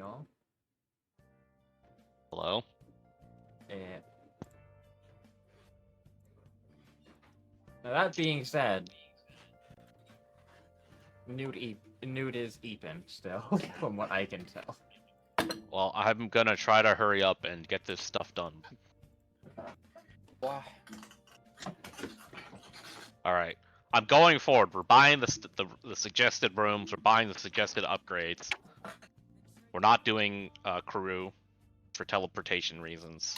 Y'all. Hello? And now that being said, Newt is Eepin still, from what I can tell. Well, I'm gonna try to hurry up and get this stuff done. Why? Alright. I'm going forward. We're buying the suggested rooms. We're buying the suggested upgrades. We're not doing crew for teleportation reasons.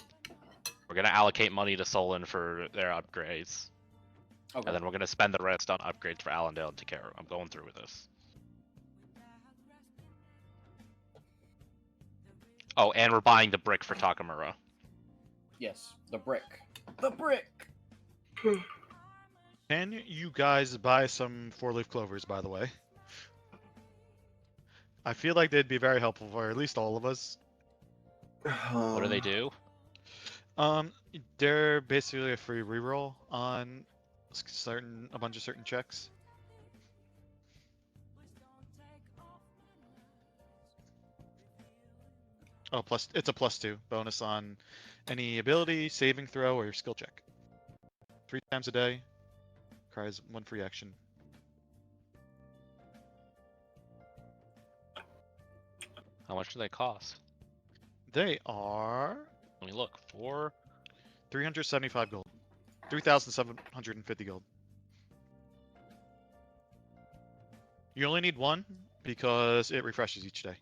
We're gonna allocate money to Solon for their upgrades. Okay. And then we're gonna spend the rest on upgrades for Allendale and Takara. I'm going through with this. Oh, and we're buying the brick for Takamura. Yes, the brick. The brick. Can you guys buy some four-leaf clovers, by the way? I feel like they'd be very helpful for at least all of us. What do they do? They're basically a free reroll on a bunch of certain checks. Oh, it's a +2 bonus on any ability, saving throw, or skill check. 3 times a day. Requires 1 free action. How much do they cost? They are Let me look. 375 gold. 3,750 gold. You only need 1 because it refreshes each day.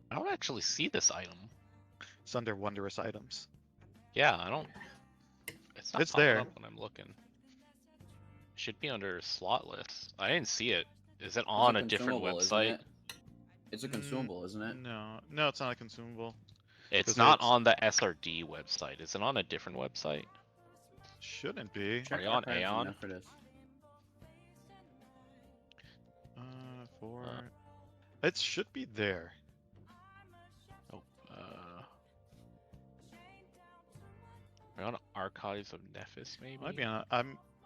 I don't actually see this item. It's under wondrous items. Yeah, I don't. It's not It's popping there. up when I'm looking. Should be under slot list. I didn't see it. Is it on a different consumable, isn't website? it? It's a consumable, isn't it? No, it's not a consumable. It's 'Cause not it's- on the SRD website. Is it on a different website? Shouldn't be. Are you on Archives and Aeon? Nephritis. 4. It should be there. Oh, are you on Archives of Nephis, maybe? Might be on.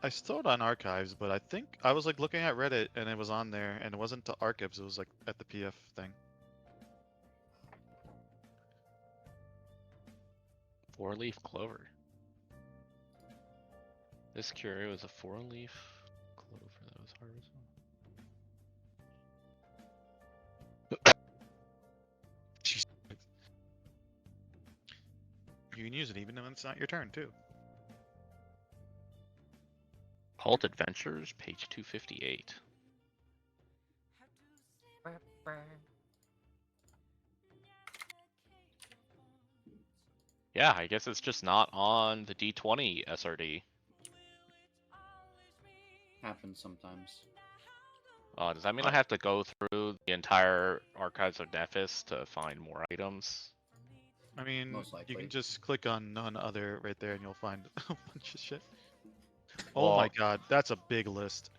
I saw it on archives, but I think I was like looking at Reddit and it was on there, and it wasn't to archives. It was like at the PF thing. 4-leaf clover. This curio is a 4-leaf clover that was harvested. Jeez. You can use it even when it's not your turn too. Cult Adventures, page 258. Yeah, I guess it's just not on the D20 SRD. Happens sometimes. Does that mean I have to go through the entire Archives of Nephis to find more items? I mean, Most you likely. can just click on none other right there, and you'll find a bunch of shit. Oh my Well, god, that's a big list.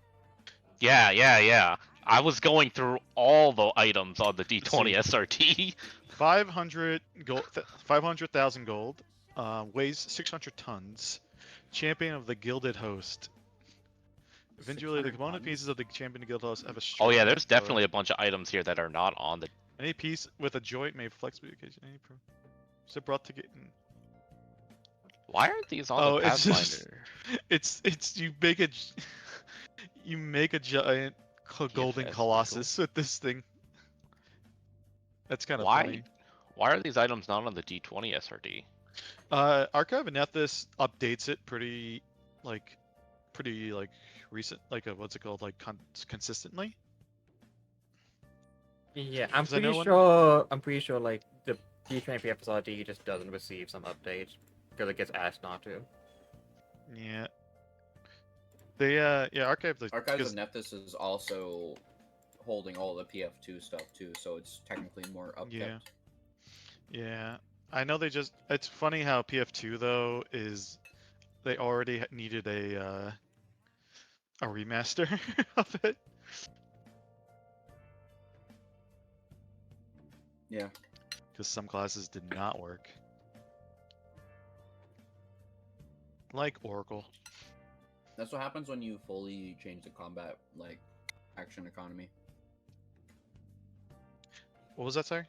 Yeah. I was going through all the items on the D20 SRD. 500 gold, 500,000 gold. Weighs 600 tons. Champion of the Gilded Host. Eventually, the 600 component tons? pieces of the Champion of the Gilded Host have a Oh strong yeah, there's power. definitely a bunch of items here that are not on the. Any piece with a joint may flex by occasion. Any pro. So brought to get. Why aren't these on Oh, the it's just. Pathfinder? It's you make a. You make a giant golden PFS colossus with this thing. That's kind of Why? funny. Why are these items not on the D20 SRD? Archive of Nephis updates it pretty recent, what's it called, like consistently. Yeah, I'm 'Cause I know pretty when- sure. I'm pretty sure like the D20 FSRD just doesn't receive some updates because it gets asked not to. Yeah. They Archive the Archives because of Nephthys is also holding all the PF2 stuff too, so it's technically more upkept. yeah. I know they just. It's funny how PF2 though is they already needed a remaster of it. Yeah. Because some classes did not work. Like Oracle. That's what happens when you fully change the combat, like, action economy. What was that, sorry?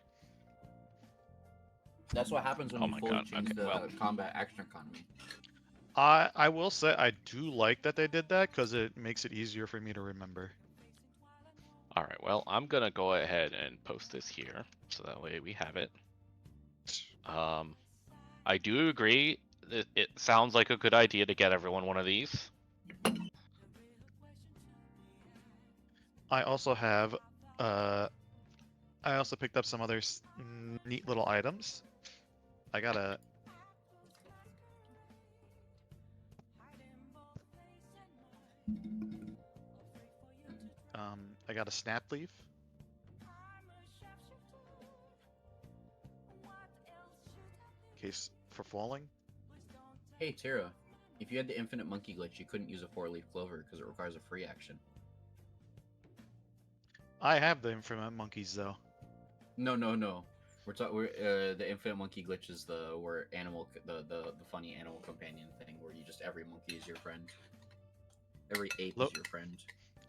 That's what happens when Oh you my fully God, change okay, the well. combat action economy. I will say I do like that they did that because it makes it easier for me to remember. All right, well, I'm gonna go ahead and post this here, so that way we have it. I do agree that it sounds like a good idea to get everyone one of these. I also have, I also picked up some other neat little items. I got a. I got a snap leaf. Case for falling. Hey, Tara, if you had the infinite monkey glitch, you couldn't use a 4-leaf clover because it requires a free action. I have the infinite monkeys though. No. We're the infinite monkey glitch is the the funny animal companion thing where you just every monkey is your friend. Every ape is your friend.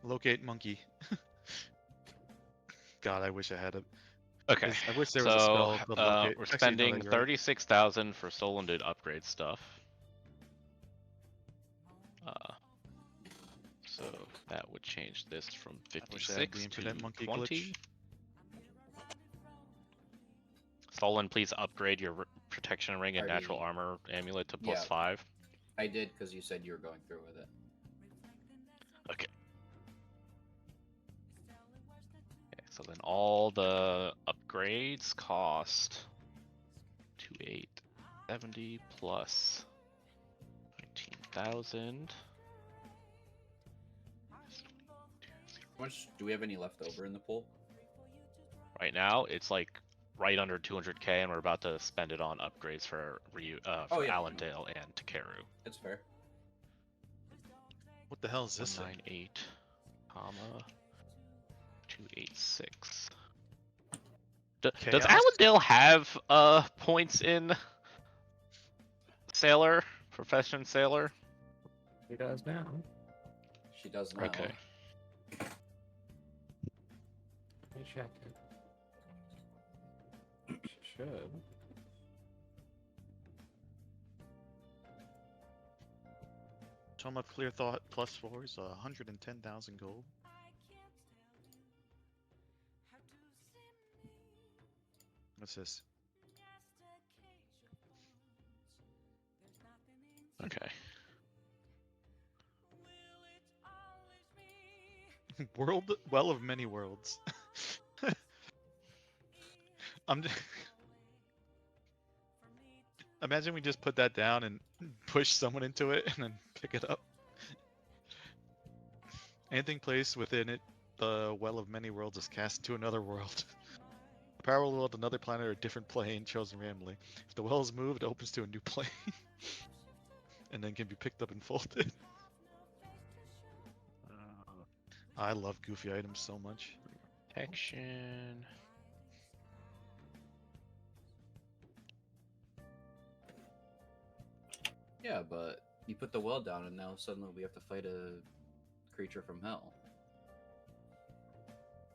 Locate monkey. God, I wish I had it. Okay, I wish there was a spell called locate. we're Actually, no, spending you're right. 36,000 for stolen dude upgrade stuff. So that would change this from I wish I had the 56 to infinite monkey 20. glitch. Stolen, please upgrade your protection ring and Already- natural armor amulet to Yeah. +5. I did because you said you were going through with it. Okay. Okay, so then all the upgrades cost 2870 plus 19,000. How much do we have any left over in the pool? Right now, it's like right under 200k, and we're about to spend it on upgrades for Oh, yeah. Allendale and Takeru. It's fair. What the hell is this thing? 198, comma 286. Does Chaos? Allendale have points in Sailor, Profession Sailor? He does now. She does now. Okay. Let me check it. She should. Tome of Clear Thought +4 is 110,000 gold. What's this? Okay. Well of many worlds. Imagine we just put that down and push someone into it and then pick it up. Anything placed within it, the Well of Many Worlds is cast to another world. A parallel world, another planet, or a different plane chosen randomly. If the well is moved, it opens to a new plane. And then can be picked up and folded. I love goofy items so much. Protection. Yeah, but you put the well down and now suddenly we have to fight a creature from hell.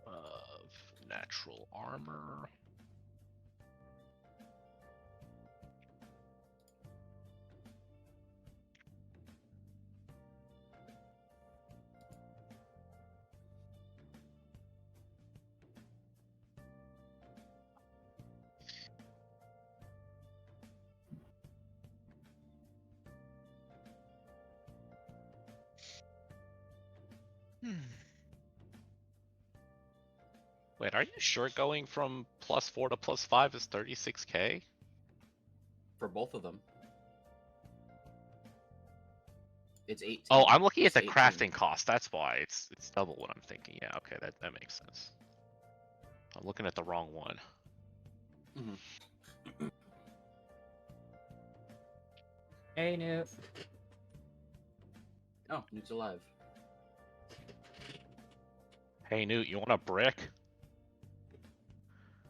Of natural armor. Wait, are you sure going from +4 to +5 is 36k? For both of them. It's 18. Oh, I'm looking at It's the 18. crafting cost. That's why it's double what I'm thinking. Yeah, okay, that makes sense. I'm looking at the wrong one. Hey, Newt. Oh, Newt's alive. Hey Newt, you want a brick?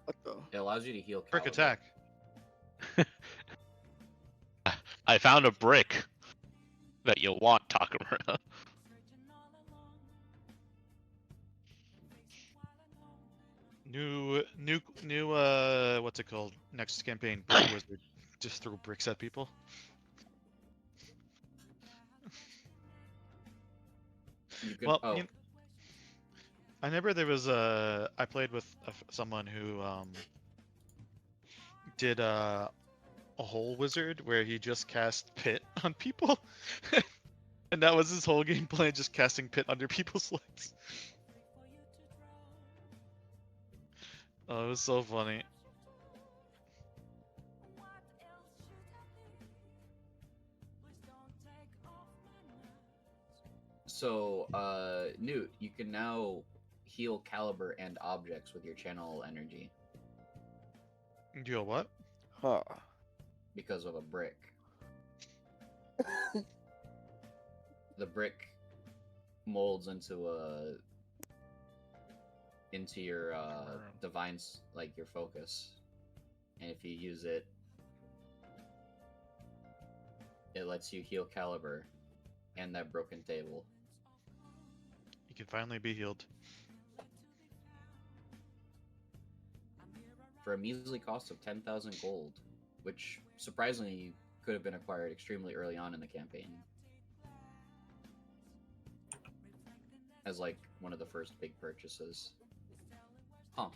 What the? It allows you to heal Brick Caliber. attack. I found a brick that you'll want. Takamura. New what's it called? Next campaign, Brick Wizard. Just throw bricks at people. You can. Well, Oh, I remember there was I played with someone who did a whole wizard where he just cast pit on people, and that was his whole game plan, just casting pit under people's legs. Oh, it was so funny. so Newt, you can now heal caliber and objects with your channel energy You know what? Huh. because of a brick. The brick molds into your divines, like your focus, and if you use it, it lets you heal caliber and that broken table. You can finally be healed. For a measly cost of 10,000 gold, which surprisingly could have been acquired extremely early on in the campaign. As like one of the first big purchases. Huh.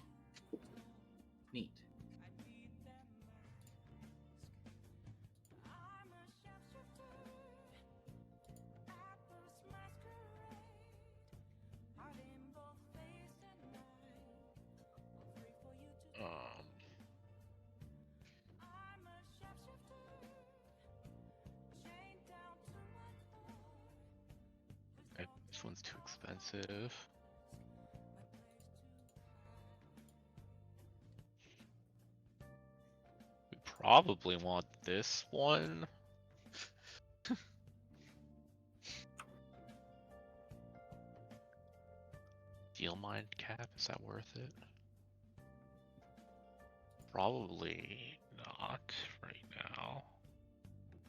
Neat. This one's too expensive. We probably want this one. Steel mine cap, is that worth it? Probably not right now.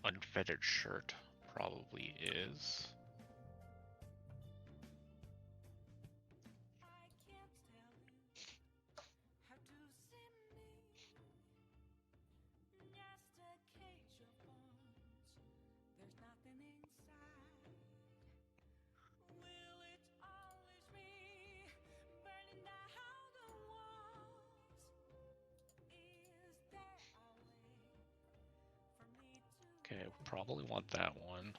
Unfettered shirt probably is. Okay, we probably want that one.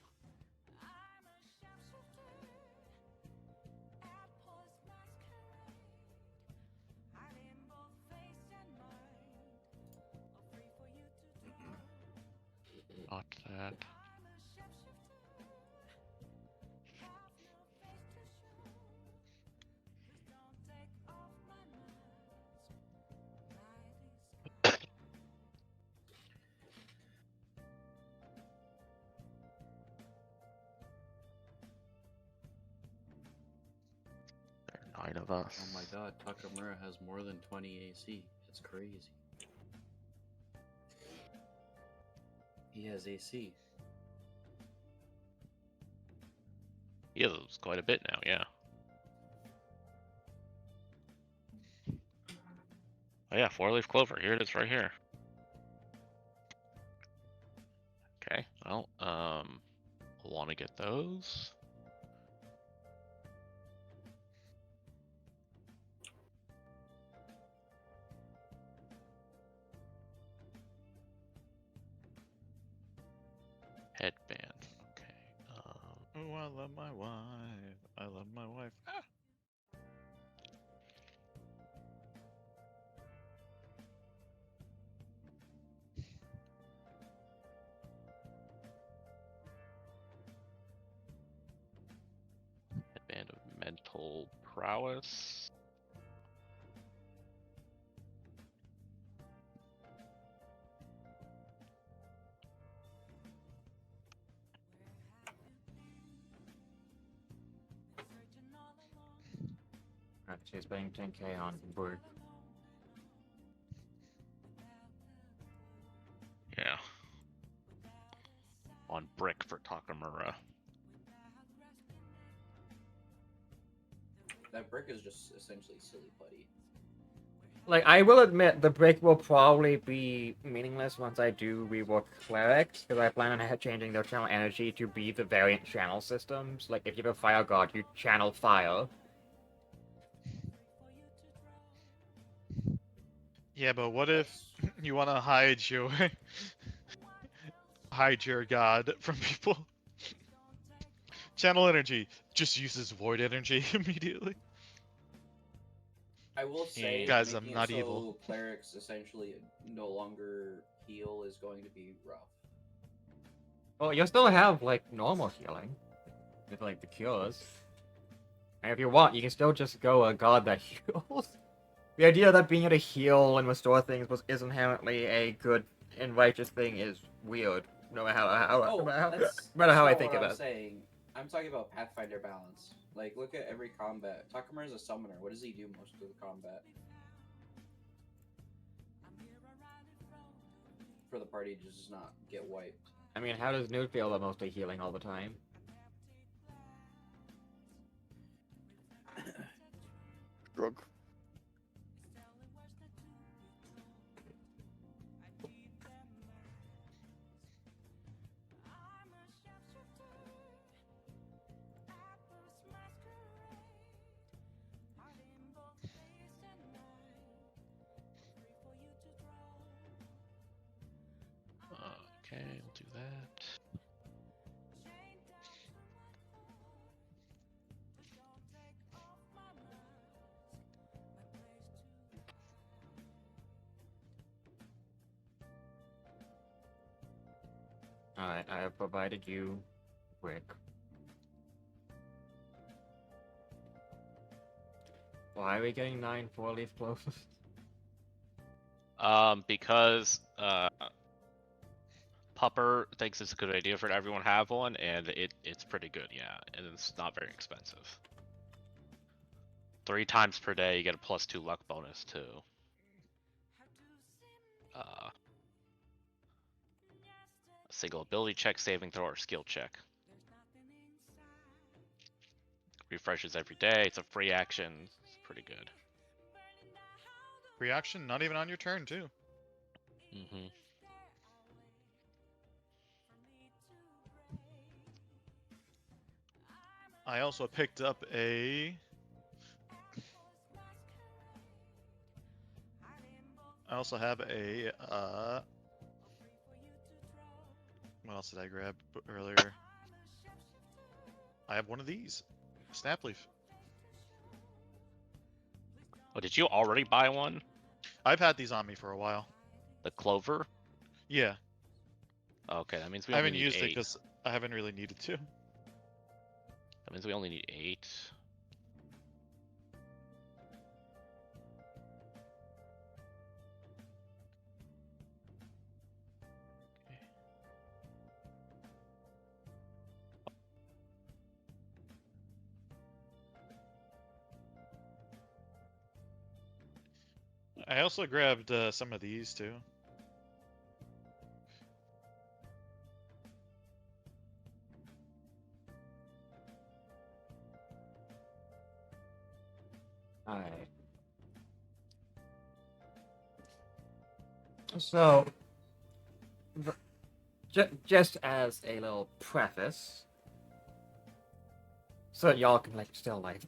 Not that. There are 9 of us. Oh my god, Takamura has more than 20 AC. It's crazy. He has AC. He has quite a bit now, yeah. Oh yeah, 4-leaf clover. Here it is, right here. Okay, well, we'll want to get those. Headband. Okay. Oh, I love my wife. I love my wife. Ah. Headband of mental prowess. Alright, she's paying 10k on board. Yeah. On brick for Takamura. That brick is just essentially silly putty. Like, I will admit, the brick will probably be meaningless once I do rework clerics, because I plan on changing their channel energy to be the variant channel systems. Like, if you have a fire god, you channel fire. Yeah, but what if That's- you want to hide your god from people? Channel energy just uses void energy immediately. I will say, Guys, making I'm it not so evil. clerics essentially no longer heal is going to be rough. Well, you'll still have, like, normal healing. With, like, the cures. And if you want, you can still just go a god that heals. The idea that being able to heal and restore things is inherently a good and righteous thing is weird. No matter how, Oh, no matter how, that's, no matter how I not think what of I'm it. saying. I'm talking about Pathfinder balance. Like, look at every combat. Takuma is a summoner. What does he do most of the combat? For the party to just not get wiped. I mean, how does Nude feel about mostly healing all the time? Drug. Okay, we'll do that. Alright, I have provided you brick. Why are we getting 9 4-leaf clovers? Because Pupper thinks it's a good idea for everyone to have one, and it's pretty good, yeah, and it's not very expensive. 3 times per day, you get a +2 luck bonus too. A single ability check, saving throw, or skill check. Refreshes every day. It's a free action. It's pretty good. Reaction, not even on your turn, too. Mm-hmm. I also picked up a... I also have a, what else did I grab earlier? I have one of these. Snap leaf. Oh, did you already buy one? I've had these on me for a while. The clover? Yeah. Okay, that means we I only haven't need used it 8. because I haven't really needed to. That means we only need 8. I also grabbed some of these too. Alright. So, just as a little preface, so that y'all can, like, still, like,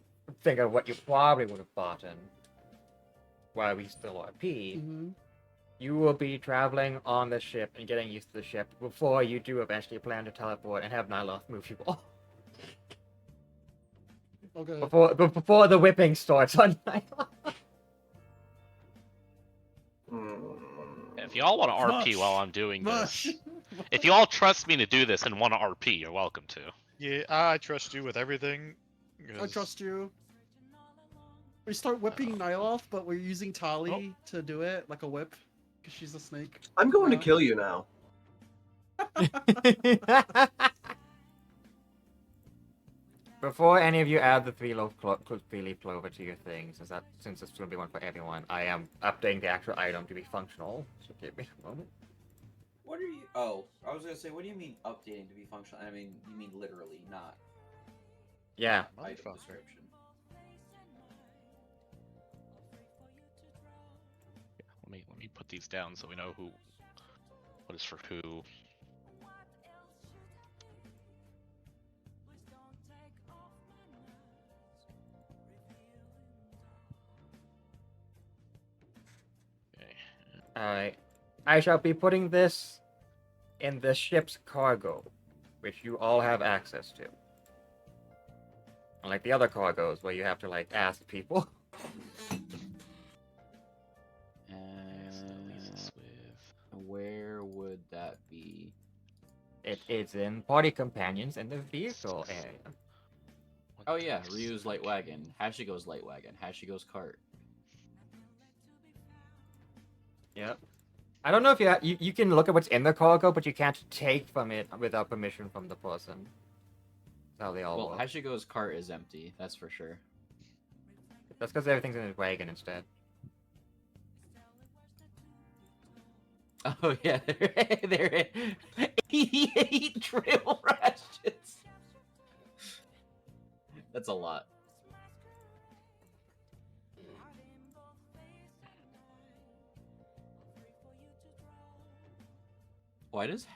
think of what you probably would have bought in while we still RP, Mm-hmm. you will be traveling on the ship and getting used to the ship before you do eventually plan to teleport and have Nyloth move you all. Okay. Before the whipping starts on Nyloth. If y'all want to RP while I'm doing this, if y'all trust me to do this and want to RP, you're welcome to. Yeah, I trust you with everything. I 'cause- trust you. We start whipping Nyloth, but we're using Tali to do it, like a whip, because she's a snake. I'm going to Yeah. kill you now. Before any of you add the 3-leaf clover to your thing, since it's going to be one for everyone, I am updating the actual item to be functional. So give me a moment. What are you? Oh, I was gonna say, what do you mean updating to be functional? I mean, you mean literally, not Yeah. item Motherfucker. description. put these down so we know what is for who. Okay. Alright. I shall be putting this in the ship's cargo, which you all have access to. Unlike the other cargoes where you have to like ask people. Where would that be? It is in party companions in the vehicle area. Oh yeah, Ryu's light wagon, Hashigo's light wagon, Hashigo's cart. Yep. I don't know if you can look at what's in the cargo, but you can't take from it without permission from the person. That's how they all Well, work. Hashigo's cart is empty, that's for sure. That's because everything's in his wagon instead. Oh yeah, they're 88 trail rations. That's a lot. Why does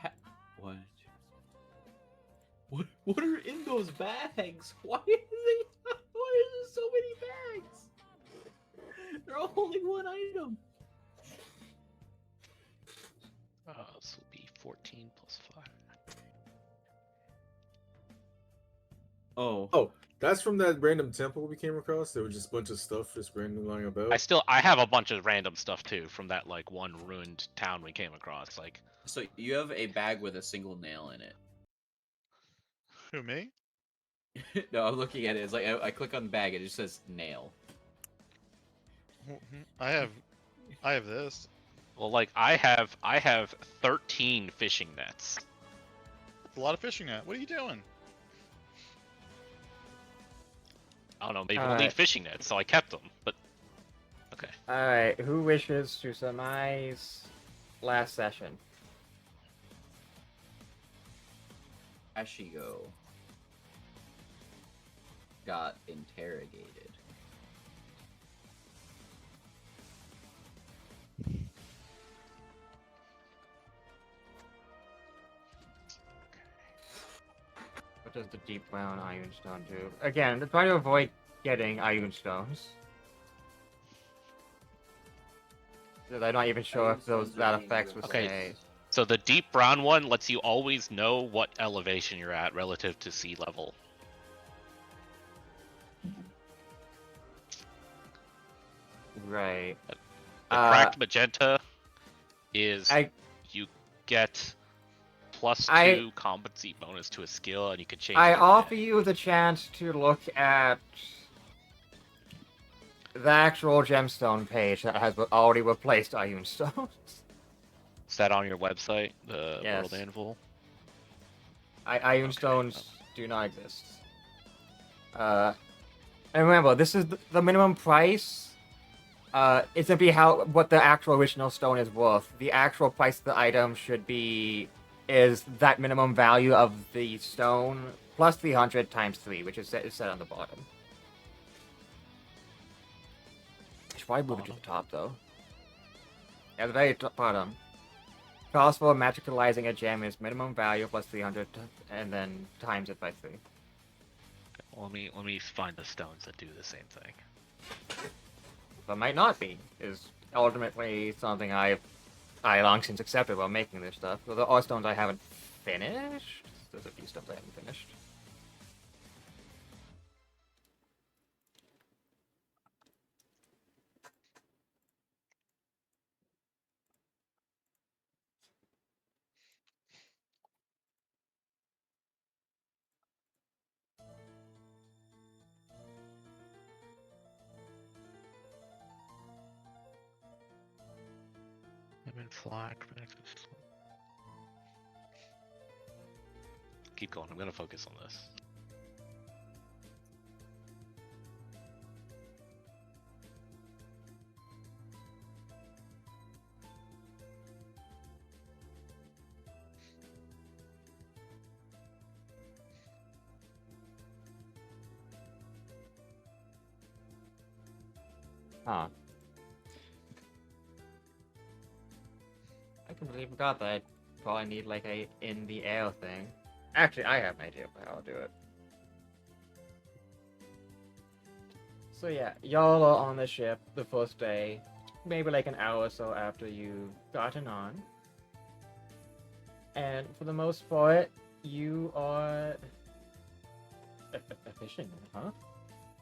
what are in those bags? Why is there so many bags? They're all only one item. This will be 14 plus 5. Oh, That's from that random temple we came across. There was just a bunch of stuff just randomly lying about. I have a bunch of random stuff too from that like one ruined town we came across. Like, so you have a bag with a single nail in it. Who, me? No, I'm looking at it. It's like I click on the bag. It just says nail. I have this. well, like I have 13 fishing nets. A lot of fishing net. What are you doing? I don't know, maybe we'll Alright. need fishing nets, so I kept them. But okay, Alright, who wishes to surmise last session? Hashigo got interrogated. What does the deep brown ironstone do? Again, try to avoid getting ironstones. Because I'm not even sure if that affects with Okay. say. so the deep brown one lets you always know what elevation you're at relative to sea level. Right. The cracked magenta is I you get plus I- 2 competency bonus to a skill, and you can change. I your offer net. you the chance to look at the actual gemstone page that has already replaced ironstones. Is that on your website, the Yes. World Anvil? Ironstones do not exist. And remember, this is the minimum price. It's gonna be what the actual original stone is worth. The actual price of the item should be that minimum value of the stone plus 300 times 3, which is set on the bottom. Should probably move it to the top though. At the very bottom. Cost for magicalizing a gem is minimum value plus 300, and then times it by 3. Let me find the stones that do the same thing. But might not be, is ultimately something I long since accepted while making this stuff. So there are stones I haven't finished. There's a few stones I haven't finished. Keep going. I'm gonna focus on this. Huh. I completely forgot that I probably need like a in the air thing. Actually, I have an idea of how I'll do it. So yeah, y'all are on the ship the first day, maybe like an hour or so after you've gotten on. And for the most part, you are efficient, huh?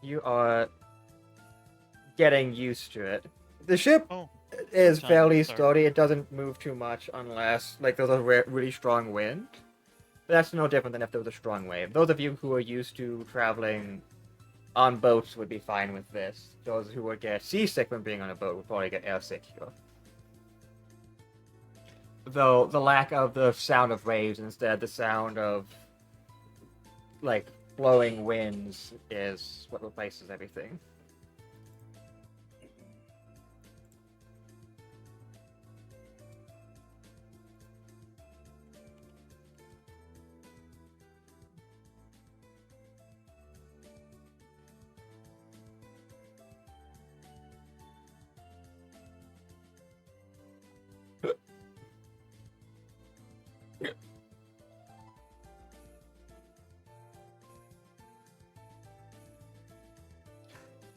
You are getting used to it. The ship Oh, is time, fairly sorry. sturdy. It doesn't move too much unless like there's a really strong wind. But that's no different than if there was a strong wave. Those of you who are used to traveling on boats would be fine with this. Those who would get seasick when being on a boat would probably get airsick here. Though the lack of the sound of waves, instead the sound of like blowing winds is what replaces everything.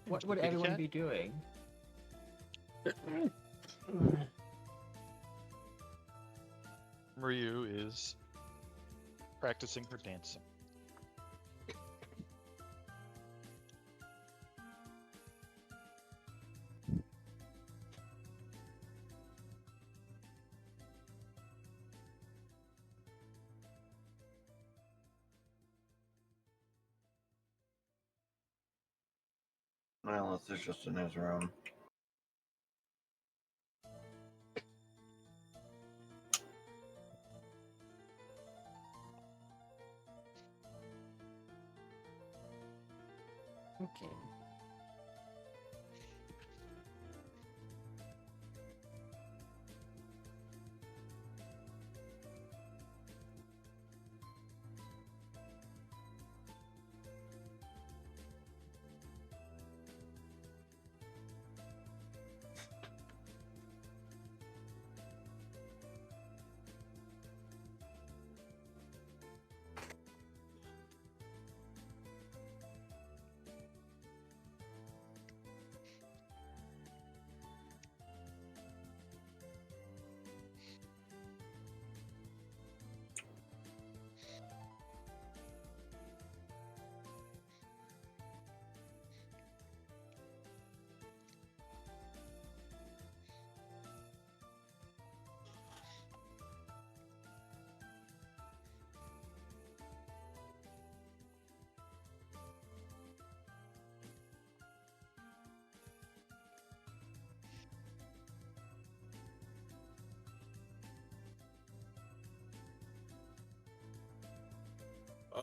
What would Kitty everyone cat? be doing? Ryu is practicing her dancing. Well, this is just in his room. Okay.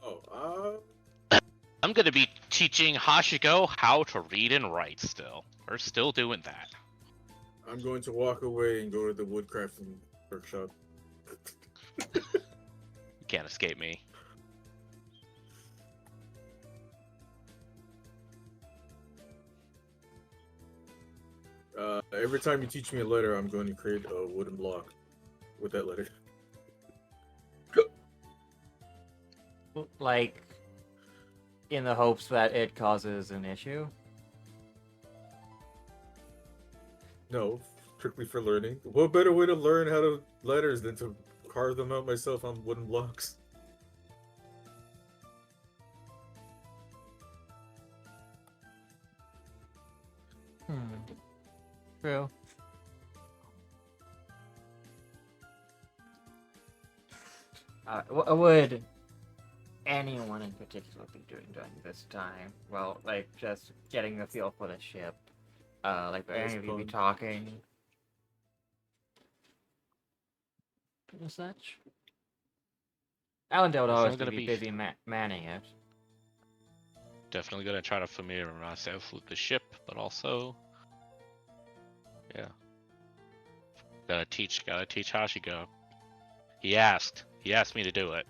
Oh, I'm gonna be teaching Hashiko how to read and write still. We're still doing that. I'm going to walk away and go to the woodcrafting workshop. You can't escape me. Every time you teach me a letter, I'm going to create a wooden block with that letter. Like, in the hopes that it causes an issue? No, strictly for learning. What better way to learn how to letters than to carve them out myself on wooden blocks? True. What would anyone in particular be doing during this time? Well, like, just getting a feel for the ship. Like, would any of you be Postpone. talking? And such? Allendale would Definitely always gonna be be- busy manning it. Definitely gonna try to familiar myself with the ship, but also, yeah, gotta teach Hashiko. He asked me to do it.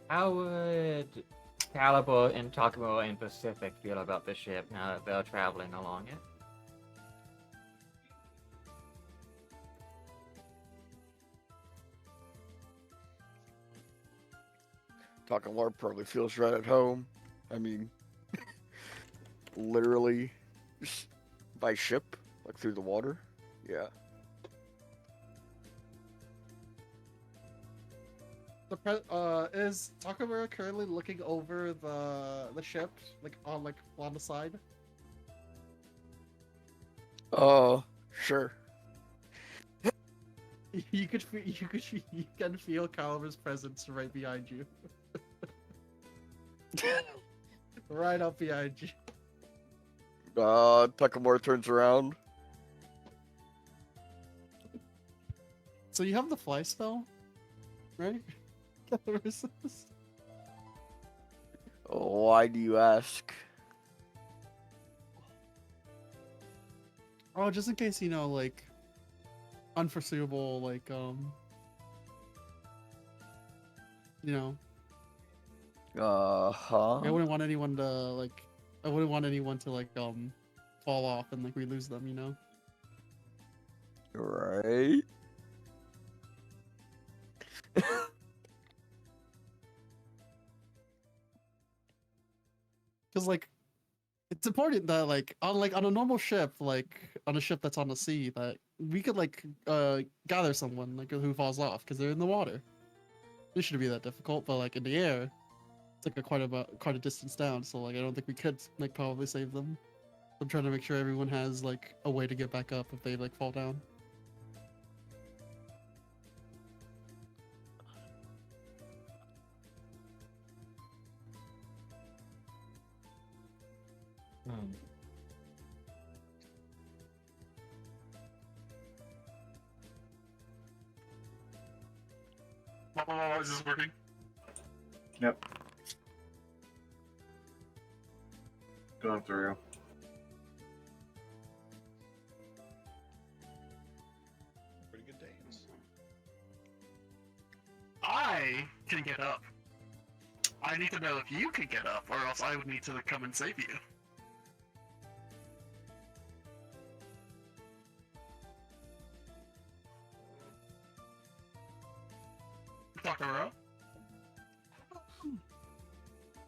How would Caliber and Takamo and Pacific feel about the ship now that they're traveling along it? Takamura probably feels right at home. I mean, literally just by ship, like through the water. Yeah. Is Takamura currently looking over the ship, like on the side? Sure. You can feel Caliber's presence right behind you. Right up behind you. Takamura turns around. So you have the fly spell, right? Caliber says. Why do you ask? Oh, just in case, like unforeseeable, like Huh? I wouldn't want anyone to fall off and like we lose them, Right? Because like it's important that on a normal ship, like on a ship that's on the sea, that we could gather someone like who falls off because they're in the water. It shouldn't be that difficult, but like in the air, it's like quite a distance down, so like I don't think we could like probably save them. I'm trying to make sure everyone has like a way to get back up if they like fall down. Is this working? Yep. Going through. Pretty good days. I can get up. I need to know if you can get up, or else I would need to come and save you. Dr. Rowe?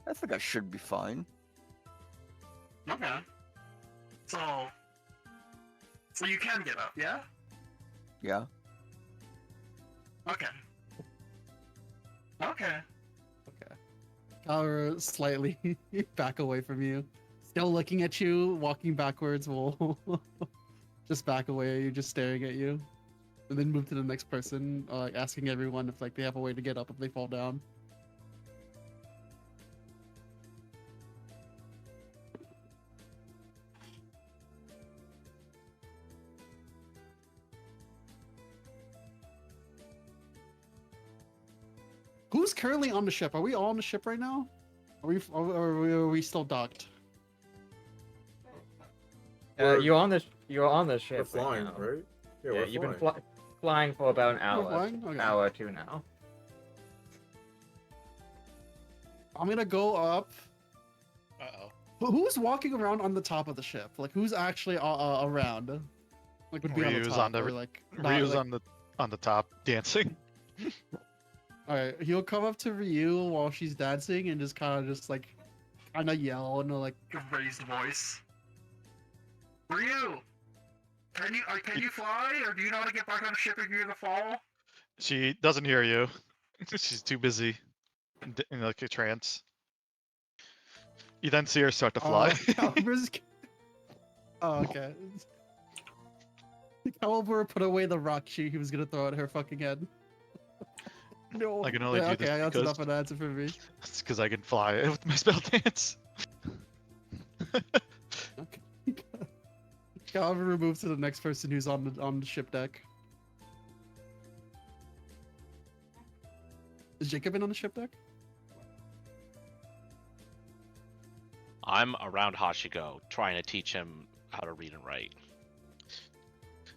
I think I should be fine. Okay. So you can get up, yeah? Yeah. Okay. Okay. Caliber slightly back away from you, still looking at you, walking backwards. Will just back away, just staring at you, and then move to the next person, asking everyone if like they have a way to get up if they fall down. Who's currently on the ship? Are we all on the ship right now? Are we still docked? You're on the We're ship. Right flying, now. right? Yeah, we're you've flying. been flying for about an hour, flying? Okay. hour or two now. I'm gonna go up. Uh-oh. Who's walking around on the top of the ship? Like, who's actually around? Like, would be on the Ryu's top, on the- or like not, Ryu's like... on the top dancing. All right, he'll come up to Ryu while she's dancing and just kind of yell and like. Raised voice. Ryu! Can you fly, or do you know how to get back on the ship if you're gonna fall? She doesn't hear you. She's too busy in like a trance. You then see her start to fly. Calibur's... Oh, okay. Caliber put away the rock he was gonna throw at her fucking head. No. I can only do okay, this that's because enough of an answer for me. it's because I can fly with my spell dance. Okay. Caliber moves to the next person who's on the ship deck. Is Jacob in on the ship deck? I'm around Hashiko, trying to teach him how to read and write.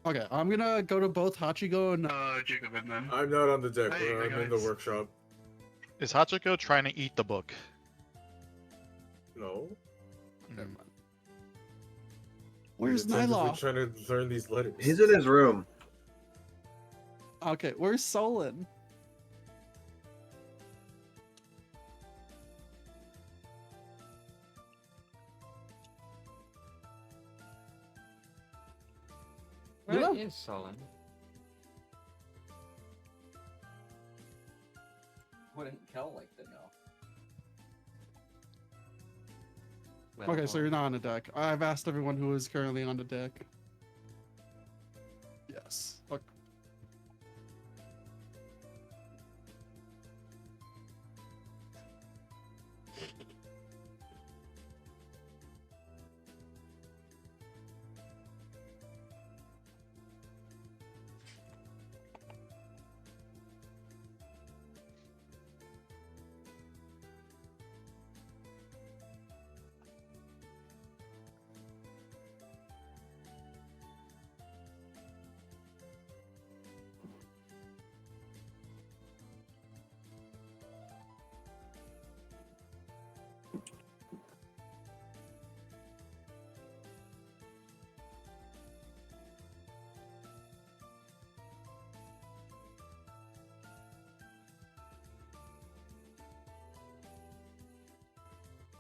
Okay, I'm gonna go to both Hachigo and Jacobin then. I'm not on the deck. Hey, I'm in the guys. workshop. Is Hachiko trying to eat the book? No. Never mind. We're Where's attentively Nyla? trying to learn these letters. He's in his room. Okay, where's Solon? Where Yeah. is Solon? Wouldn't Kel like to know? Okay, so you're not on the deck. I've asked everyone who is currently on the deck. Yes. Okay.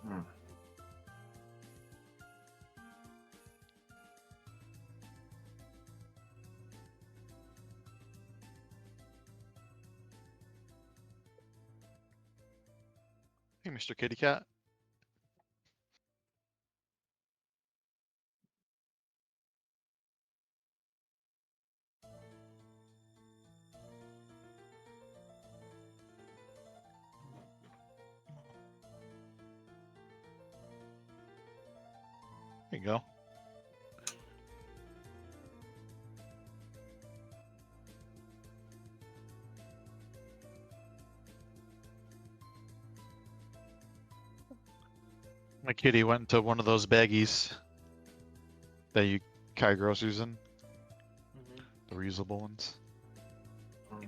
Hmm. Hey, Mr. Kitty Cat. There you go. My kitty went into one of those baggies that you carry groceries in, the reusable ones. Yeah,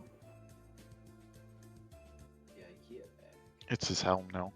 IKEA bag. It's his helm now.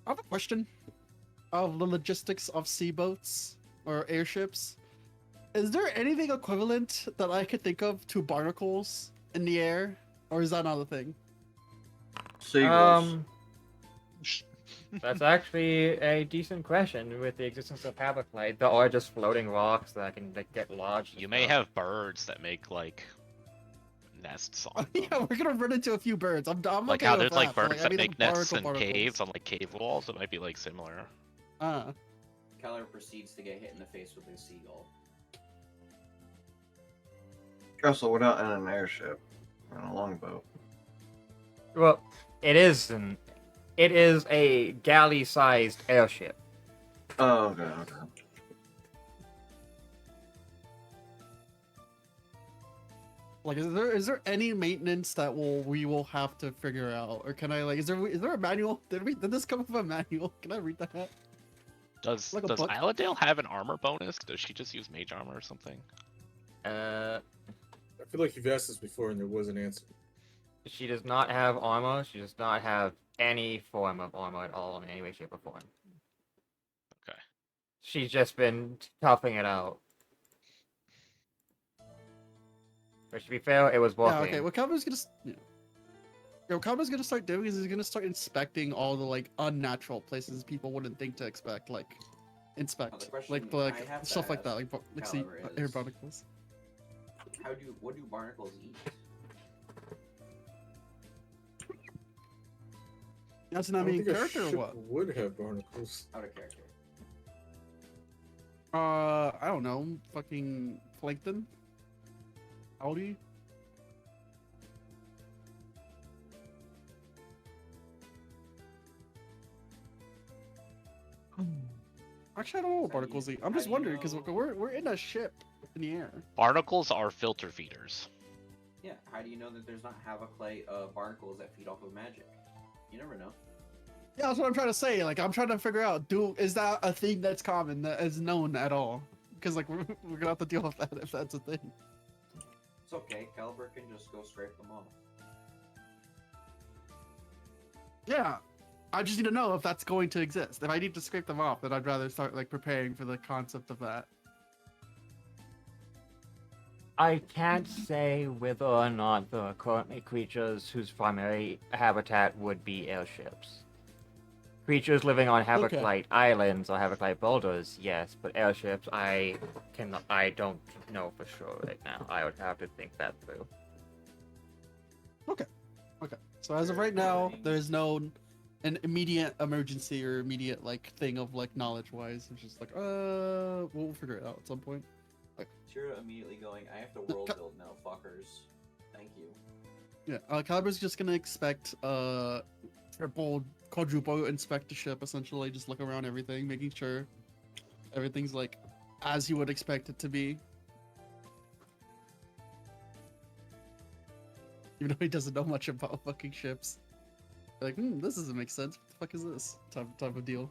I have a question of the logistics of sea boats or airships. Is there anything equivalent that I could think of to barnacles in the air, or is that not a thing? Seagulls. That's actually a decent question with the existence of Havoclite. There are just floating rocks that can like, get lodged. You may have birds that make like nests on them. Yeah, we're gonna run into a few birds. I'm Like okay how with there's like that, but, birds I that need make the nests in barnacles. caves on like cave walls. It might be like similar. Keller proceeds to get hit in the face with a seagull. Also, we're not in an airship. We're in a longboat. Well, it is a galley-sized airship. Oh, okay, okay. Like, is there any maintenance that we will have to figure out, or can I like is there a manual? Did this come from a manual? Can I read that? Does Like a does book? Iladale have an armor bonus? Does she just use mage armor or something? I feel like you've asked this before and there was an answer. She does not have armor. She does not have any form of armor at all in any way, shape, or form. Okay. She's just been toughing it out. But to be fair, it was working. Yeah. Okay. What Calvin's gonna what Calvin's gonna start doing is he's gonna start inspecting all the like unnatural places people wouldn't think to expect, like inspect, question like I have to stuff like that, ask like sea Caliber air is- barnacles. What do barnacles eat? That's I not don't main think a character or ship what? would have barnacles. Out of character. I don't know. Fucking plankton. Algae. Actually, I don't know what How do barnacles you- eat. I'm how just do you wondering because know- we're in a ship in the air. Barnacles are filter feeders. Yeah, how do you know that there's not Havoclite barnacles that feed off of magic? You never know. Yeah, that's what I'm trying to say. Like, I'm trying to figure out, is that a thing that's common, that is known at all? Because like we're gonna have to deal with that if that's a thing. It's okay. Caliber can just go scrape them off. Yeah, I just need to know if that's going to exist. If I need to scrape them off, then I'd rather start like preparing for the concept of that. I can't say whether or not there are currently creatures whose primary habitat would be airships. Creatures living on Havoclite Islands or Havoclite boulders, yes, but airships, I don't know for sure right now. I would have to think that through. Okay. So as of right now, there is no an immediate emergency or immediate like thing of like knowledge wise. It's just like we'll figure it out at some point. Tira immediately going, I have to world build now, fuckers. Thank you. Yeah, Caliber's just gonna expect triple, quadruple inspect the ship essentially, just look around everything, making sure everything's like as you would expect it to be. Even though he doesn't know much about fucking ships. Like, this doesn't make sense. What the fuck is this? Type of deal.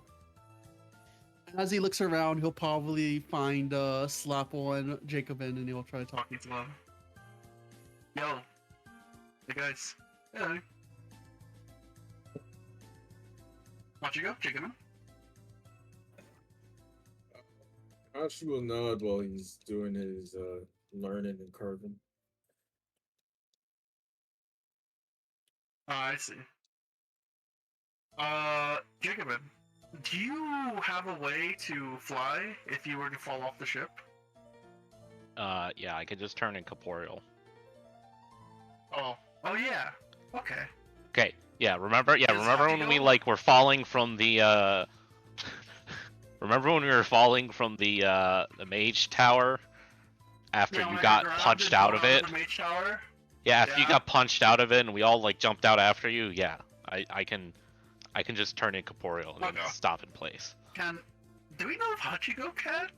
And as he looks around, he'll probably find Slapple and Jacobin, and he'll try to talk to them. Yo. Hey guys. Hello. Watch you go, Jacobin. Hashi will nod while he's doing his learning and carving. I see. Jacobin, do you have a way to fly if you were to fall off the ship? Yeah, I could just turn incorporeal. Oh yeah. Okay. Okay, yeah, remember Is remember when we Hachiko- like were falling from the remember when we were falling from the mage tower after Yeah, when you I got grabbed punched and out fell of it? The mage tower. Yeah, after you Yeah. got punched out of it and we all like jumped out after you, yeah. I can just turn incorporeal and Okay. stop in place. Do we know if Hachiko can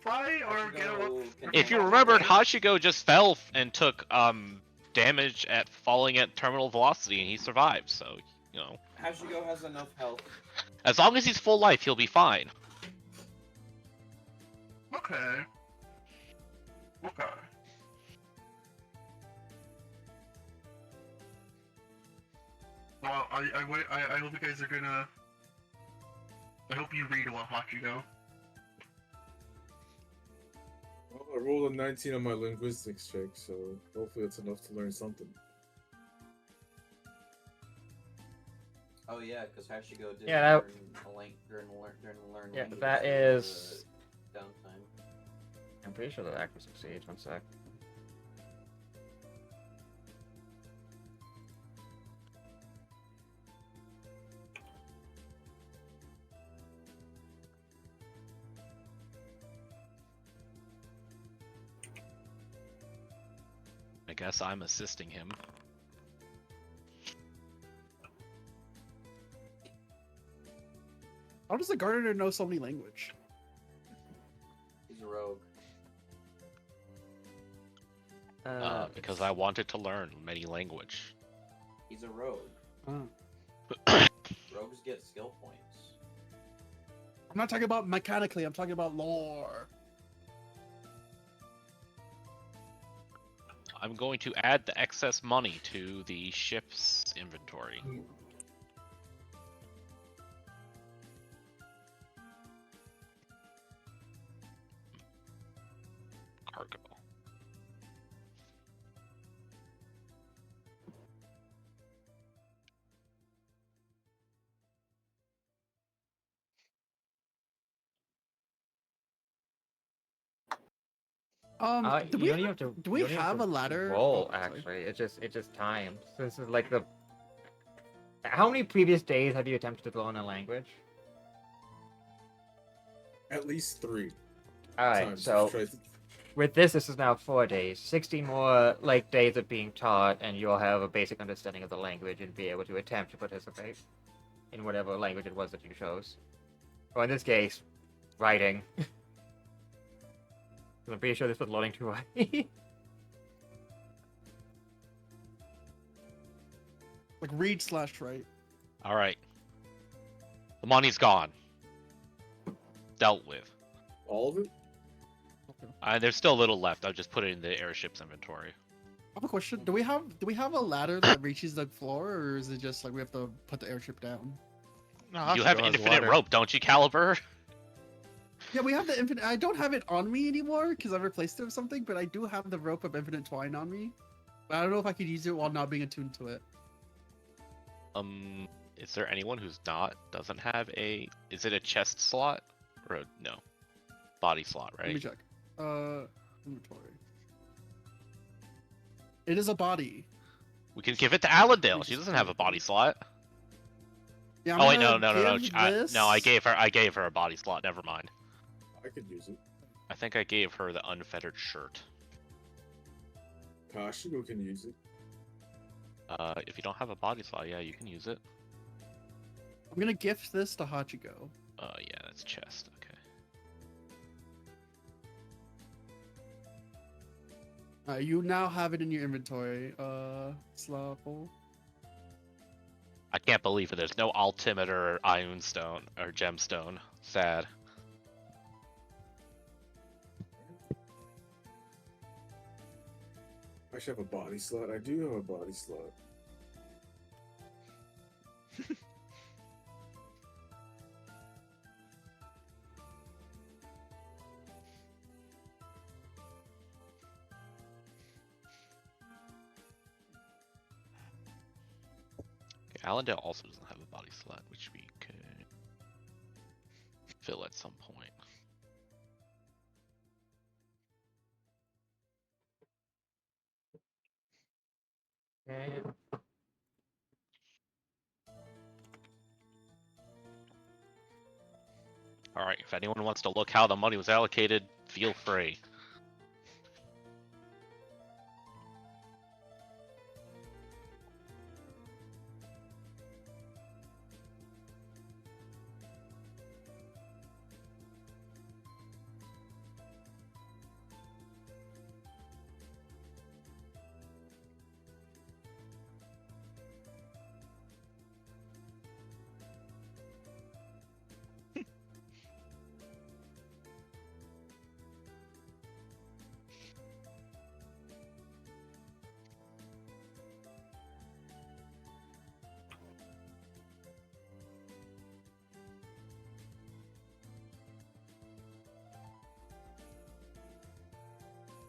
fly or get up? If you remembered, Hachiko just fell and took damage at falling at terminal velocity and he survived, so you know. Hashiko has enough health. As long as he's full life, he'll be fine. Okay. Well, I hope you guys are gonna. I hope you read about Hachiko. Well, I rolled a 19 on my linguistics check, so hopefully it's enough to learn something. Oh yeah, because Hashiko did Yeah, during learn Yeah, language that during is. the downtime. I'm pretty sure that actually succeeds. One sec. I guess I'm assisting him. How does the gardener know so many language? He's a rogue. Because I wanted to learn many language. He's a rogue. Oh. Rogues get skill points. I'm not talking about mechanically, I'm talking about lore. I'm going to add the excess money to the ship's inventory. Cargo. Do You we don't even have to. do we you don't even have to a ladder? Roll Oh, sorry. actually. It just times. This is like the How many previous days have you attempted to learn a language? At least 3 Alright, times. so with this is now 4 days. 60 more like days of being taught, and you'll have a basic understanding of the language and be able to attempt to participate in whatever language it was that you chose. Or in this case, writing. I'm pretty sure this was learning to write. Like read/write. All right. The money's gone. Dealt with. All of it? There's still a little left. I'll just put it in the airship's inventory. I have a question. Do we have a ladder that reaches the floor, or is it just like we have to put the airship down? No, You have infinite rope, don't you, Caliber? Yeah, we have the infinite. I don't have it on me anymore because I replaced it with something, but I do have the rope of infinite twine on me. But I don't know if I could use it while not being attuned to it. Is there anyone who's doesn't have a? Is it a chest slot or no? Body slot, right? Let me check. Inventory. It is a body. We can give it to Allendale. She doesn't have a body slot. Yeah, Oh wait, no. give I gave her a body slot. Never mind. I could use it. I think I gave her the unfettered shirt. Kashigo can use it. If you don't have a body slot, yeah, you can use it. I'm gonna gift this to Hachiko. Yeah, that's chest. Okay. You now have it in your inventory, Slapple. I can't believe it. There's no altimeter or iron stone or gemstone. Sad. I should have a body slot. I do have a body slot. Okay, Allendale also doesn't have a body slot, which we could fill at some point. Okay. Alright, if anyone wants to look how the money was allocated, feel free.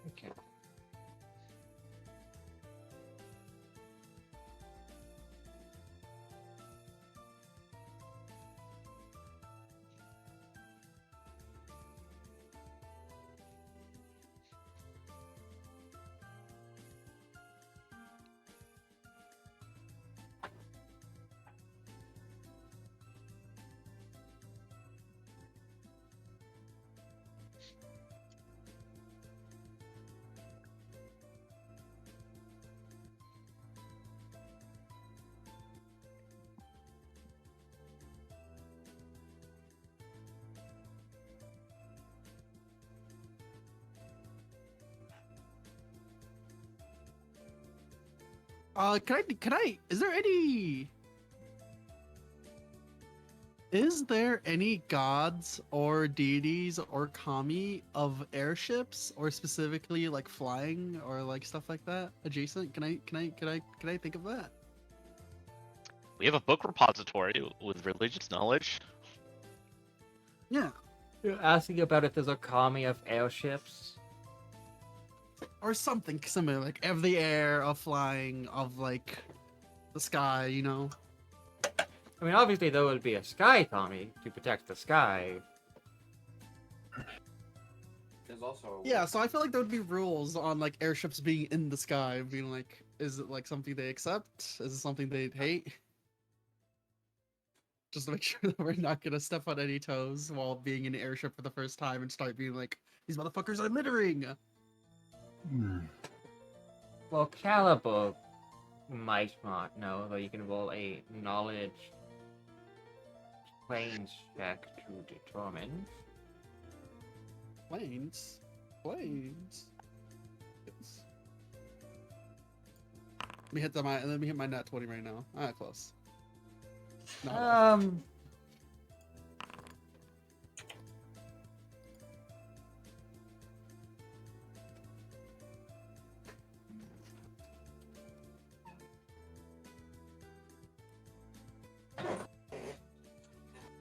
Okay. Is there any gods or deities or kami of airships, or specifically like flying or like stuff like that adjacent? Can I think of that? We have a book repository with religious knowledge. Yeah. You're asking about if there's a army of airships? Or something similar, like of the air, of flying, of like the sky, you know? I mean, obviously there would be a sky army to protect the sky. There's also Yeah, so I feel like there would be rules on like airships being in the sky, being like, is it like something they accept? Is it something they'd hate? Just to make sure that we're not gonna step on any toes while being in the airship for the first time and start being like, these motherfuckers are littering. Well, Caliber might not know, though you can roll a knowledge planes check to determine. Planes. Yes. Let me hit my nat 20 right now. Ah, close. Not off.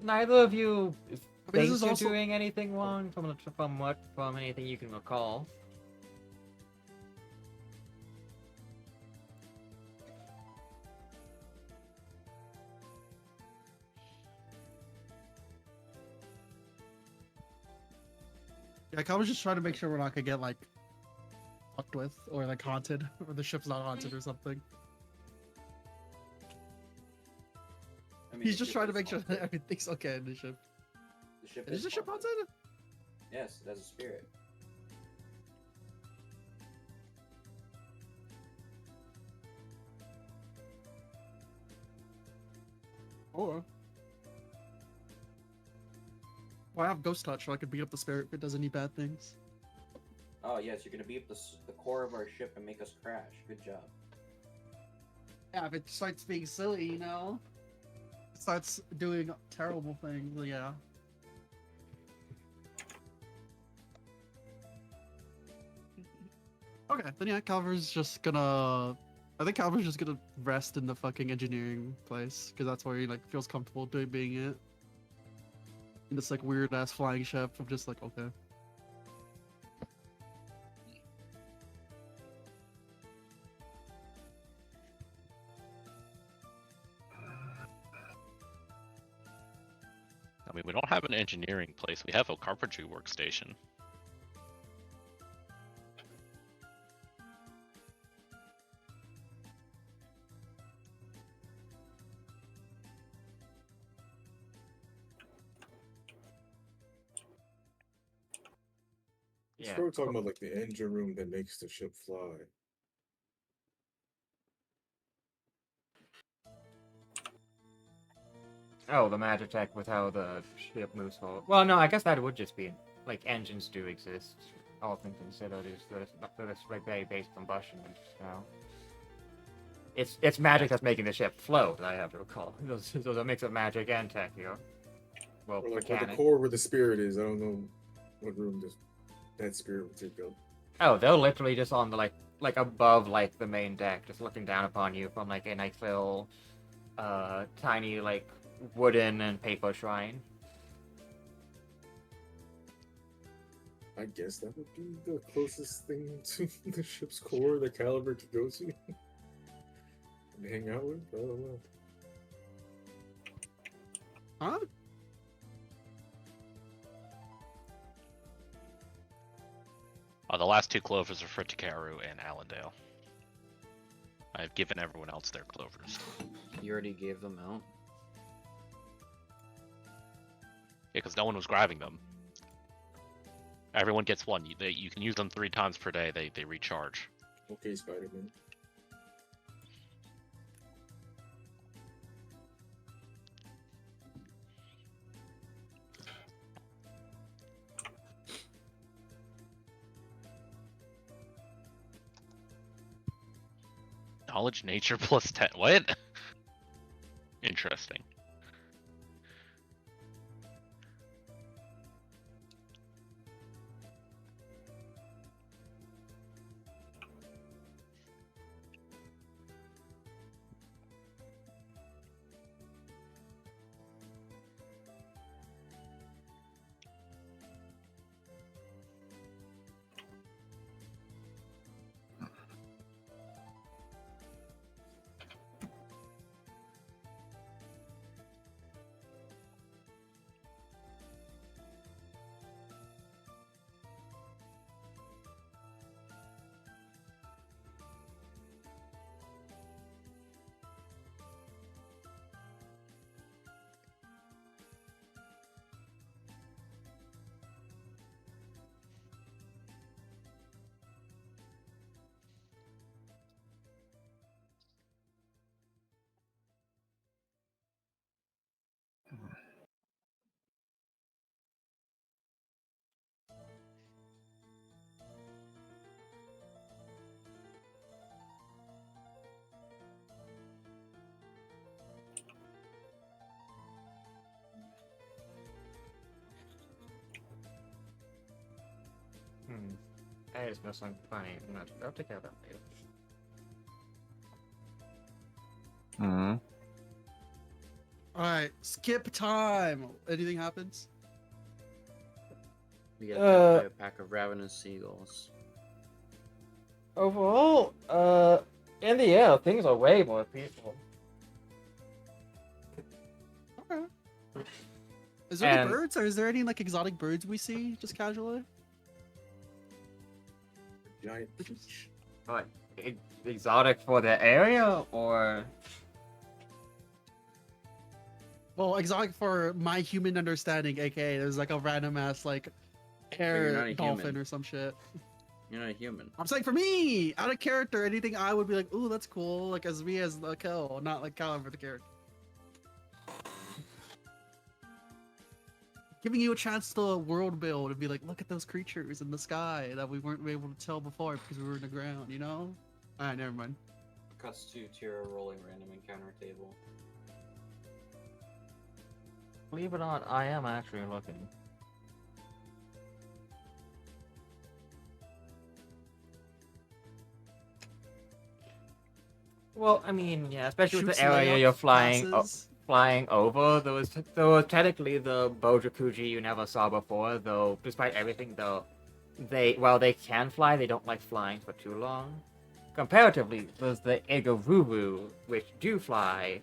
Neither of you I mean, this think is you're also doing anything wrong from anything you can recall. yeah. I was just trying to make sure we're not gonna get like fucked with or like haunted, or the ship's not haunted or something. I mean, He's the just ship trying to is make sure that haunted. everything's okay in the ship. The ship Is the ship haunted? Yes, it has a spirit. Or well, I have ghost touch, so I could beat up the spirit if it does any bad things. Oh yes, you're gonna beat up the core of our ship and make us crash. Good job. Yeah, if it starts being silly, you know, it starts doing terrible things. Yeah. Okay, then yeah, Calver's just gonna. I think Calver's just gonna rest in the fucking engineering place because that's where he like feels comfortable doing being it. In this like weird ass flying ship, I'm just like okay. I mean, we don't have an engineering place. We have a carpentry workstation. Yeah. We're talking about like the engine room that makes the ship fly. Oh, the magic tech with how the ship moves forward. Well, no, I guess that would just be like engines do exist. All things considered, is this like very basic combustion. So it's magic that's making the ship float. I have to recall. Those are a mix of magic and tech here. Well, Or like where the mechanic. core where the spirit is. I don't know what room that spirit would take up. Oh, they're literally just on the like above like the main deck, just looking down upon you from like a nice little tiny like wooden and paper shrine. I guess that would be the closest thing to the ship's core that Caliber could go to and hang out with. I don't know. Huh? The last two clovers are for Takaru and Allendale. I've given everyone else their clovers. You already gave them out. Yeah, because no one was grabbing them. Everyone gets one. You can use them 3 times per day. They recharge. Okay, Spider-Man. Knowledge, nature plus 10. What? Interesting. I just know something funny. I'll take care of that later. Hmm. All right, skip time. Anything happens? We get attacked by a pack of ravenous seagulls. Overall, in the air, things are way more peaceful. Okay. Is there any And- birds, or is there any like exotic birds we see just casually? Giant peach. But exotic for the area, or Well, exotic for my human understanding, aka there's like a random ass like you're air not a dolphin human. or some shit. You're not a human. I'm saying for me, out of character, anything I would be like, ooh, that's cool, like as me as the kill, not like Caliber the character. Giving you a chance to world build and be like, look at those creatures in the sky that we weren't able to tell before because we were in the ground, you know? Alright, never mind. Cuts to Tira rolling random encounter table. believe it or not, I am actually looking. Well, I mean, yeah, especially with Shoots the area layup you're flying passes. flying over. There was technically the Bojakuji you never saw before, though. Despite everything, though, while they can fly, they don't like flying for too long. Comparatively, there's the Igaruru, which do fly,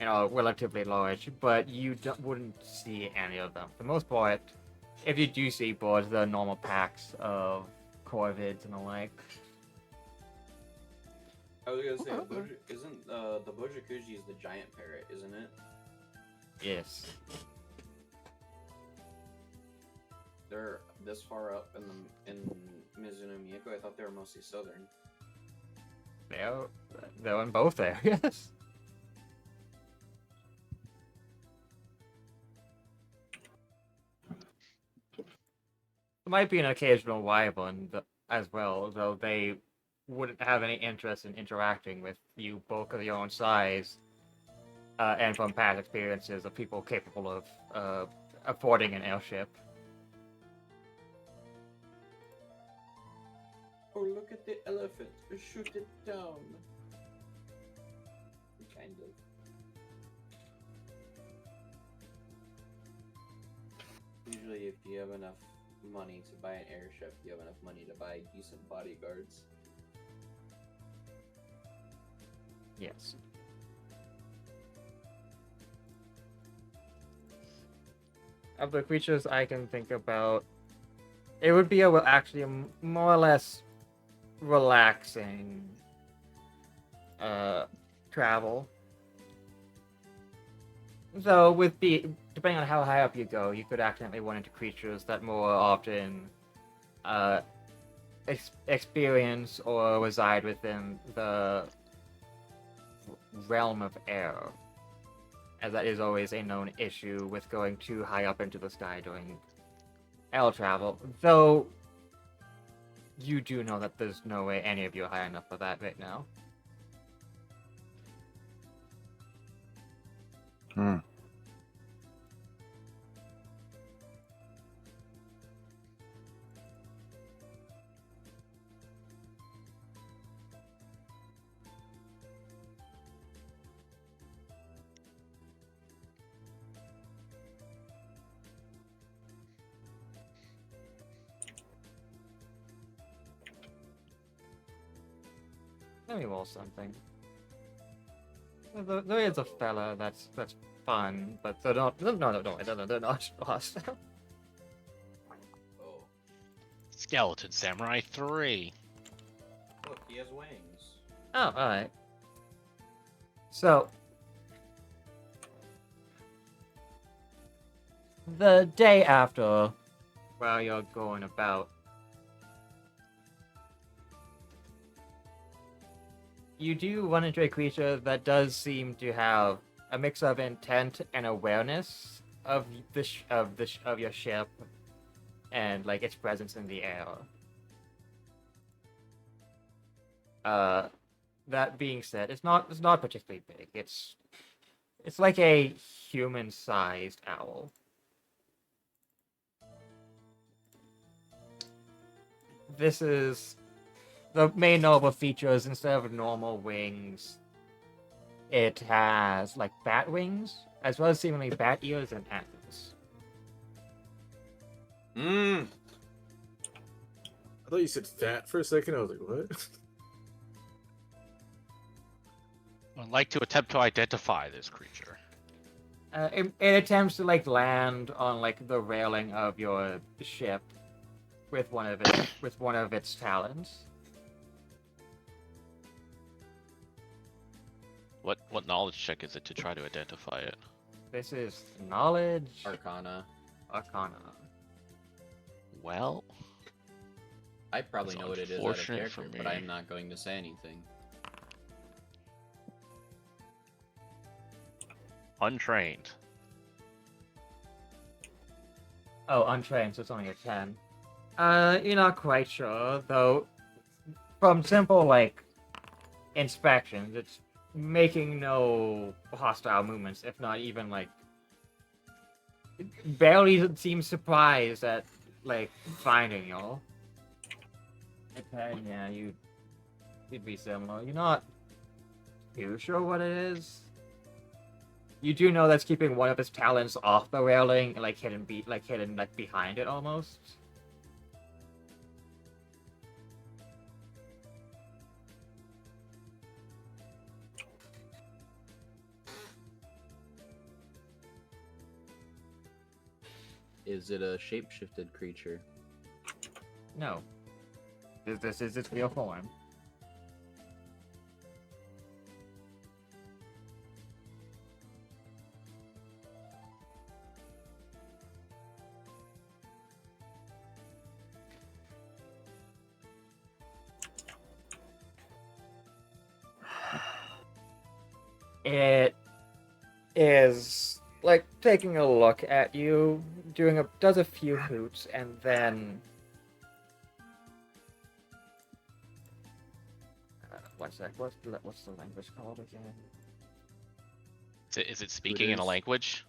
relatively large, but you wouldn't see any of them. For the most part, if you do see birds, they're normal packs of corvids and the like. I was gonna say, Okay. isn't the Bojakuji is the giant parrot, isn't it? Yes. They're this far up in Mizuno Miyako. I thought they were mostly southern. They're in both areas. There might be an occasional wyvern as well, though they wouldn't have any interest in interacting with you bulk of your own size, and from past experiences of people capable of affording an airship. Oh, look at the elephant! Shoot it down. Kind of. Usually, if you have enough money to buy an airship, you have enough money to buy decent bodyguards. Yes. Of the creatures I can think about, it would be actually a more or less relaxing travel. So depending on how high up you go, you could accidentally run into creatures that more often experience or reside within the realm of air, as that is always a known issue with going too high up into the sky during air travel, though you do know that there's no way any of you are high enough for that right now. Hmm. Let me roll something. There is a fella that's fun, but they're not. No, they're not hostile. Oh, Skeleton Samurai 3. look, he has wings. Oh, alright. So, the day after, while you're going about, you do run into a creature that does seem to have a mix of intent and awareness of of your ship and like its presence in the air. That being said, it's not particularly big. It's like a human-sized owl. this is the main notable features. Instead of normal wings, it has like bat wings, as well as seemingly bat ears and antlers. Mmm. I thought you said fat for a second. I was like, what? I'd like to attempt to identify this creature. It attempts to like land on like the railing of your ship with one of its talons. What knowledge check is it to try to identify it? This is knowledge Arcana. arcana. Well, I probably It's know what it is out of unfortunate character, for but me. I'm not going to say anything. untrained. Oh, untrained, so it's only a 10. You're not quite sure, though. From simple, like, inspections, it's making no hostile movements, if not even, like, it barely seems surprised at, like, finding y'all. Okay, yeah, you'd be similar. You're not too sure what it is. You do know that's keeping one of its talons off the railing, like hidden behind it almost. Is it a shapeshifted creature? No. This is its real form. It is like taking a look at you, does a few hoots, and then one sec. What's the language called again? Is it speaking in a is. language?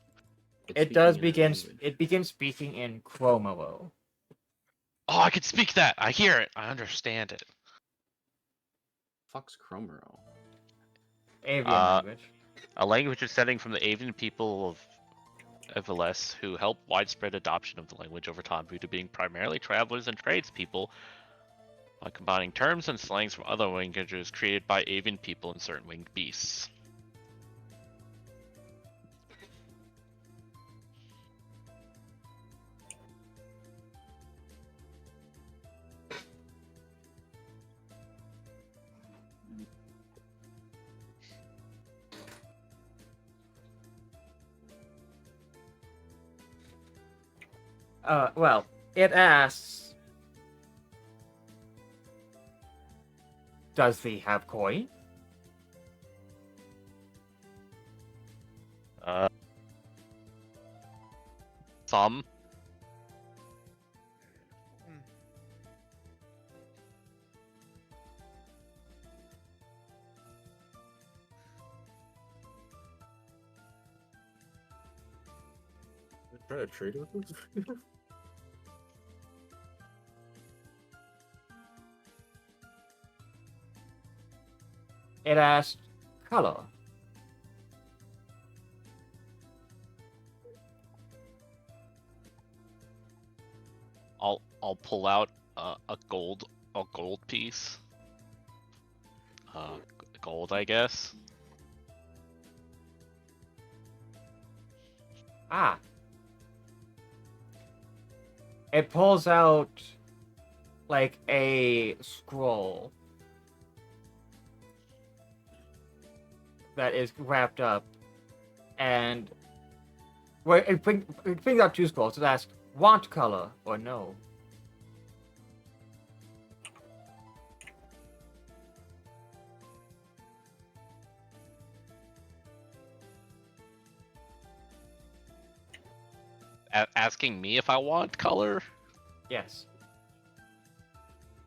It's It does speaking in a begin. language. It begins speaking in Chromolo. Oh, I can speak that. I hear it. I understand it. Fuck's Chromero. Avian Uh, language. A language descending from the avian people of Eveles, who helped widespread adoption of the language over time due to being primarily travelers and tradespeople, by combining terms and slangs from other languages created by avian people and certain winged beasts. Well, it asks, does he have coin? Some. Try to trade with us? It asks color. I'll pull out a gold piece. Gold, I guess. Ah. It pulls out like a scroll that is wrapped up, and well, it brings out two scrolls. It asks, want color or no? Asking me if I want color? Yes.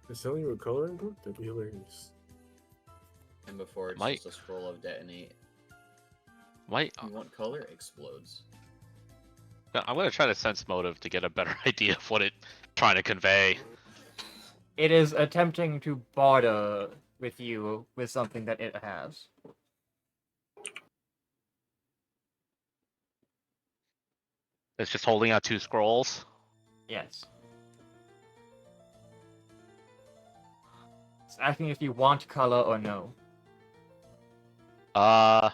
They're selling you a coloring book? That'd be hilarious. And before it's Might- just a scroll of detonate. Might You want color? Explodes. I'm gonna try to sense motive to get a better idea of what it's trying to convey. It is attempting to barter with you with something that it has. It's just holding out 2 scrolls. Yes. It's asking if you want color or no. One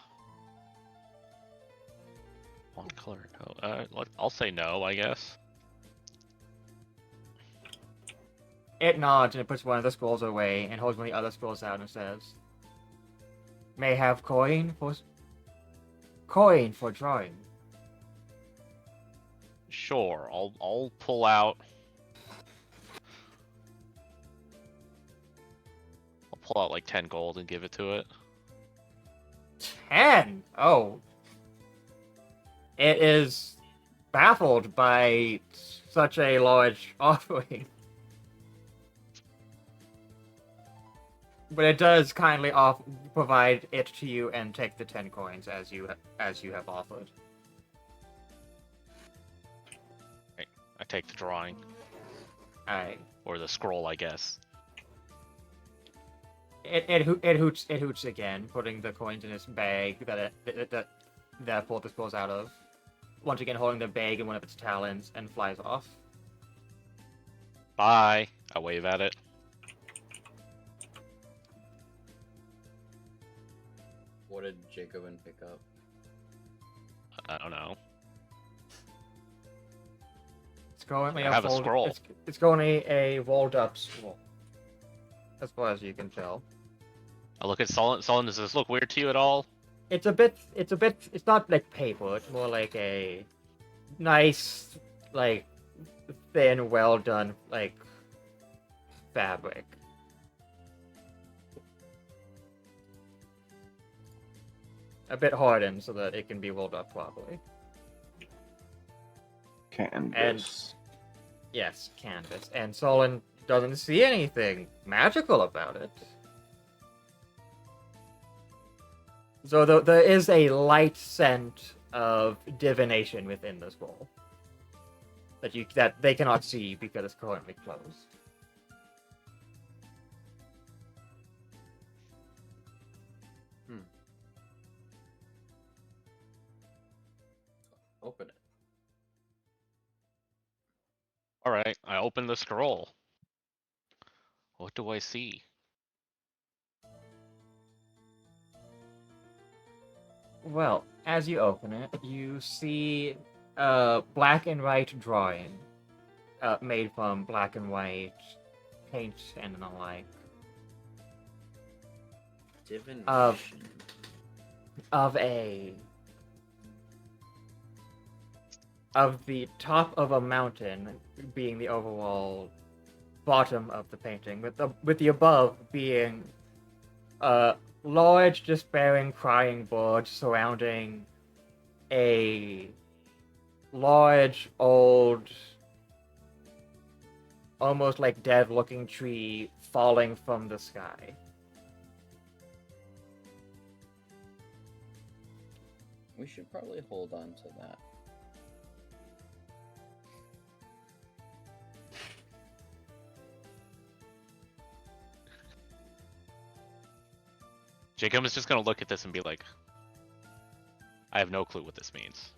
color. No. I'll say no, I guess. It nods and it puts one of the scrolls away and holds one of the other scrolls out and says, "May have coin for drawing." Sure, I'll pull out. I'll pull out like 10 gold and give it to it. 10. Oh. It is baffled by such a large offering. But it does kindly provide it to you and take the 10 coins as you have offered. I take the drawing. Aye. Or the scroll, I guess. It hoots again, putting the coins in its bag that pulled the scrolls out of. Once again, holding the bag in one of its talons and flies off. Bye. I wave at it. What did Jacobin pick up? I don't know. It's currently I have a scroll. It's currently a rolled up scroll, as far as you can tell. I look at Solon. Solon, does this look weird to you at all? It's not like paper, it's more like a nice, like, thin, well done, like, fabric. A bit hardened so that it can be rolled up properly. Canvas. Yes, canvas. And Solon doesn't see anything magical about it. So there is a light scent of divination within this bowl that they cannot see because it's currently closed. Open it. Alright, I open the scroll. What do I see? Well, as you open it, you see a black and white drawing made from black and white paint and the like. Divination. Of the top of a mountain being the overall bottom of the painting, with the above being a large, despairing, crying bird surrounding a large, old, almost like dead-looking tree falling from the sky. We should probably hold on to that. Jacob is just gonna look at this and be like, I have no clue what this means.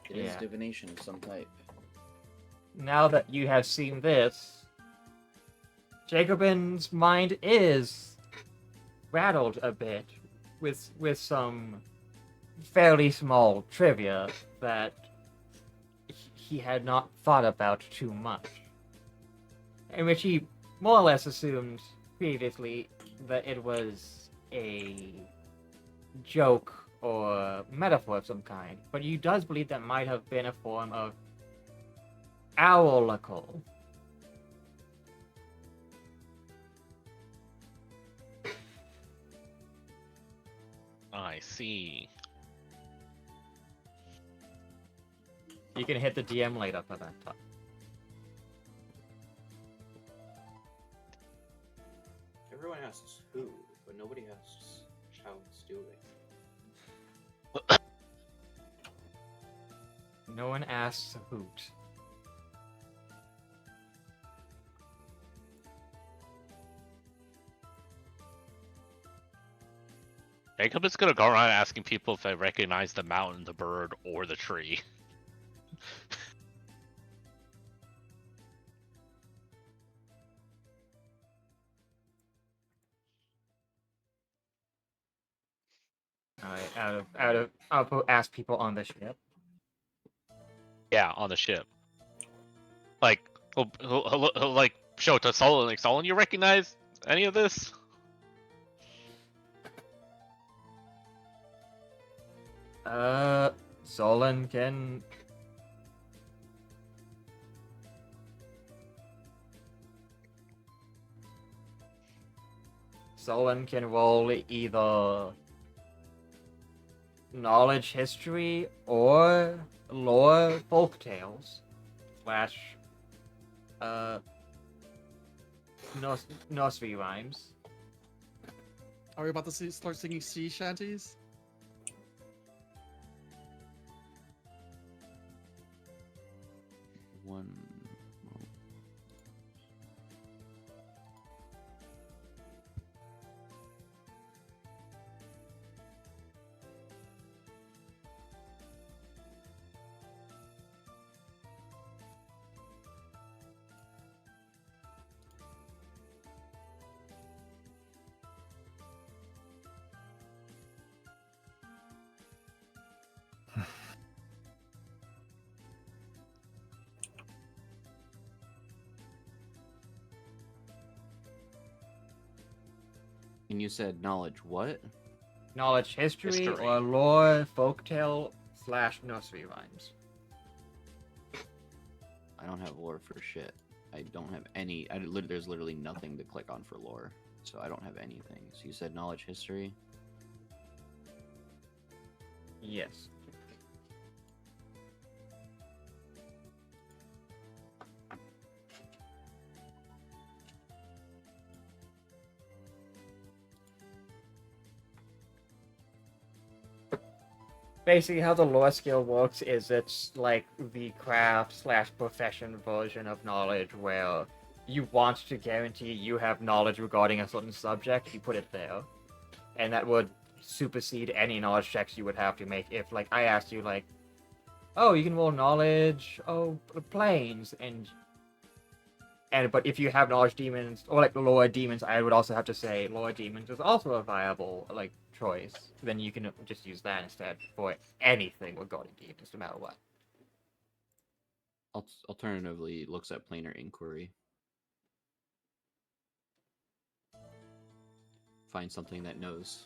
It is divination of some type. Now that you have seen this, Jacobin's mind is rattled a bit with some fairly small trivia that he had not thought about too much, in which he more or less assumed previously that it was a joke or metaphor of some kind, but he does believe that might have been a form of owlical. I see. You can hit the DM later for that talk. Everyone asks who, but nobody asks how it's doing. No one asks a hoot. Jacob is gonna go around asking people if they recognize the mountain, the bird, or the tree. Alright, ask people on the ship. Yeah, on the ship. Like, he'll like show it to Solon. Like, Solon, you recognize any of this? Solon can. Solon can roll either knowledge history or lore folktales slash nursery rhymes. Are we about to start singing sea shanties? One. And you said knowledge what? Knowledge history, History. or lore folktale slash nursery rhymes. I don't have lore for shit. I don't have any. There's literally nothing to click on for lore, so I don't have anything. So you said knowledge history. Yes. Basically, how the lore skill works is it's like the craft slash profession version of knowledge where you want to guarantee you have knowledge regarding a certain subject, you put it there. And that would supersede any knowledge checks you would have to make if, like, I asked you, like, oh, you can roll knowledge, planes, but if you have knowledge demons, or like lore demons, I would also have to say lore demons is also a viable, like, choice. Then you can just use that instead for anything regarding demons, no matter what. Alternatively, it looks at planar inquiry. Find something that knows.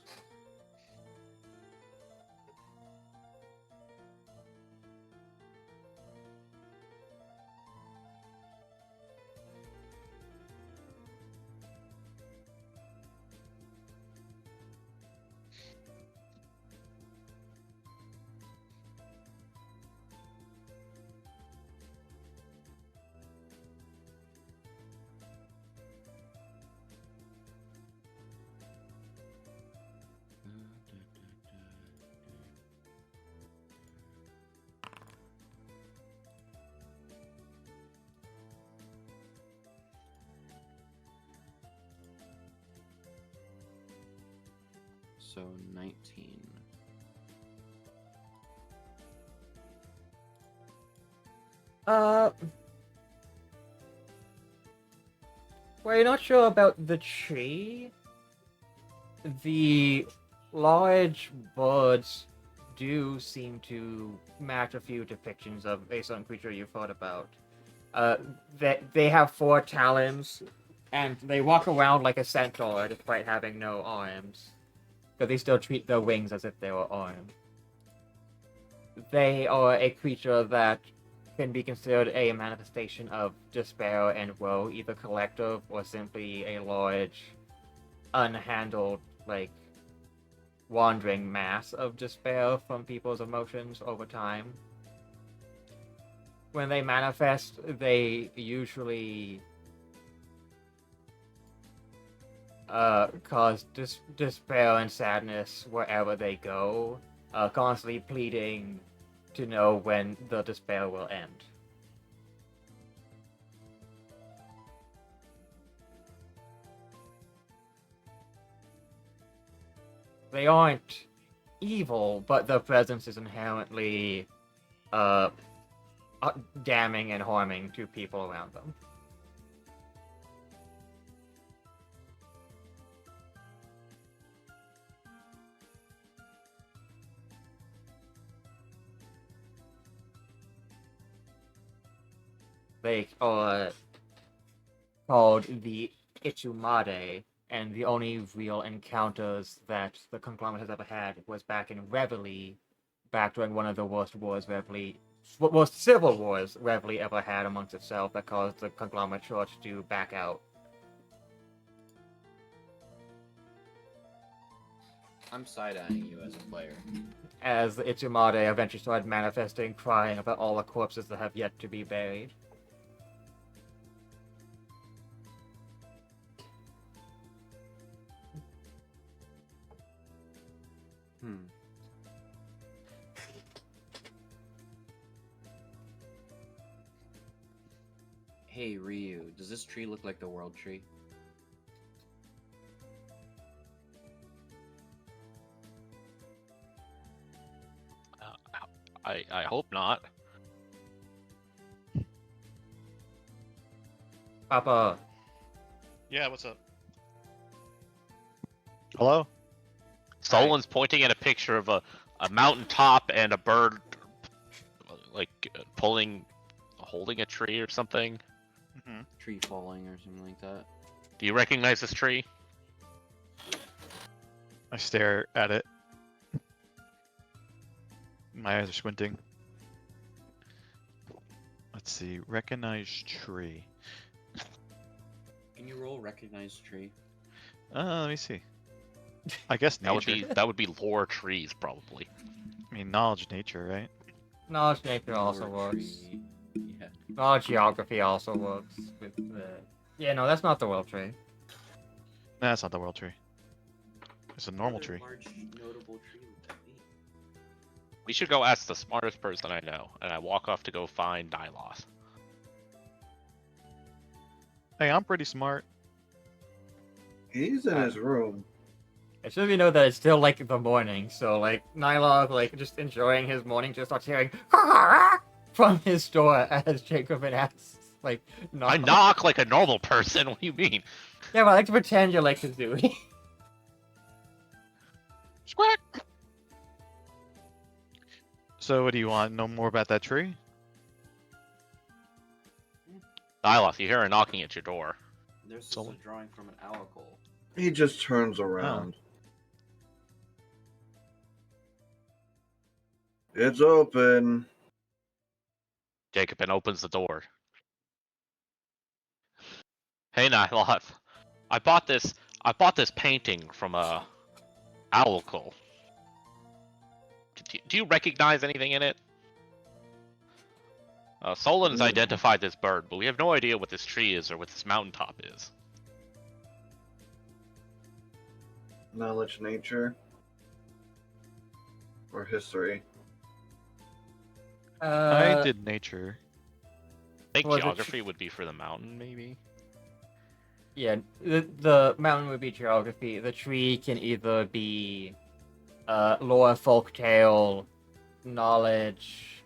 So 19. Well, you're not sure about the tree. The large birds do seem to match a few depictions of a certain creature you've heard about. They have 4 talons, and they walk around like a centaur despite having no arms. But they still treat their wings as if they were arms. They are a creature that can be considered a manifestation of despair and woe, either collective or simply a large, unhandled, like, wandering mass of despair from people's emotions over time. When they manifest, they usually cause despair and sadness wherever they go, constantly pleading to know when the despair will end. They aren't evil, but their presence is inherently uh, damning and harming to people around them. They are called the Ichumade, and the only real encounters that the conglomerate has ever had was back in Reveille, back during one of the worst civil wars Reveille ever had amongst itself that caused the conglomerate church to back out. I'm side-eyeing you as a player. As the Ichumade eventually started manifesting, crying about all the corpses that have yet to be buried. Hey Ryu, does this tree look like the world tree? I hope not. Papa, Yeah, what's up? Hello? Solon's pointing at a picture of a mountaintop and a bird, like holding a tree or something. Mm-hmm. Tree falling or something like that. Do you recognize this tree? I stare at it. My eyes are squinting. Let's see. Recognize tree. Can you roll recognize tree? Let me see. I guess nature. That would be lore trees probably. I mean, knowledge nature, right? knowledge nature also Lore works. tree. Yeah. Knowledge geography also works. With the... Yeah, no, that's not the world tree. Nah, that's not the world tree. It's a normal tree. Large notable tree would that be? We should go ask the smartest person I know, and I walk off to go find Nyloth. Hey, I'm pretty smart. He's in his room. It should be known that it's still like the morning, so like Nylog, like just enjoying his morning, just starts hearing from his door as Jacob and asks, like, knock. I knock like a normal person. What do you mean? Yeah, but I like to pretend you're like Kazooie. Squawk! So, what do you want? Know more about that tree? Nyloth, you hear her knocking at your door. There's just Solon. a drawing from an oracle. He just turns around. It's open. Jacobin opens the door. Hey Nyloth, I bought this painting from a oracle. Do you recognize anything in it? Solon's identified this bird, but we have no idea what this tree is or what this mountaintop is. Knowledge nature. Or history. I did nature. I think Was it geography would be for the mountain, maybe? Yeah, the mountain would be geography. The tree can either be lore, folktale, knowledge,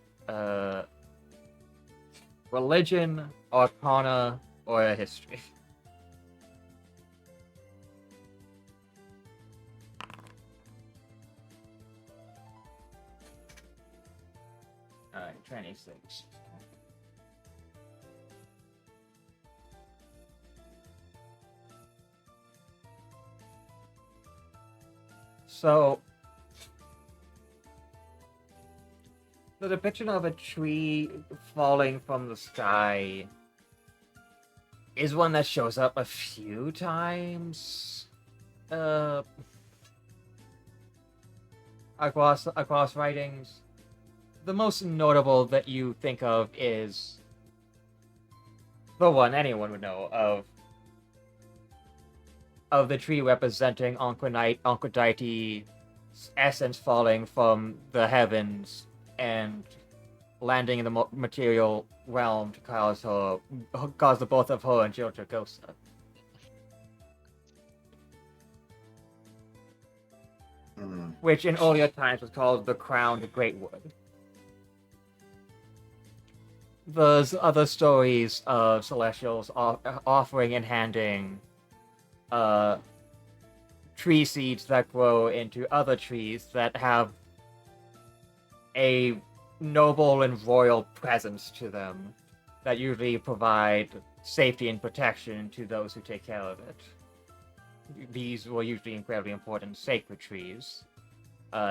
religion, arcana, or a history. Alright, 26. So, the depiction of a tree falling from the sky is one that shows up a few times across writings. The most notable that you think of is the one anyone would know of the tree representing Ankudite's essence falling from the heavens and landing in the material realm to cause the both of her and Jiljagosa. which in earlier times was called the Crowned Greatwood. There's other stories of Celestials offering and handing tree seeds that grow into other trees that have a noble and royal presence to them that usually provide safety and protection to those who take care of it. These were usually incredibly important sacred trees.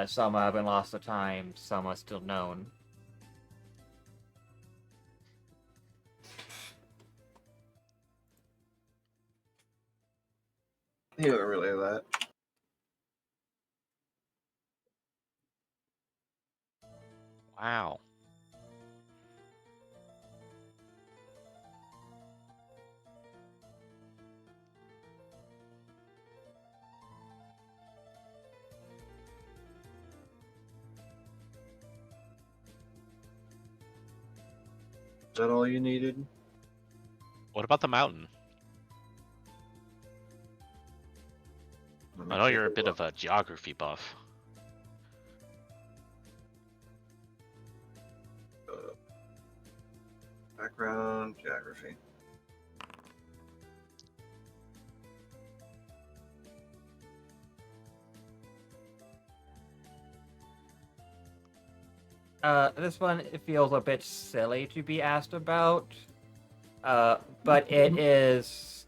Some have been lost to time, some are still known. He don't relay that. Wow. Is that all you needed? What about the mountain? Let me I know take you're a look. bit of a geography buff. Background geography. This one it feels a bit silly to be asked about, but it is.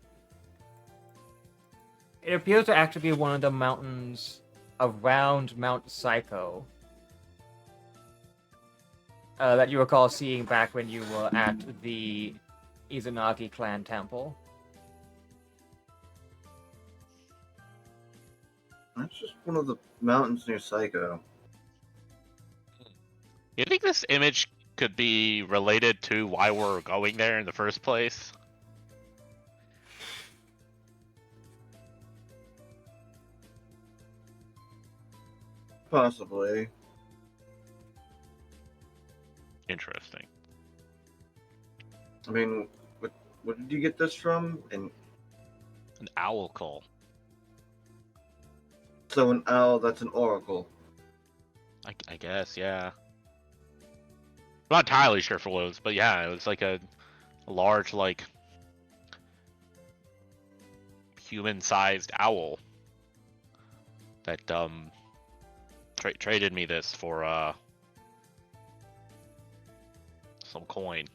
It appears to actually be one of the mountains around Mount Psycho that you recall seeing back when you were at the Izanagi clan temple. That's just one of the mountains near Psycho. You think this image could be related to why we're going there in the first place? Possibly. Interesting. I mean, what did you get this from? And An owl call. so an owl, that's an oracle. I guess, yeah. I'm not entirely sure for what it was, but yeah, it was like a large, like, human-sized owl that traded me this for some coin.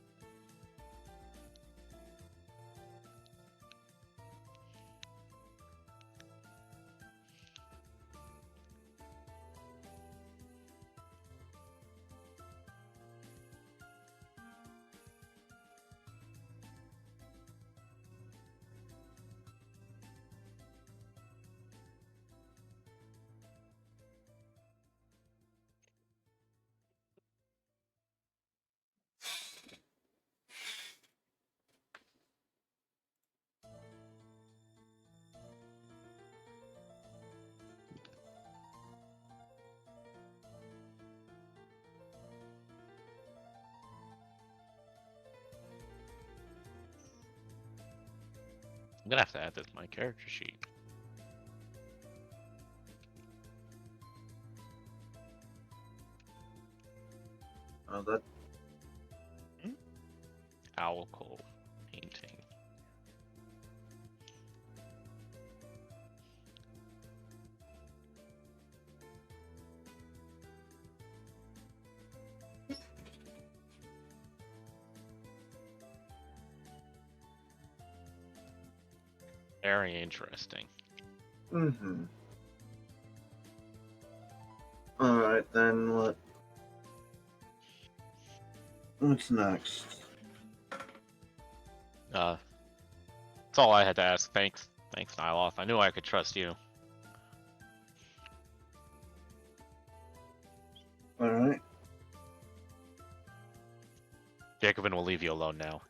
I'm gonna have to add this to my character sheet. Oh, that Owl call painting. Very interesting. Mm-hmm. Alright, then what's next? That's all I had to ask. Thanks, Nyloth. I knew I could trust you. Alright. Jacobin will leave you alone now.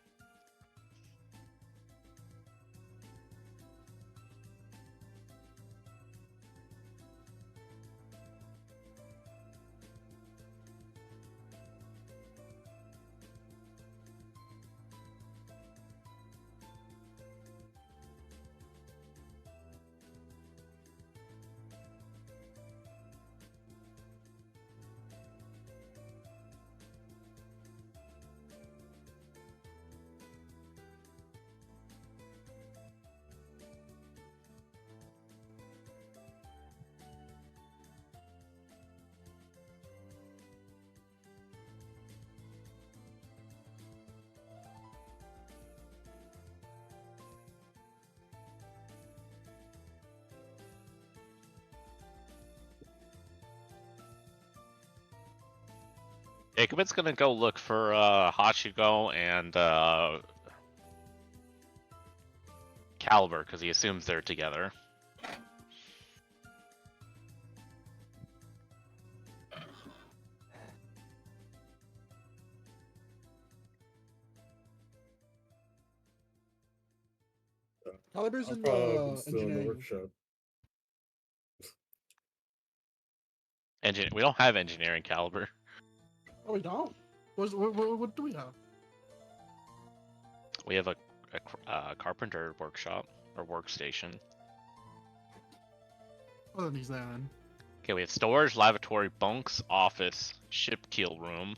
Jacobin's gonna go look for Hachiko and Caliber because he assumes they're together. Caliber's I'll in probably still in the engineering. workshop. We don't have engineering Caliber. Oh, we don't. What do we have? We have a carpenter workshop or workstation. Oh, then he's there then. Okay, we have storage, lavatory, bunks, office, ship keel room,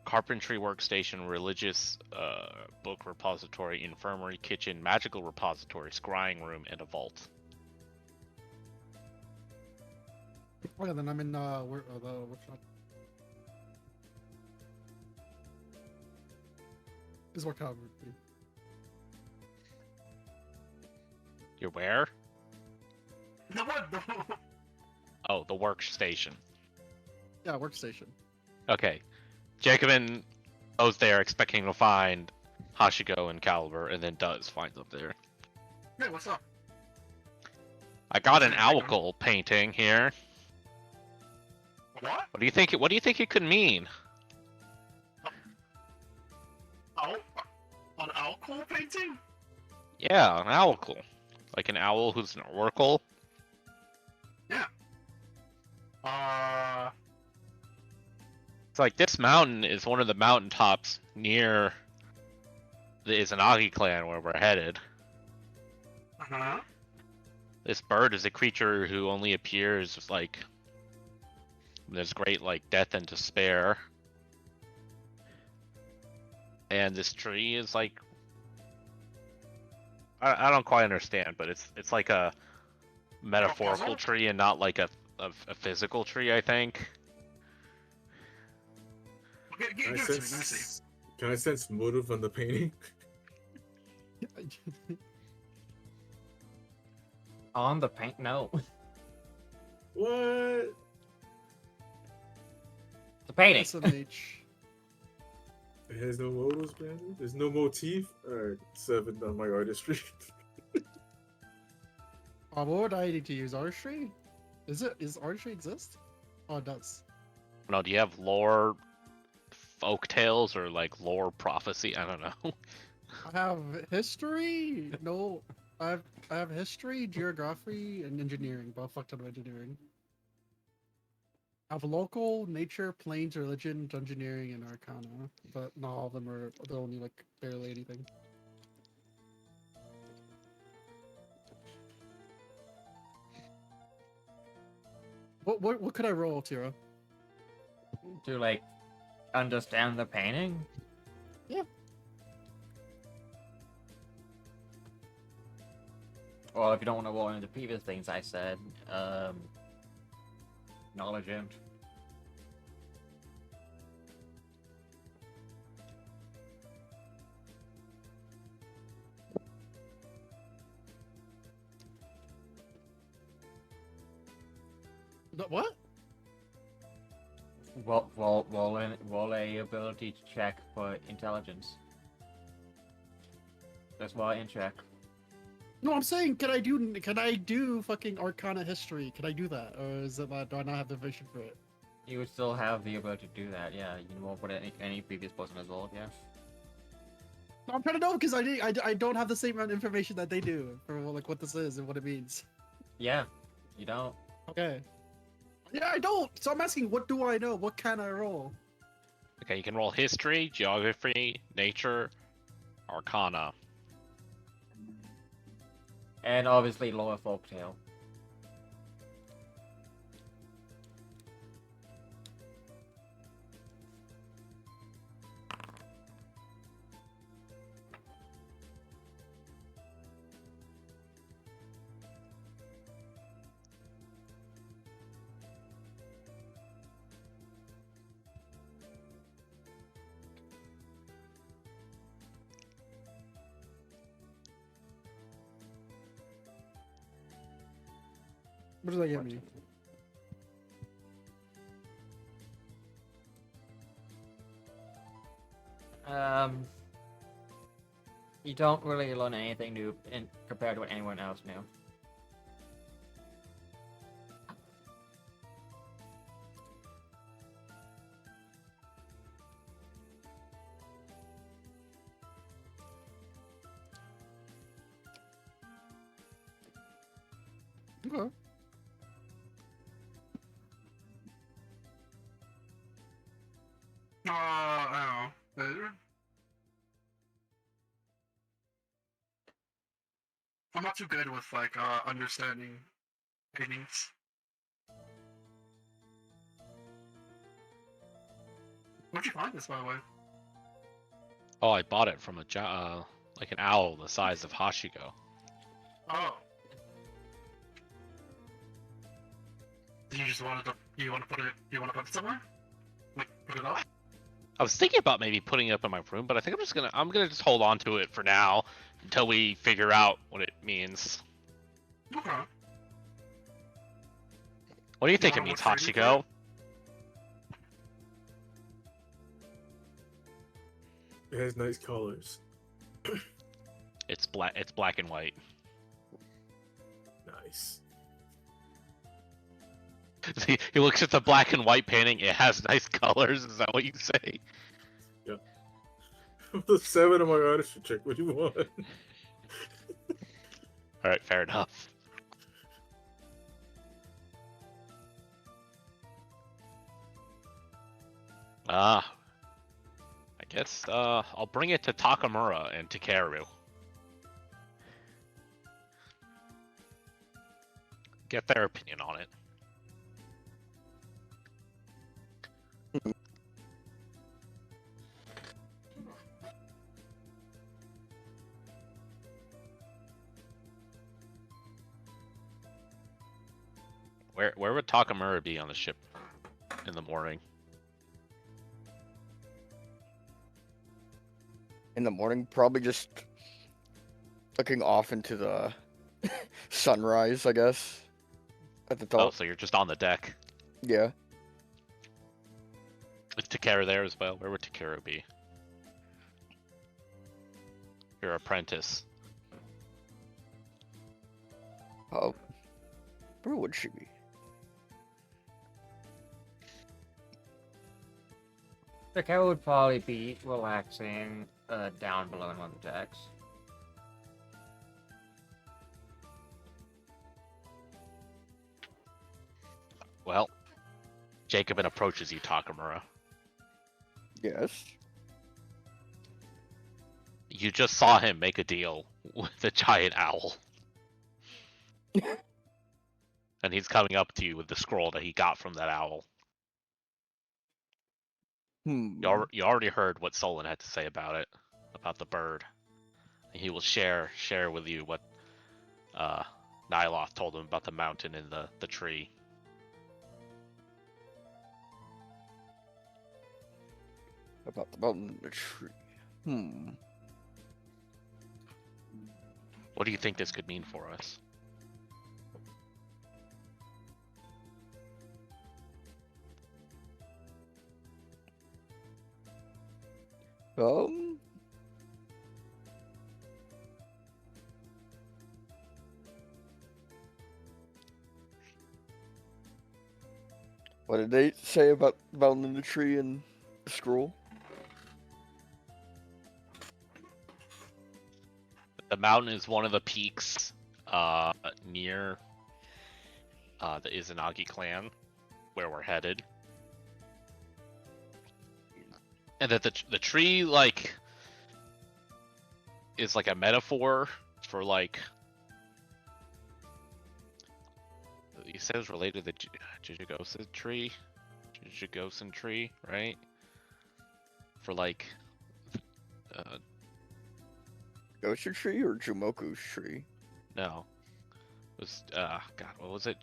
carpentry workstation, religious book repository, infirmary, kitchen, magical repository, scrying room, and a vault. Oh yeah, then I'm in the workshop. This is what Caliber would do. You're where? The what? The... Oh, the workstation. Yeah, workstation. Okay. Jacobin goes there expecting to find Hachiko and Caliber, and then does find them there. Hey, what's up? I got an Hey, Jacob. owl painting here. What? What do you think? What do you think it could mean? Oh, an alcohol painting? Yeah, an owl. Like an owl who's an oracle. Yeah. It's like this mountain is one of the mountaintops near the Izanagi clan where we're headed. Uh-huh. This bird is a creature who only appears like when there's great like death and despair. And this tree is like I don't quite understand, but it's like a metaphorical tree and not like a physical tree, I think. Can I sense motive on the painting? On the paint? No. What? The painting. SMH. It has no motives, man. There's no motif. Alright, 7 on my artistry. What would I need to use? Artistry? Is artistry exist? Oh, it does. No, do you have lore folk tales or like lore prophecy? I don't know. I have history. No, I have history, geography, and engineering. But I fucked up engineering. I have local, nature, planes, religion, engineering, and arcana. But not all of them are. They're only like barely anything. What could I roll, Tira? To like understand the painting? Yeah. Well, if you don't want to roll into the previous things I said, knowledge him. What? Roll a ability check for intelligence. That's why in check. No, I'm saying, can I do fucking Arcana history? Can I do that, or is it not? Do I not have the vision for it? You would still have the ability to do that, yeah. You can roll what any previous person has rolled, yeah. No, I'm trying to know because I don't have the same amount of information that they do for like what this is and what it means. Yeah, you don't. Okay. Yeah, I don't. So I'm asking, what do I know? What can I roll? Okay, you can roll history, geography, nature, arcana. And obviously lower folktale. What does that get me? You don't really learn anything new compared to what anyone else knew. Okay. I don't know. I'm not too good with like understanding paintings. Where'd you find this, by the way? Oh, I bought it from like an owl the size of Hashiko. Oh. You just wanted to? You want to put it? You want to put it somewhere? Like put it up? I was thinking about maybe putting it up in my room, but I think I'm gonna just hold on to it for now until we figure out what it means. Okay. What do you think it wanna means, look trading for Hachiko? it? It has nice colors. It's black. It's black and white. Nice. He looks at the black and white painting. It has nice colors. Is that what you say? Yeah. The 7 on my artistry check. What do you want? All right, fair enough. I guess I'll bring it to Takamura and Takeru. Get their opinion on it. Where would Takamura be on the ship in the morning? In the morning, probably just looking off into the sunrise, I guess. At the Oh, top. so you're just on the deck. Yeah. Is Takeru there as well? Where would Takeru be? Your apprentice. Oh. Where would she be? The cow would probably be relaxing down below in one of the decks. Well, Jacobin approaches you, Takamura. Yes. You just saw him make a deal with a giant owl. And he's coming up to you with the scroll that he got from that owl. You already heard what Solon had to say about it, about the bird. He will share with you what Nyloth told him about the mountain and the tree. About the mountain and the tree. What do you think this could mean for us? What did they say about the mountain and the tree and the scroll? The mountain is one of the peaks near the Izanagi clan, where we're headed. And that the tree, like, is like a metaphor for, like, you said it was related to the Jujugosen tree, right? For, like, Gosha tree or Jumoku's tree? no. It was, God, what was it?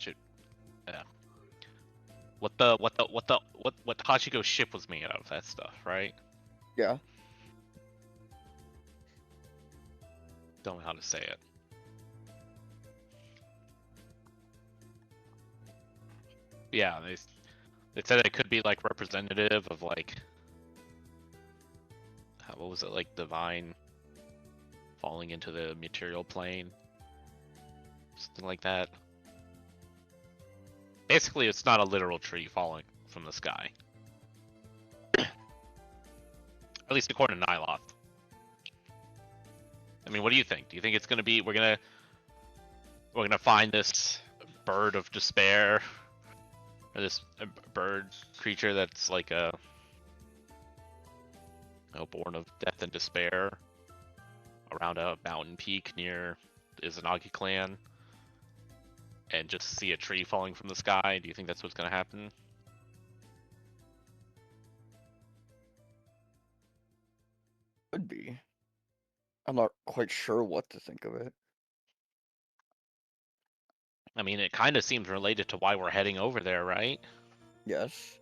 What Hachiko's ship was made out of, that stuff, right? Yeah. Don't know how to say it. Yeah, they said it could be like representative of, like, what was it, like divine falling into the material plane? Something like that. Basically, it's not a literal tree falling from the sky. At least according to Nyloth. I mean, what do you think? Do you think it's gonna be we're gonna find this bird of despair, or this bird creature that's like a born of death and despair around a mountain peak near the Izanagi clan, and just see a tree falling from the sky? Do you think that's what's gonna happen? Could be. I'm not quite sure what to think of it. I mean, it kind of seems related to why we're heading over there, right? Yes.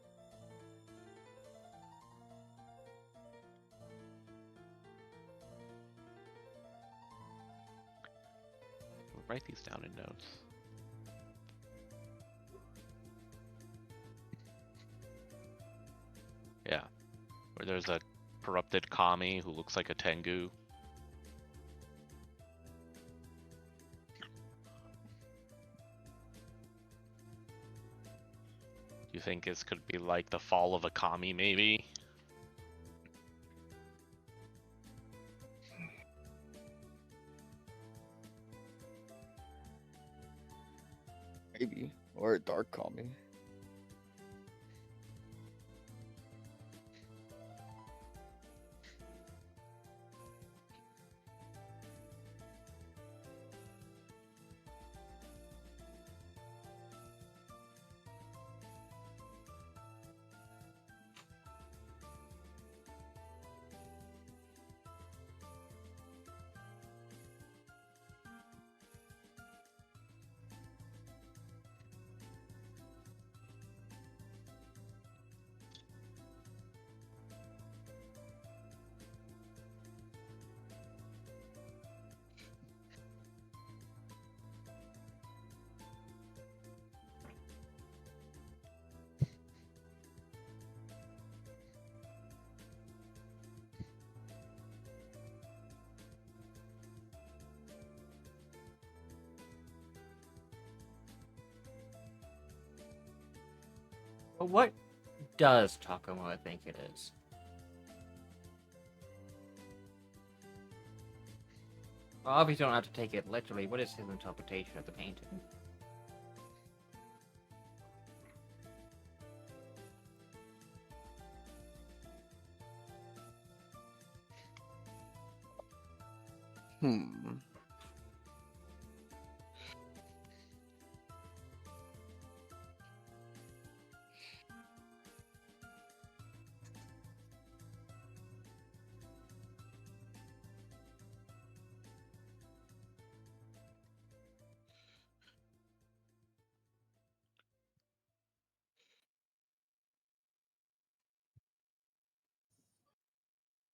We'll write these down in notes. Yeah, where there's a corrupted kami who looks like a tengu. Do you think this could be like the fall of a kami, maybe? Maybe. Or a dark kami. But what does Takuma think it is? Well, obviously, you don't have to take it literally. What is his interpretation of the painting? Hmm.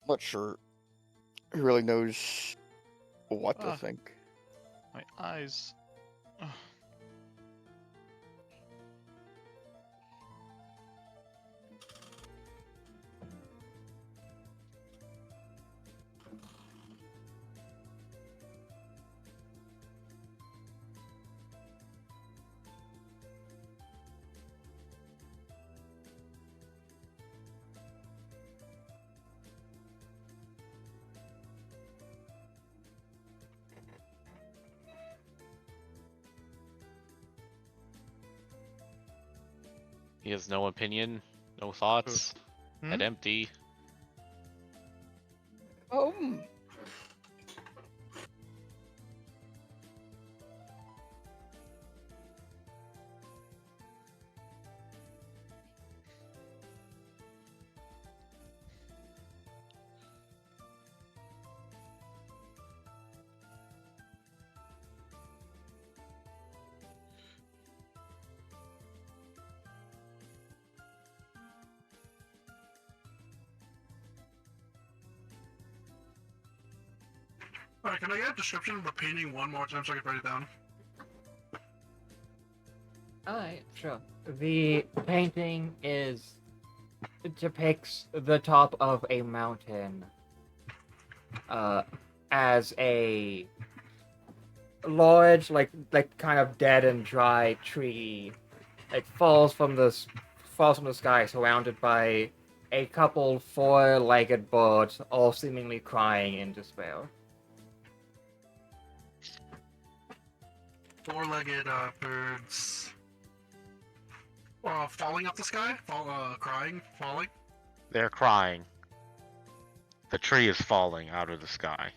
Not sure. He really knows what to Ah. think. My eyes. Ugh. He has no opinion, no thoughts, head Hmm? empty. Um. Alright, can I get a description of the painting one more time so I can write it down? Alright, sure. The painting depicts the top of a mountain as a large, kind of dead and dry tree, falls from the sky, surrounded by a couple four-legged birds, all seemingly crying in despair. Four-legged birds. Falling up the sky? Crying? Falling? They're crying. The tree is falling out of the sky.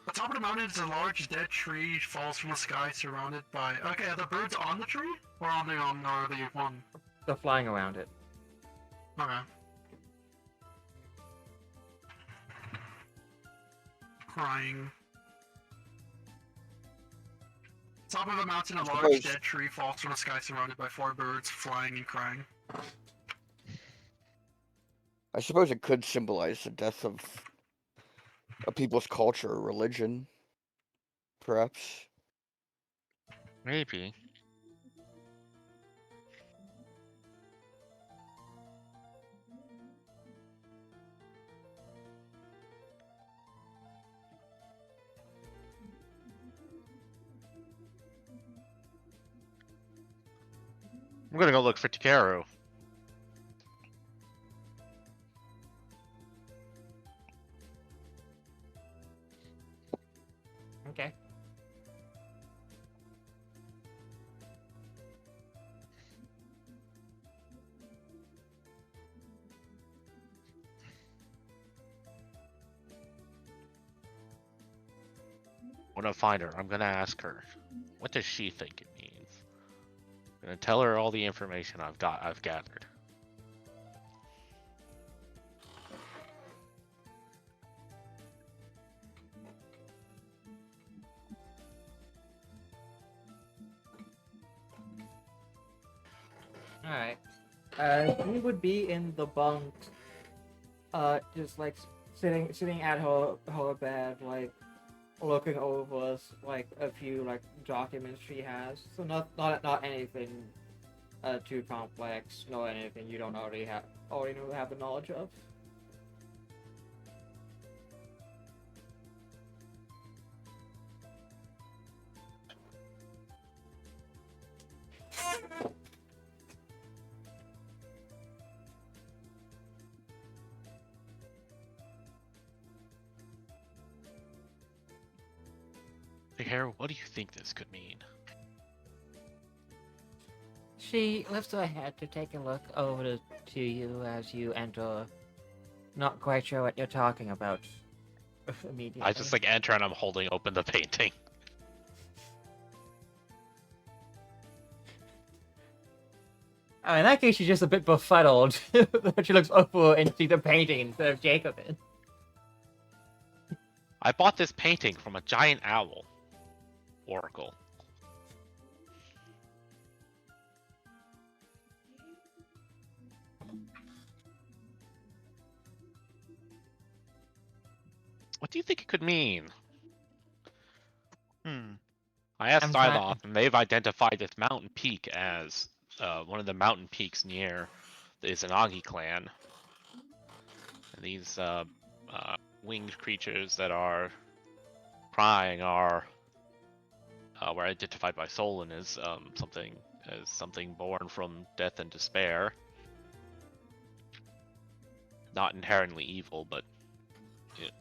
The top of the mountain is a large dead tree, falls from the sky, surrounded by. Okay, are the birds on the tree? Or are they one? They're flying around it. Okay. Crying. Top of a mountain, a large dead tree falls from the sky, surrounded by four birds, flying and crying. I suppose it could symbolize the death of a people's culture or religion, perhaps. Maybe. I'm gonna go look for Takaru. Okay. I'm gonna find her. I'm gonna ask her. What does she think it means? I'm gonna tell her all the information I've gathered. Alright. He would be in the bunk, just sitting at her bed, looking over a few documents she has. So not anything too complex, nor anything you don't already have the knowledge of. Takaru, what do you think this could mean? She lifts her head to take a look over to you as you enter. Not quite sure what you're talking about. Immediately. I just enter and I'm holding open the painting. Oh, in that case, she's just a bit befuddled. She looks over and sees the painting instead of Jacobin. I bought this painting from a giant owl. Oracle. What do you think it could mean? I asked Styloth, and they've identified this mountain peak as one of the mountain peaks near the Izanagi clan. And these winged creatures that are crying were identified by Solon as something born from death and despair. Not inherently evil, but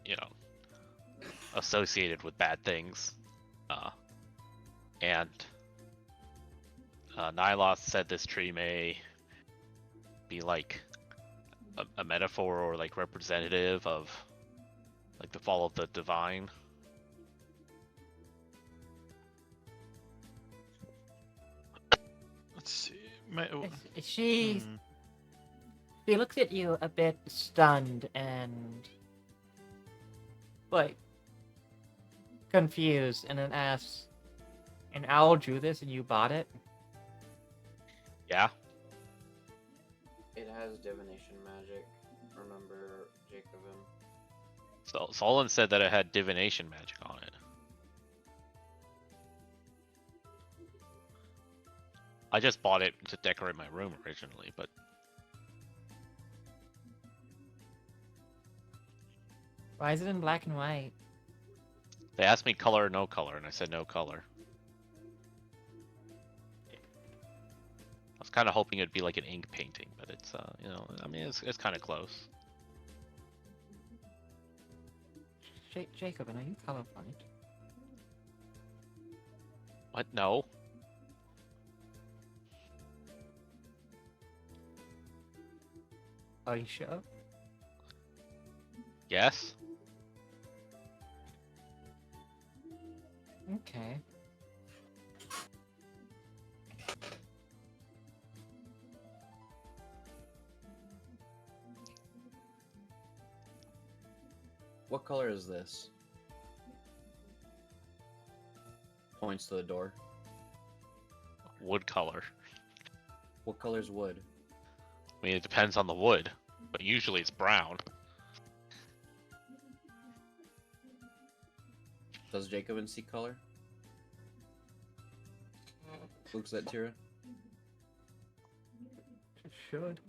you know, associated with bad things. And Nyloth said this tree may be like a metaphor or representative of the fall of the divine. Let's see. She looks at you a bit stunned and confused, and then asks, "An owl drew this and you bought it?" Yeah. It has divination magic. Remember, Jacobin. So Solon said that it had divination magic on it. I just bought it to decorate my room originally, but Why is it in black and white? They asked me color or no color, and I said no color. I was kind of hoping it'd be like an ink painting, but it's you know, I mean, it's kind of close. Jacob, are you colorblind? What? No. Are you sure? Yes. Okay. What color is this? Points to the door. Wood color. What color is wood? I mean, it depends on the wood, but usually it's brown. Does Jacobin see color? Looks at Tira. Should.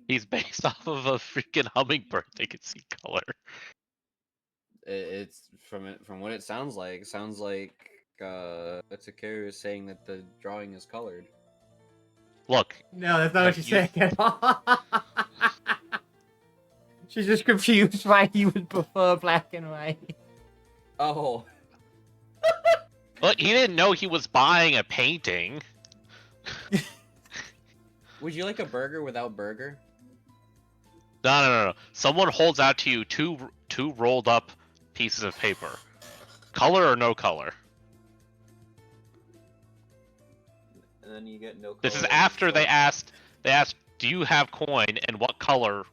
He's based off of a freaking hummingbird. They can see color. It's from what it sounds like. It sounds like Takeru is saying that the drawing is colored. Look, No, that's not what Have she's you- saying at all. She's just confused why you would prefer black and white. Oh, look, he didn't know he was buying a painting. would you like a burger without burger? No. Someone holds out to you two rolled up pieces of paper. Color or no color? And then you get no color. This is after they asked, do you have coin and what color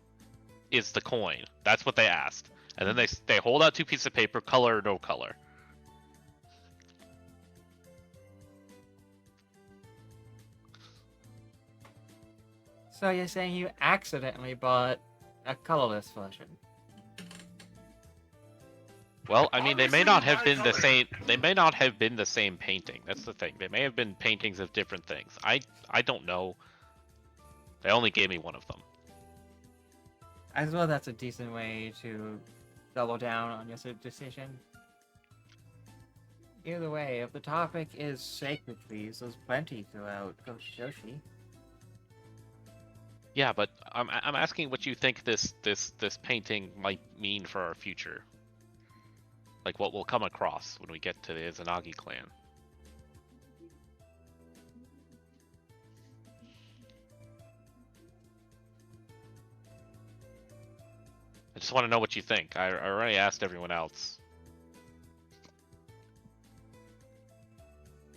is the coin? That's what they asked. And then they hold out two pieces of paper, color or no color. So you're saying you accidentally bought a colorless version? Well, I mean, they may Obviously, not you have buy been the color. same. They may not have been the same painting. That's the thing. They may have been paintings of different things. I don't know. They only gave me one of them. As well, that's a decent way to double down on your decision. Either way, if the topic is sacred trees, there's plenty throughout Yoshi. Yeah, but I'm asking what you think this painting might mean for our future. Like what we'll come across when we get to the Izanagi clan. I just want to know what you think. I already asked everyone else.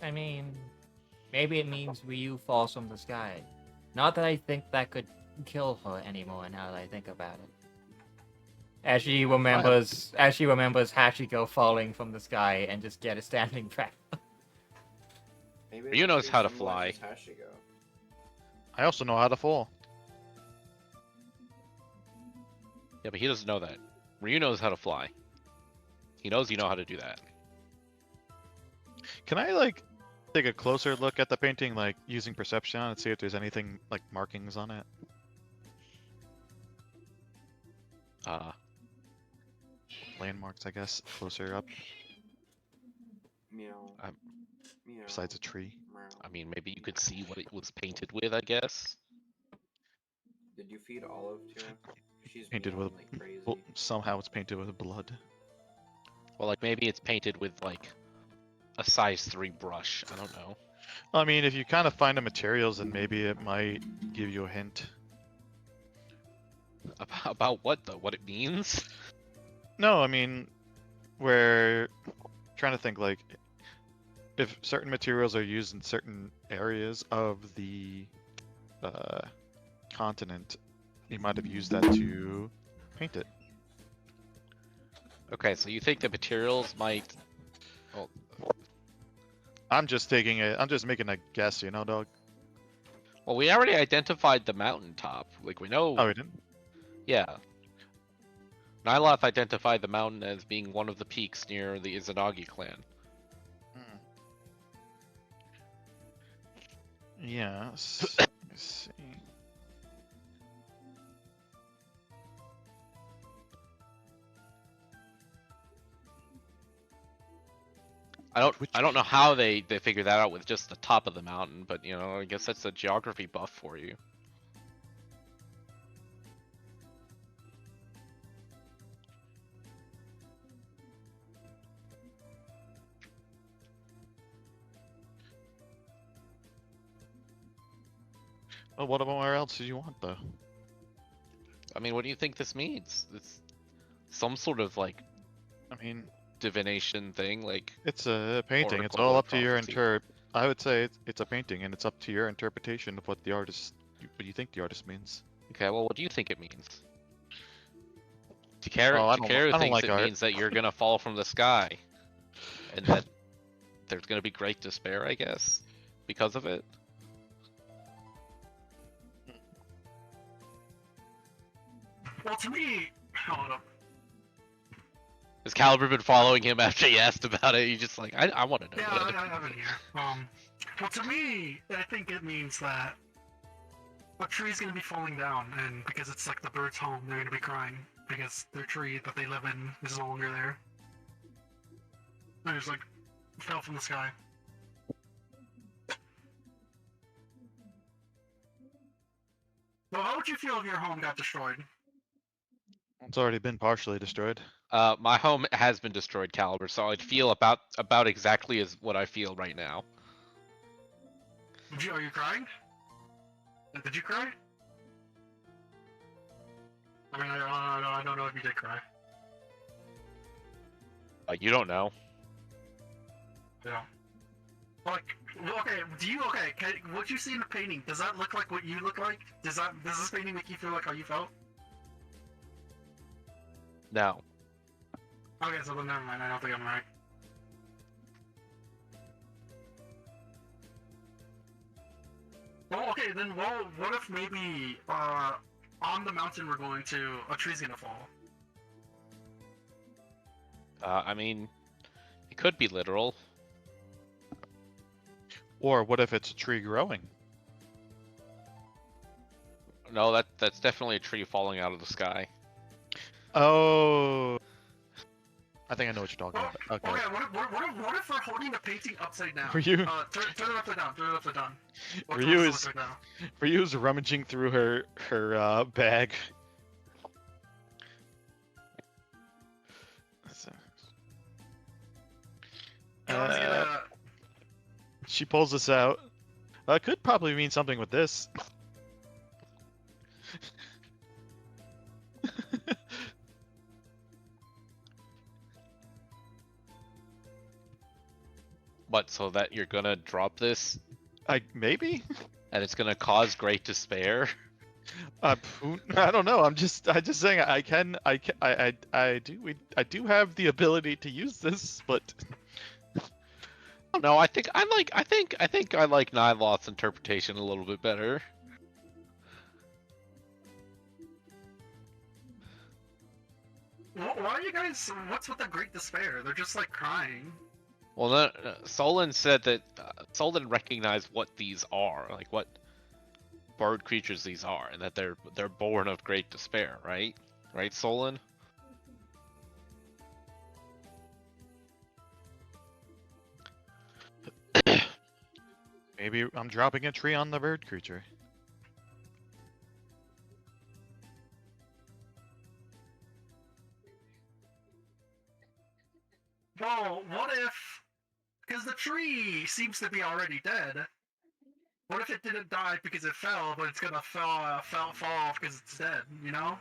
I mean, maybe it means Ryu falls from the sky. Not that I think that could kill her anymore now that I think about it. As she remembers Hachiko falling from the sky and just get a standing trap. Maybe Ryu knows it how to symbolizes fly. Hashiko. I also know how to fall. Yeah, but he doesn't know that. Ryu knows how to fly. He knows you know how to do that. Can I like take a closer look at the painting, like using perception and see if there's anything like markings on it? Landmarks, I guess, closer up, Meow. Um, Meow. besides a tree. Meow. I mean, maybe you could see what it was painted with, I guess. Did you feed Olive to her? She's Painted meowing with like crazy. Well, somehow it's painted with blood. Well, like maybe it's painted with like a size 3 brush. I don't know. I mean, if you kind of find the materials, then maybe it might give you a hint. About what though? What it means? No, I mean, we're trying to think like if certain materials are used in certain areas of the continent, you might have used that to paint it. Okay, so you think the materials might? Well, I'm just taking it. I'm just making a guess, you know, dog. well, we already identified the mountaintop. Like we know. Oh, we didn't. Yeah. Nyloth identified the mountain as being one of the peaks near the Izanagi clan. Yes. Let me see. I don't know how they figured that out with just the top of the mountain, but you know, I guess that's a geography buff for you. Well, what about where else do you want though? I mean, what do you think this means? It's some sort of like I mean, divination thing, like it's a painting. It's Oracle all or up to your prophecy. I would say it's a painting, and it's up to your interpretation of what the artist, what you think the artist means. okay, well, what do you think it means? Oh, I Takaru don't thinks like it art. means that you're gonna fall from the sky, and that there's gonna be great despair, I guess, because of it. Well, to me, hold up. Has Caliber been following him after he asked about it? He's just like, I want to know. Yeah, I have it here. Well, to me, I think it means that a tree's gonna be falling down, and because it's like the bird's home, they're gonna be crying because their tree that they live in is no longer there. And it's like fell from the sky. Well, how would you feel if your home got destroyed? It's already been partially destroyed. My home has been destroyed, Caliber, so I'd feel about exactly as what I feel right now. Are you crying? Did you cry? I mean, I don't know if you did cry. You don't know. Yeah. Like, okay, what you see in the painting, does that look like what you look like? Does this painting make you feel like how you felt? No. Okay, so then never mind, I don't think I'm right. Well, okay, then what if maybe, on the mountain we're going to, a tree's gonna fall? I mean, it could be literal. Or what if it's a tree growing? No, that's definitely a tree falling out of the sky. Oh, I think I know what you're talking about. Okay. Okay, what if we're holding the painting upside down? Were you- Turn it upside down, turn it upside down. Were you What's upside down? Ryu's rummaging through her bag. I was gonna... She pulls this out. Could probably mean something with this. What, so that you're gonna drop this Maybe. and it's gonna cause great despair? I don't know. I'm just saying I do have the ability to use this, but No, I think I like Nyloth's interpretation a little bit better. Why are you guys... What's with the great despair? They're just like crying. Well, no, Solon said that Solon recognized what these are, like what bird creatures these are, and that they're born of great despair, right? Right, Solon? maybe I'm dropping a tree on the bird creature. Well, what if... Because the tree seems to be already dead. What if it didn't die because it fell, but it's gonna fall off because it's dead, you know?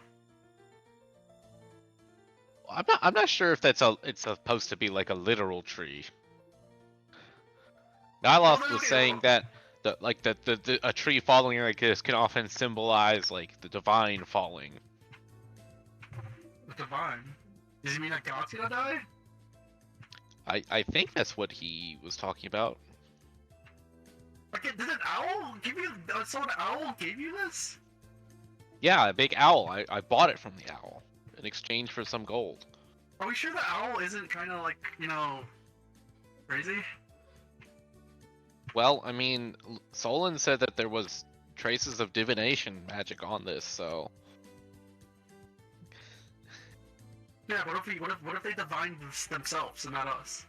I'm not sure if it's supposed to be like a literal tree. Nyloth was saying that a tree falling like this can often symbolize like the divine falling. The divine. Does he mean that God's gonna die? I think that's what he was talking about. Okay, did an owl give you... So an owl gave you this? Yeah, a big owl. I bought it from the owl in exchange for some gold. Are we sure the owl isn't kind of like, you know, crazy? Well, I mean, Solon said that there was traces of divination magic on this, so Yeah, what if they divined themselves and not us?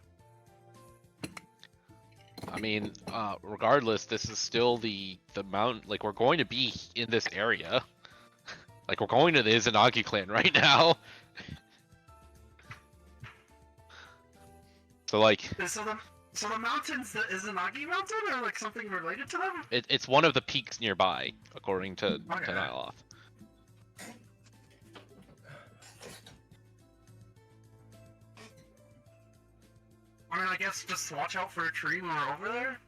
I mean, regardless, this is still the mountain. Like, we're going to be in this area. Like, we're going to the Izanagi clan right now. So, like, So the mountains, is the Nagi mountain or like something related to them? it's one of the peaks nearby, according to Okay. Nyloth. I mean, I guess just watch out for a tree when we're over there.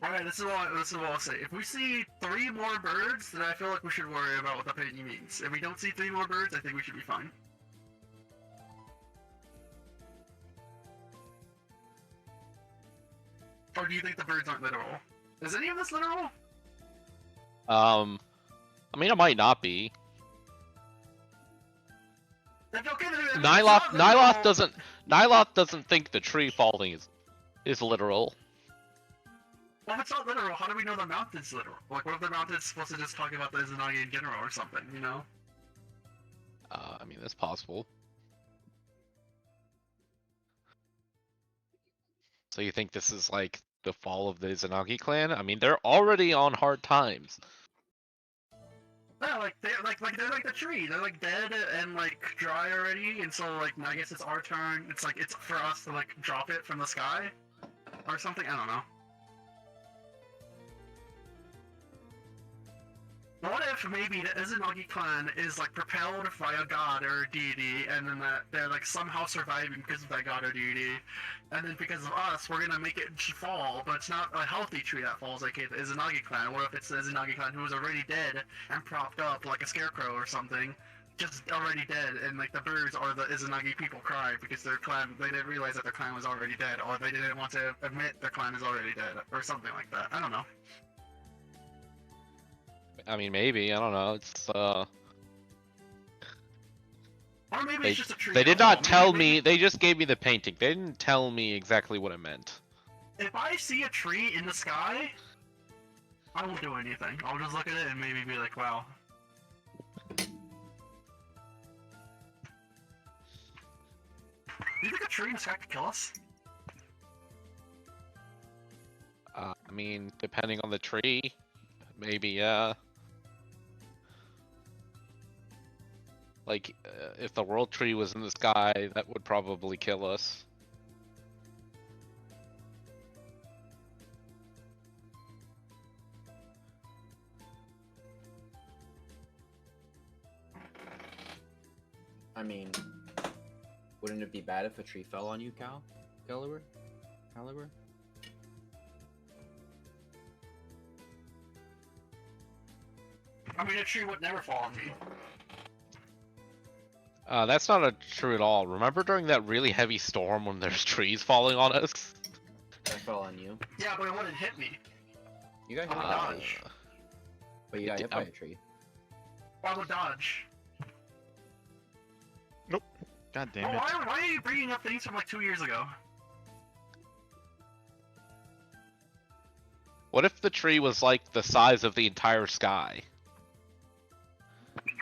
Alright, this is what I'll say. If we see 3 more birds, then I feel like we should worry about what the penny means. If we don't see 3 more birds, I think we should be fine. Or do you think the birds aren't literal? Is any of this literal? I mean, it might not be. Okay, if Nyloth doesn't think the tree falling is literal. Well, if it's not literal, how do we know the mountain's literal? Like, what if the mountain's supposed to just talk about the Izanagi in general or something, you know? I mean, that's possible. So you think this is like the fall of the Izanagi clan? I mean, they're already on hard times. Yeah, like they're like the tree. They're like dead and like dry already, and so like I guess it's our turn. It's like it's for us to like drop it from the sky, or something. I don't know. What if maybe the Izanagi clan is like propelled by a god or a deity, and then that they're like somehow surviving because of that god or deity, and then because of us, we're gonna make it fall, but it's not a healthy tree that falls like the Izanagi clan. What if it's the Izanagi clan who was already dead and propped up like a scarecrow or something, just already dead, and like the birds are the Izanagi people cry because their clan, they didn't realize that their clan was already dead, or they didn't want to admit their clan is already dead, or something like that. I don't know. I mean, maybe, I don't know. It's Or maybe it's just a tree. they did as a whole. not tell Maybe- me. They just gave me the painting. They didn't tell me exactly what it meant. If I see a tree in the sky, I won't do anything. I'll just look at it and maybe be like, wow. Do you think a tree in the sky could kill us? I mean, depending on the tree, maybe, yeah. Like, if the world tree was in the sky, that would probably kill us. I mean, wouldn't it be bad if a tree fell on you, Caliber? I mean, a tree would never fall on me. That's not true at all. Remember during that really heavy storm when there's trees falling on us? That fell on you. Yeah, but it wouldn't hit me. You got hit I would by a tree. dodge. But you got hit by a tree. I would dodge. God damn Oh, it. why are you bringing up things from like 2 years ago? What if the tree was like the size of the entire sky?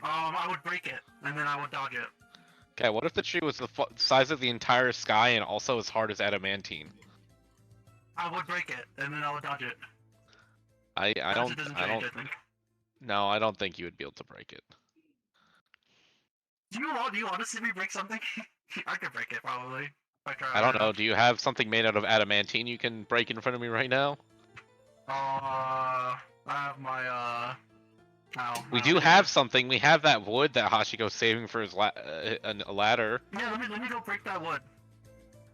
I would break it, and then I would dodge it. Okay, what if the tree was the size of the entire sky and also as hard as adamantine? I would break it, and then I would dodge it. I Dodge don't it doesn't I change, don't I think. no, I don't think you would be able to break it. Do you want to see me break something? I could break it, probably. If I try I don't hard know. enough. Do you have something made out of adamantine you can break in front of me right now? I have my, ow, We ow, do yeah. have something. We have that wood that Hashiko's saving for his a ladder. Yeah, let me go break that wood.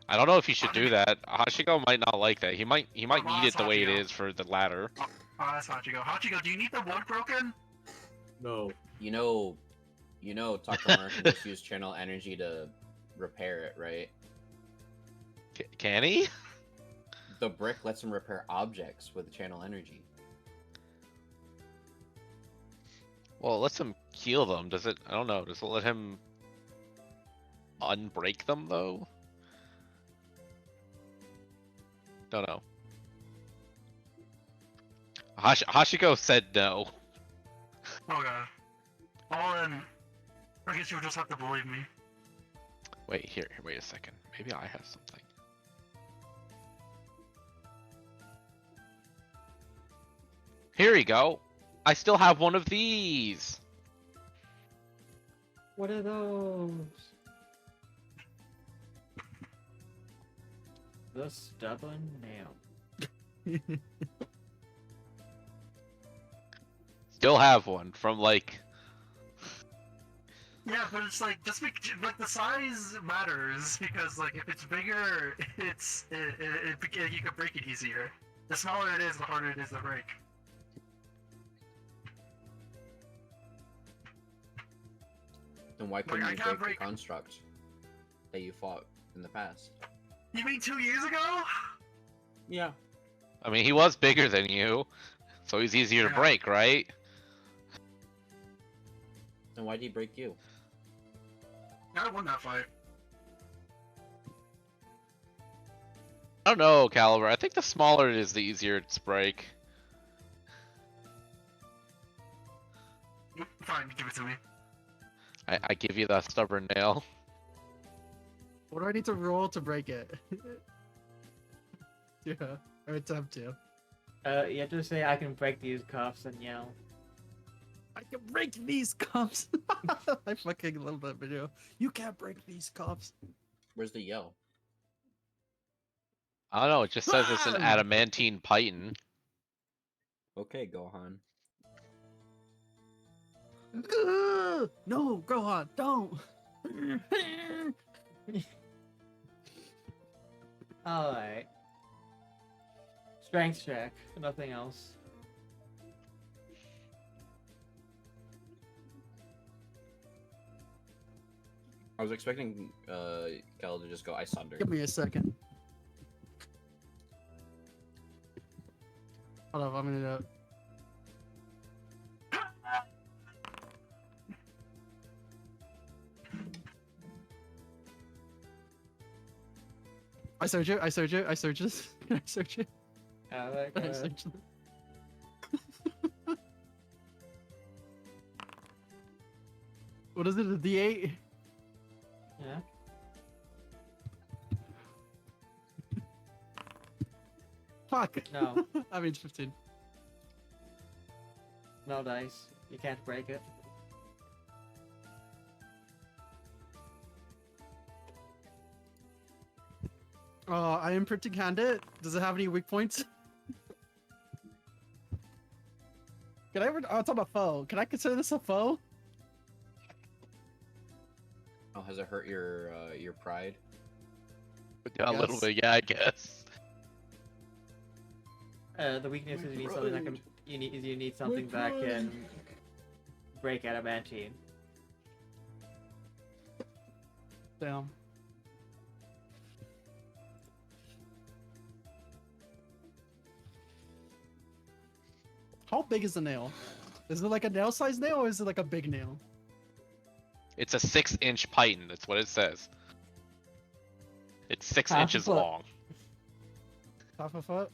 I don't know if you should do that. Hashiko might not like that. He might Well, need it the way it Hachiko. is for the ladder. Oh, that's Hachiko. Hachiko, do you need the wood broken? No. You know, Takamura can just use channel energy to repair it, right? Can he? The brick lets him repair objects with channel energy. Well, it lets him heal them? Does it? I don't know. Does it let him unbreak them though? Don't know. Hashiko said no. Okay. Well then, I guess you'll just have to believe me. Wait here. Wait a second. Maybe I have something. Here you go. I still have one of these. What are those? The stubborn nail. Still have one from like. Yeah, but it's like just like the size matters because like if it's bigger, you can break it easier. The smaller it is, the harder it is to break. Then why couldn't I you can't break the break- construct that you fought in the past? You mean 2 years ago? Yeah. I mean, he was bigger than you, so he's easier to Yeah. break, right? Then why did he break you? I won that fight. I don't know, Caliber. I think the smaller it is, the easier it's to break. Fine, give it to me. I give you that stubborn nail. What do I need to roll to break it? Yeah, or attempt to. You have to say I can break these cuffs and yell. I can break these cups. I fucking love that video. You can't break these cups. Where's the yell? I don't know. It just says it's an adamantine python. Okay, Gohan. No, Gohan, don't. Alright. Strength check, nothing else. I was expecting Kel to just go, I sunder. Give me a second. Hold up, I'm gonna do it. I search it, I search it, I search this. I search it. Alright, I search it. What is it, a D8? Yeah. Fuck. No. I mean, it's 15. No dice. You can't break it. I am printing handed. Does it have any weak points? Can I ever? Oh, it's on a foe. Can I consider this a foe? Oh, has it hurt your pride? A little Yes. bit, yeah, I guess. The weakness is you need something that can. You need something that can break adamantine. Damn. How big is the nail? Is it like a nail-sized nail, or is it like a big nail? It's a 6-inch python. That's what it says. It's 6 Half a inches foot. long. Half a foot?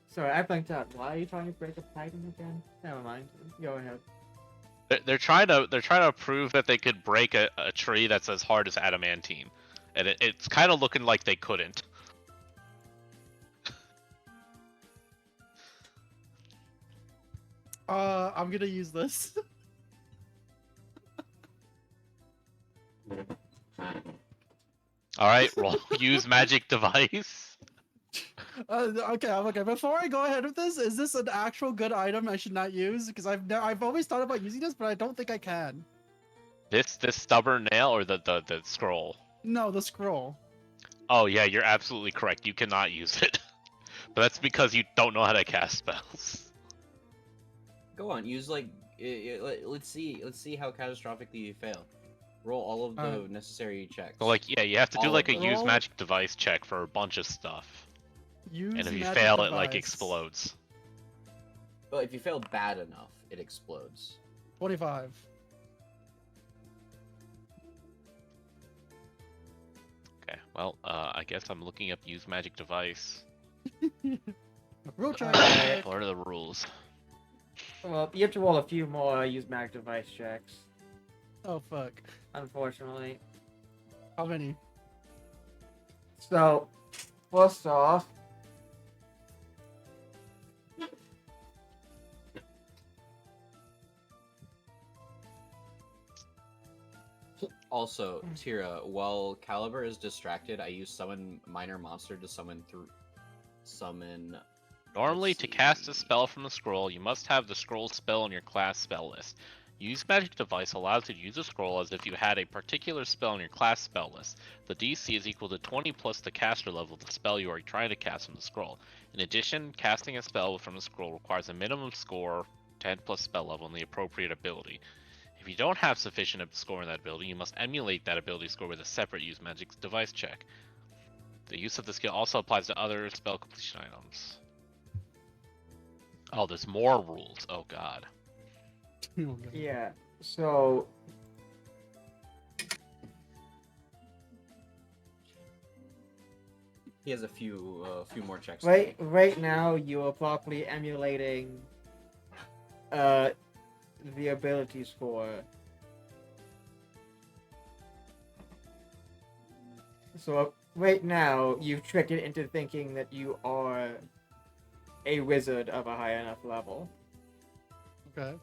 Sorry, I blanked out. Why are you trying to break a python again? Never mind. Go ahead. They're trying to prove that they could break a tree that's as hard as adamantine, and it's kind of looking like they couldn't. I'm gonna use this. All right, roll. Use magic device. Okay. Before I go ahead with this, is this an actual good item I should not use? Because I've always thought about using this, but I don't think I can. This stubborn nail or the scroll? No, the scroll. Oh yeah, you're absolutely correct. You cannot use it, but that's because you don't know how to cast spells. Go on, use like let's see how catastrophically you fail. Roll all of the necessary checks. So like, yeah, you have to do All like a of use them. magic device check for a bunch of stuff. Use And if you magic fail, device. it like explodes. Well, if you fail bad enough, it explodes. 25. Okay, well, I guess I'm looking up use magic device. Real check. Alright. What are the rules? Well, you have to roll a few more use magic device checks, Oh fuck. unfortunately. How many? So, first off, Also, Tira, while Caliber is distracted, I use summon minor monster to summon. Normally, Let's to cast a see. spell from the scroll, you must have the scroll spell in your class spell list. Use magic device allows you to use a scroll as if you had a particular spell in your class spell list. The DC is equal to 20 plus the caster level of the spell you are trying to cast from the scroll. In addition, casting a spell from the scroll requires a minimum score, 10 plus spell level, and the appropriate ability. If you don't have sufficient score in that ability, you must emulate that ability score with a separate use magic device check. The use of the skill also applies to other spell completion items. Oh, there's more rules. Oh god. Oh, God. yeah, so He has a few more checks. to right now you are properly emulating the ability score. So right now you've tricked it into thinking that you are a wizard of a high enough level. Okay.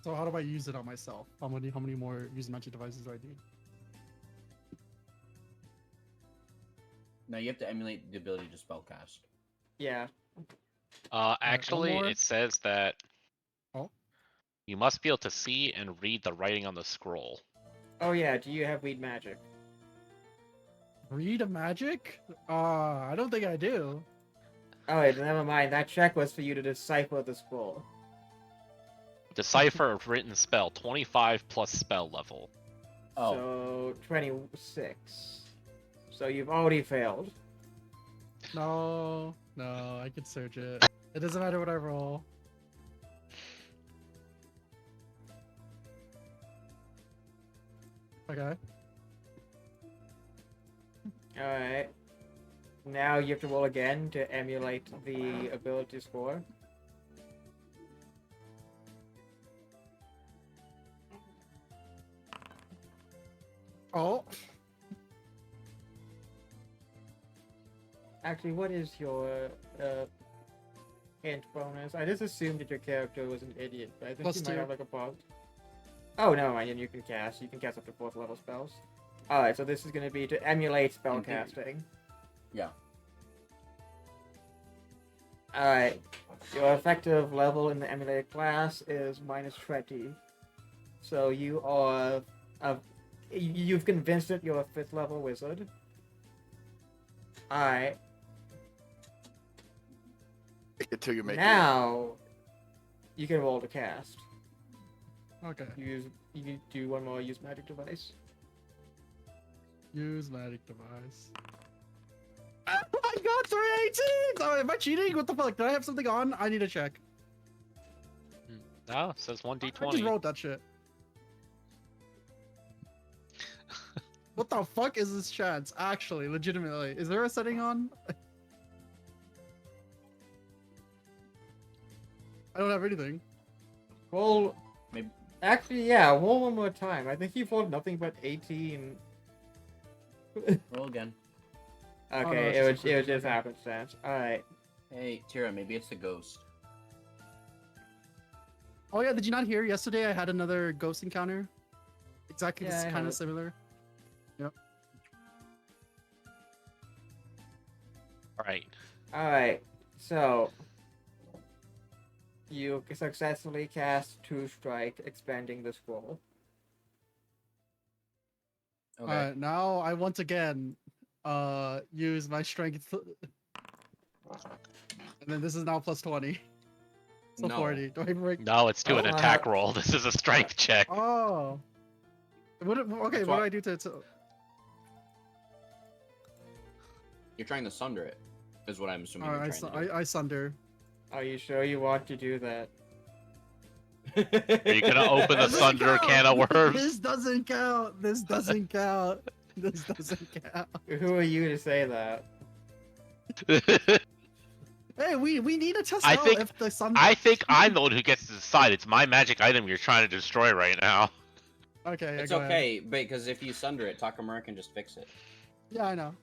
So how do I use it on myself? How many more use magic devices do I need? Now you have to emulate the ability to spellcast. Yeah. Actually, more? it says that Oh. you must be able to see and read the writing on the scroll. Oh yeah, do you have read magic? Read a magic? I don't think I do. Alright, never mind. That check was for you to decipher the scroll. Decipher a written spell, 25 plus spell level. Oh. So 26. So you've already failed. No, I can search it. It doesn't matter what I roll. Okay. Alright. Now you have to roll again to emulate the ability score. Oh. Actually, what is your int bonus? I just assumed that your character was an idiot, but I think Plus you might 2. have like a bug. Oh, no, and you can cast. You can cast up to 4th level spells. Alright, so this is going to be to emulate spell In theory. casting. Yeah. Alright. Your effective level in the emulated class is minus 20. So you are... you've convinced that you're a 5th level wizard. Alright. Until you make it. Now, you can roll to cast. Okay. You can do one more use magic device. Use magic device. I got 318! Oh, am I cheating? What the fuck? Did I have something on? I need to check. No, it says I just 1d20. rolled that shit. What the fuck is this chance? Actually, legitimately. Is there a setting on? I don't have anything. Roll. Maybe. Actually, yeah, roll one more time. I think you rolled nothing but 18. Roll again. Okay, no, it it's was just just happenstance. Alright. Hey, Tira, maybe it's the ghost. Oh yeah, did you not hear? Yesterday I had another ghost encounter. Exactly, Yeah, I kind heard. of similar. Alright. Alright, so. You successfully cast 2 Strike, expanding the scroll. Okay. Alright, now I once again use my strength. And then this is now plus 20. So No. 40. Do I break? No, it's to an Oh, attack roll. This is a strength check. Oh. Okay, That's what do why- I do to... You're trying to sunder it, is what I'm assuming you're Alright, trying to do. I sunder. Are you sure you want to do that? Are you gonna open the This doesn't Sunder can of count! worms? This doesn't count. This doesn't count. This doesn't count. Who are you to say that? Hey, we need to test I out think- if the sun. I think I'm the one who gets to decide. It's my magic item you're trying to destroy right now. Okay, yeah, It's go ahead. okay, because if you sunder it, Takamura can just fix it. Yeah, I know.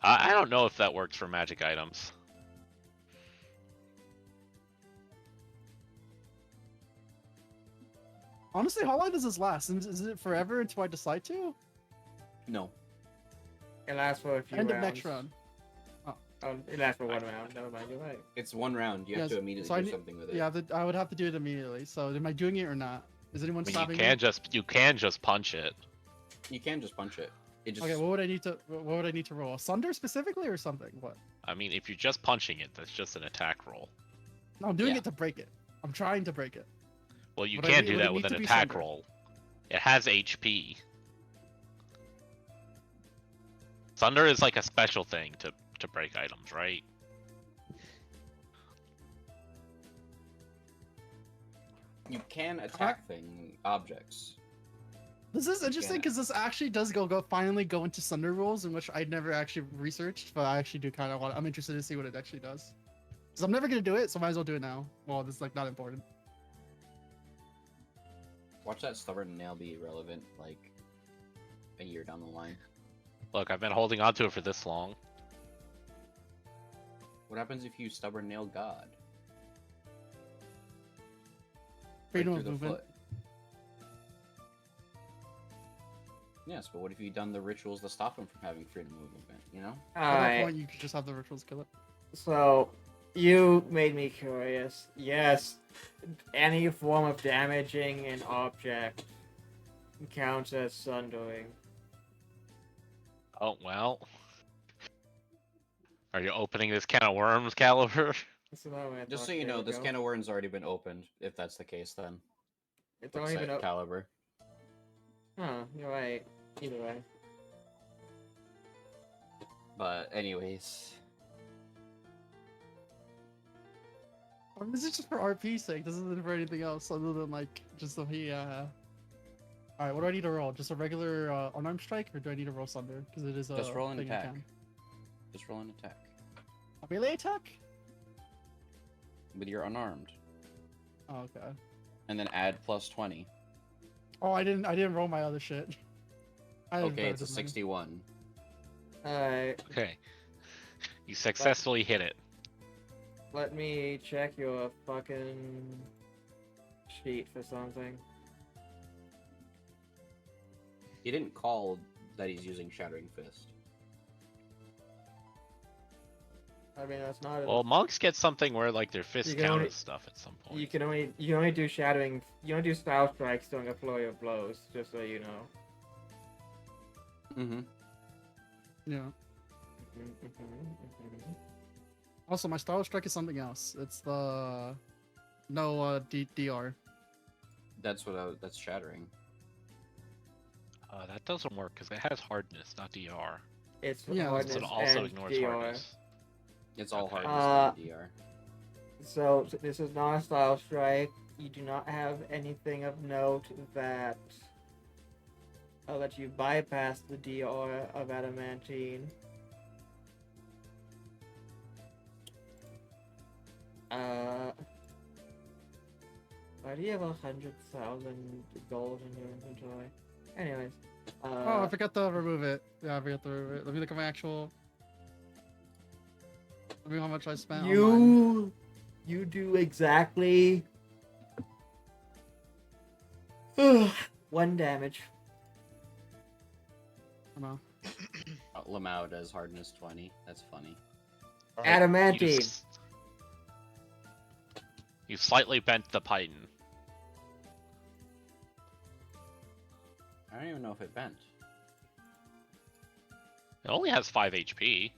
I don't know if that works for magic items. Honestly, how long does this last? Is it forever until I decide to? No. It lasts for a few End rounds. of next round. Oh, it lasts for 1 round. Never mind, you're right. It's 1 round. You have Yes, to immediately so I do need- something with it. Yeah, I would have to do it immediately. So, am I doing it or not? Is anyone I mean, stopping you can just punch it. You can just punch it. It just me? Okay, what would I need to roll? A Sunder specifically or something? What? I mean, if you're just punching it, that's just an attack roll. No, I'm doing Yeah. it to break it. I'm trying to break it. Well, you Would I can't need- do would it that with need an to be attack Sunder? roll. It has HP. Thunder is like a special thing to break items, right? you can attack objects. This is interesting Yeah. because this actually does finally go into Sunder rules, in which I never actually researched, but I actually do kind of want. I'm interested to see what it actually does. Because I'm never gonna do it, so might as well do it now. Well, this is like not important. Watch that stubborn nail be relevant like a year down the line. Look, I've been holding on to it for this long. What happens if you stubborn nail God? Freedom Right of through the movement. foot. Yes, but what if you done the rituals to stop him from having freedom of movement? You know? At that Alright, point, you could just have the rituals kill it. so you made me curious. Yes, any form of damaging an object counts as sundering. Oh well. Are you opening this can of worms, Caliber? So that way I Just thought so you they know, would this go. can of worms already been opened. If that's the case, then It's Quick only set been up. caliber. Huh, you're right. Either way. But anyways, I mean, this is just for RP sake. This isn't for anything else other than like just so he. Alright, what do I need to roll? Just a regular unarmed strike, or do I need to roll Sunder? Because it is a Just roll an thing I attack. can. just roll an attack A melee attack? with your unarmed, Oh, okay. and then add +20. Oh, I didn't roll my other shit. I didn't Okay, roll it's a this many. 61. Alright, Okay. You successfully hit it. let me check your fucking sheet for something. He didn't call that he's using Shattering Fist. I mean, that's not. Well, monks get something where like their You fists can count only- as stuff at some point. you can only do shattering. You only do style strikes during a flurry of blows. Just so you know. Mm-hmm. Yeah. Also, my style strike is something else. It's the no DR. That's that's Shattering. That doesn't work because it has hardness, not DR. It's Yeah, hardness So it also and ignores DR. hardness. It's all Okay. hardness, not DR. So this is not a style strike. You do not have anything of note that you bypass the DR of adamantine. Why do you have 100,000 gold in your inventory? Anyways, Oh, I forgot to remove it. Yeah, I forgot to remove it. Let me look at my actual. Let me know how much I spent. on mine. you do exactly 1 damage. I know. Lamau does hardness 20. That's funny. You Adamantine. just- You slightly bent the python. I don't even know if it bent. It only has 5 HP.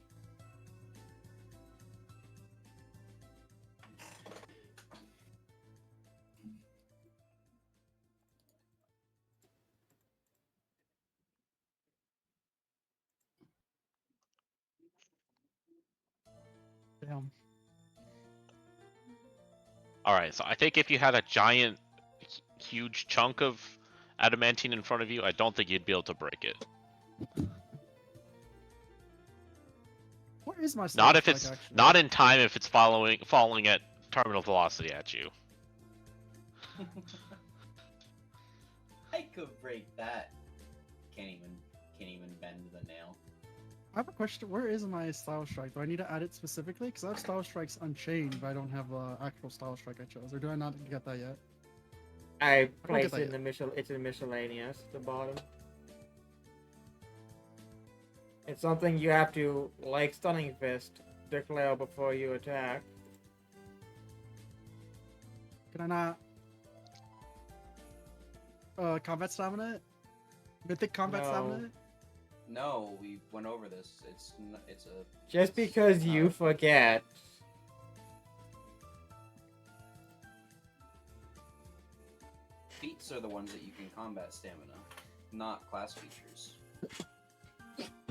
Damn. All right, so I think if you had a giant, huge chunk of adamantine in front of you, I don't think you'd be able to break it. Where is my Not Star if Strike, it's actually? not in time. If it's falling at terminal velocity at you. I could break that. Can't even bend the nail. I have a question. Where is my Style Strike? Do I need to add it specifically? Because I have Style Strikes Unchained, but I don't have the actual Style Strike I chose. Or do I not get that yet? I get placed that it in the it's in miscellaneous at the bottom. It's something you have to, like Stunning Fist, declare before you attack. Can I not? Combat Stamina it? Mythic Combat No. Stamina it? No, we went over this. It's a. Just because it's you not- forget. Feats are the ones that you can combat stamina, not class features.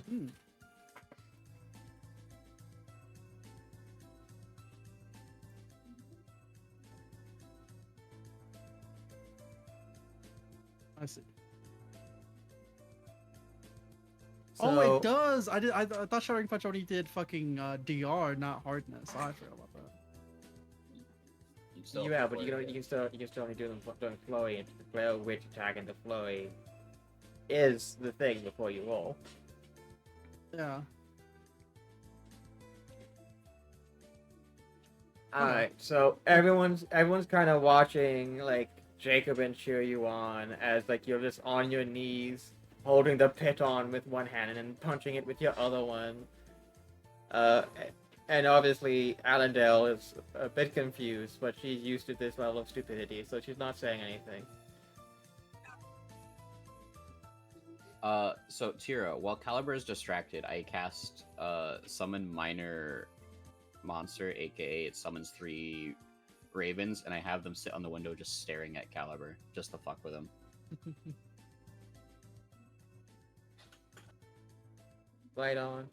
Hmm. I see. Oh, So- it does. I thought Shattering Punch only did fucking DR, not hardness. I forgot about that. You'd still You have have, to but you play can it. still only do them during flowy and declare which attack in the flowy is the thing before you roll. Yeah. Alright, so everyone's kind of watching like Jacob and cheer you on as like you're just on your knees holding the piton with one hand and then punching it with your other one. And obviously Allendale is a bit confused, but she's used to this level of stupidity, so she's not saying anything. So Tira, while Caliber is distracted, I cast Summon Minor Monster, aka it summons 3 ravens, and I have them sit on the window just staring at Caliber, just to fuck with him. Right on.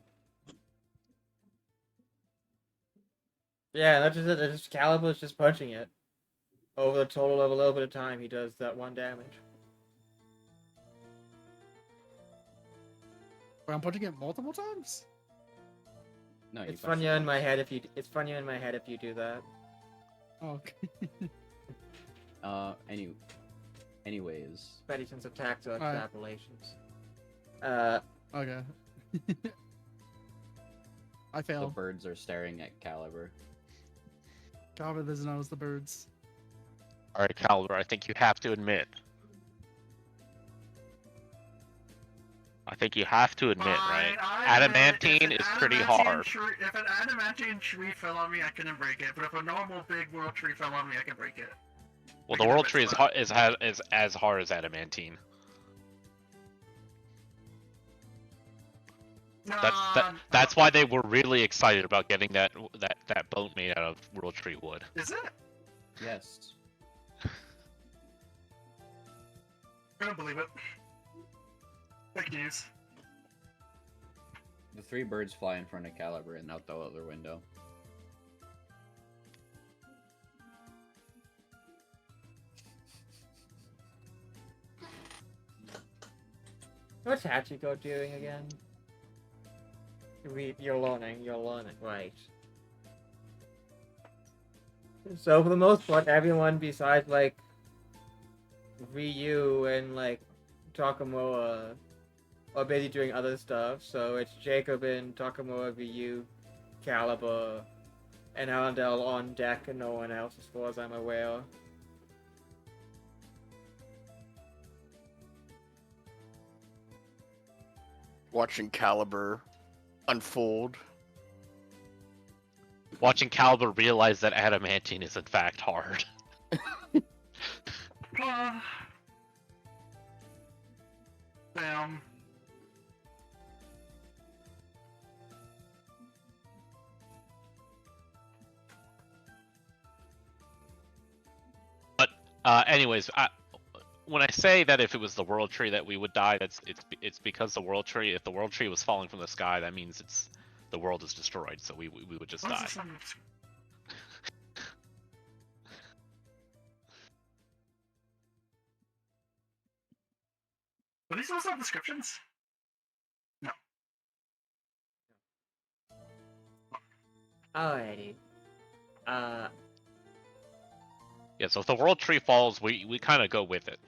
Yeah, that's just it. It's just Caliber's just punching it. Over the total of a little bit of time, he does that 1 damage. Wait, I'm punching it multiple times? No, you It's punch funnier it in my once. head if you. It's funnier in my head if you do that. Oh, okay. Anyways, Betty since attacks are Alright. extrapolations. Okay. I the failed. birds are staring at Caliber. Calvin doesn't know it's the birds. All right, Caliber, I think you have to admit. I think you have to admit, right? I admit, Adamantine if is an pretty adamantine hard. If an adamantine tree fell on me, I couldn't break it. But if a normal big world tree fell on me, I can break it. Well, I the can world admit tree to is that. as hard as adamantine. That's why they were really excited about getting that boat made out of world tree wood. Is it? Yes. I don't believe it. Fake news. The 3 birds fly in front of Caliber and out the other window. What's Hachiko doing again? You're learning, right. So for the most part, everyone besides like Ryu and like Takamura are busy doing other stuff. So it's Jacob and Takamura, Ryu, Caliber, and Arundel on deck, and no one else, as far as I'm aware. Watching Caliber unfold. Watching Caliber realize that adamantine is in fact hard. Damn. Anyways, when I say that if it was the world tree that we would die, it's because the world tree. If the world tree was falling from the sky, that means the world is destroyed, so we would just What is die. the sun? Do these also have descriptions? No. Alrighty. Yeah, so if the world tree falls, we kind of go with it.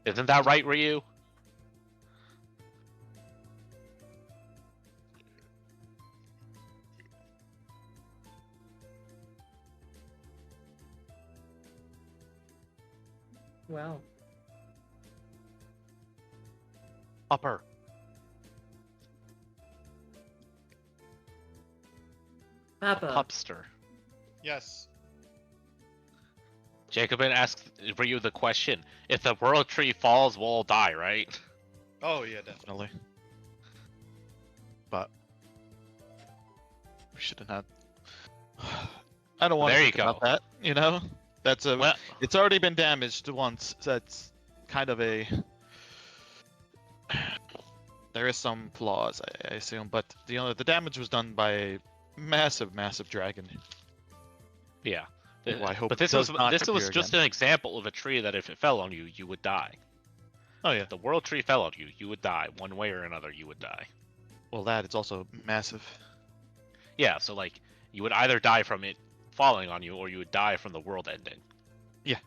Isn't that right, Ryu? Well, Upper. Papa. Pupster. Yes. Jacobin asks Ryu the question: if the world tree falls, we'll all die, right? Oh yeah, definitely. But we should have had. I don't want to There you think about go. that. You know, that's a. Well, It's already been damaged once. So that's kind of a. There is some flaws, I assume, but the damage was done by a massive, massive dragon. yeah. Well, I hope But it this does was not this was appear just again. an example of a tree that if it fell on you, you would die. Oh yeah. If the world tree fell on you, you would die. One way or another, you would die. Well, that it's also massive. Yeah, so like you would either die from it falling on you, or you would die from the world ending. Yeah.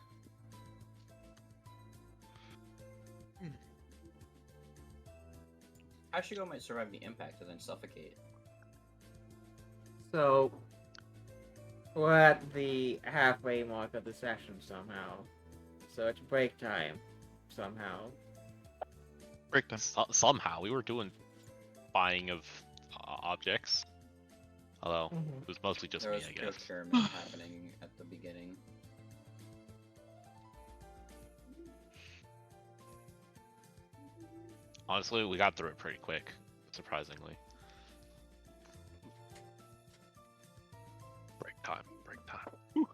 Ashigo might survive the impact and then suffocate. So, we're at the halfway mark of the session somehow. So it's break time, somehow. Break them. Somehow we were doing buying of objects. Although it was mostly just There me, was I guess. procurement happening at the beginning. Honestly, we got through it pretty quick, surprisingly. Break time, break time.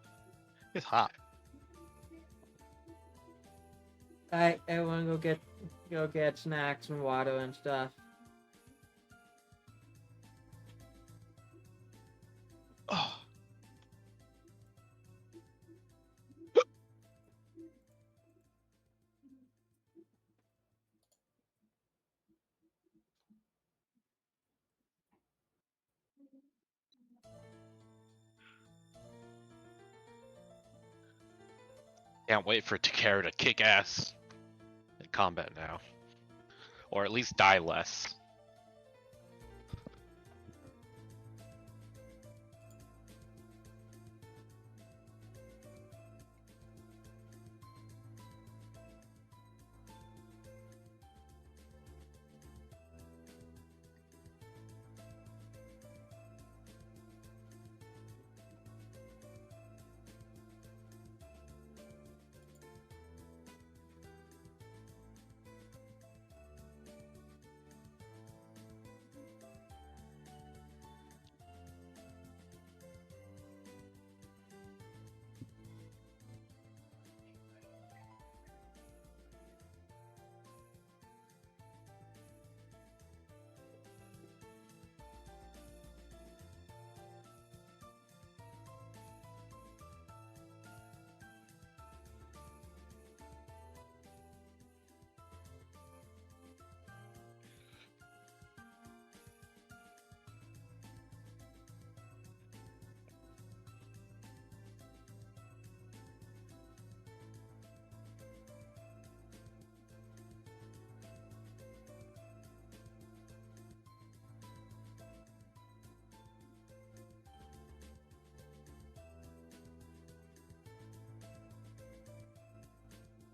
It's hot. Alright, everyone go get snacks and water and stuff. Oh. Can't wait for Takara to kick ass in combat now. Or at least die less.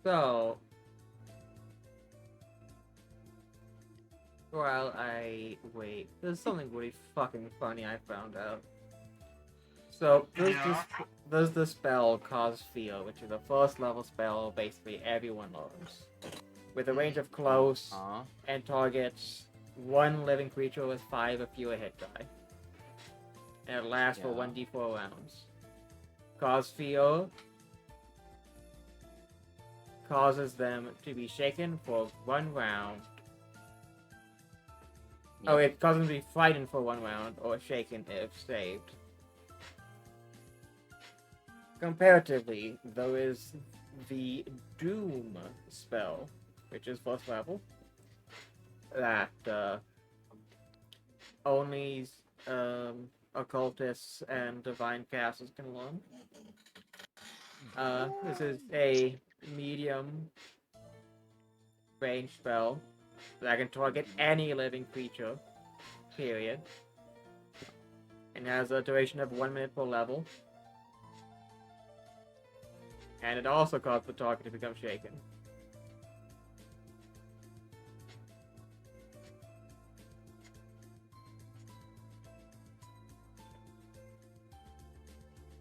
So, wait, there's something really fucking funny I found out. So, there's the spell Cause Fear, which is a first level spell basically everyone learns. With a range of close and targets one living creature with 5 or fewer hit die. And it lasts for 1d4 rounds. Cause Fear causes them to be shaken for 1 round. Yeah. Oh, it causes them to be frightened for 1 round or shaken if saved. Comparatively, there is the Doom spell, which is first level, that only occultists and divine casters can learn. This is a medium range spell that can target any living creature, period, and has a duration of 1 minute per level. And it also causes the target to become shaken.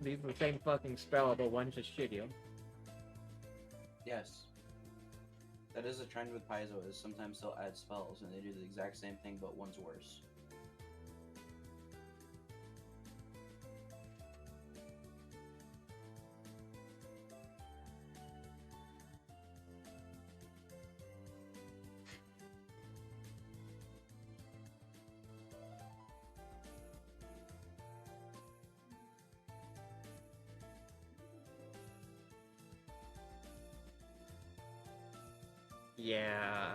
These are the same fucking spell, but one's just shittier. Yes. That is a trend with Paizo, is sometimes they'll add spells and they do the exact same thing, but one's worse. Yeah.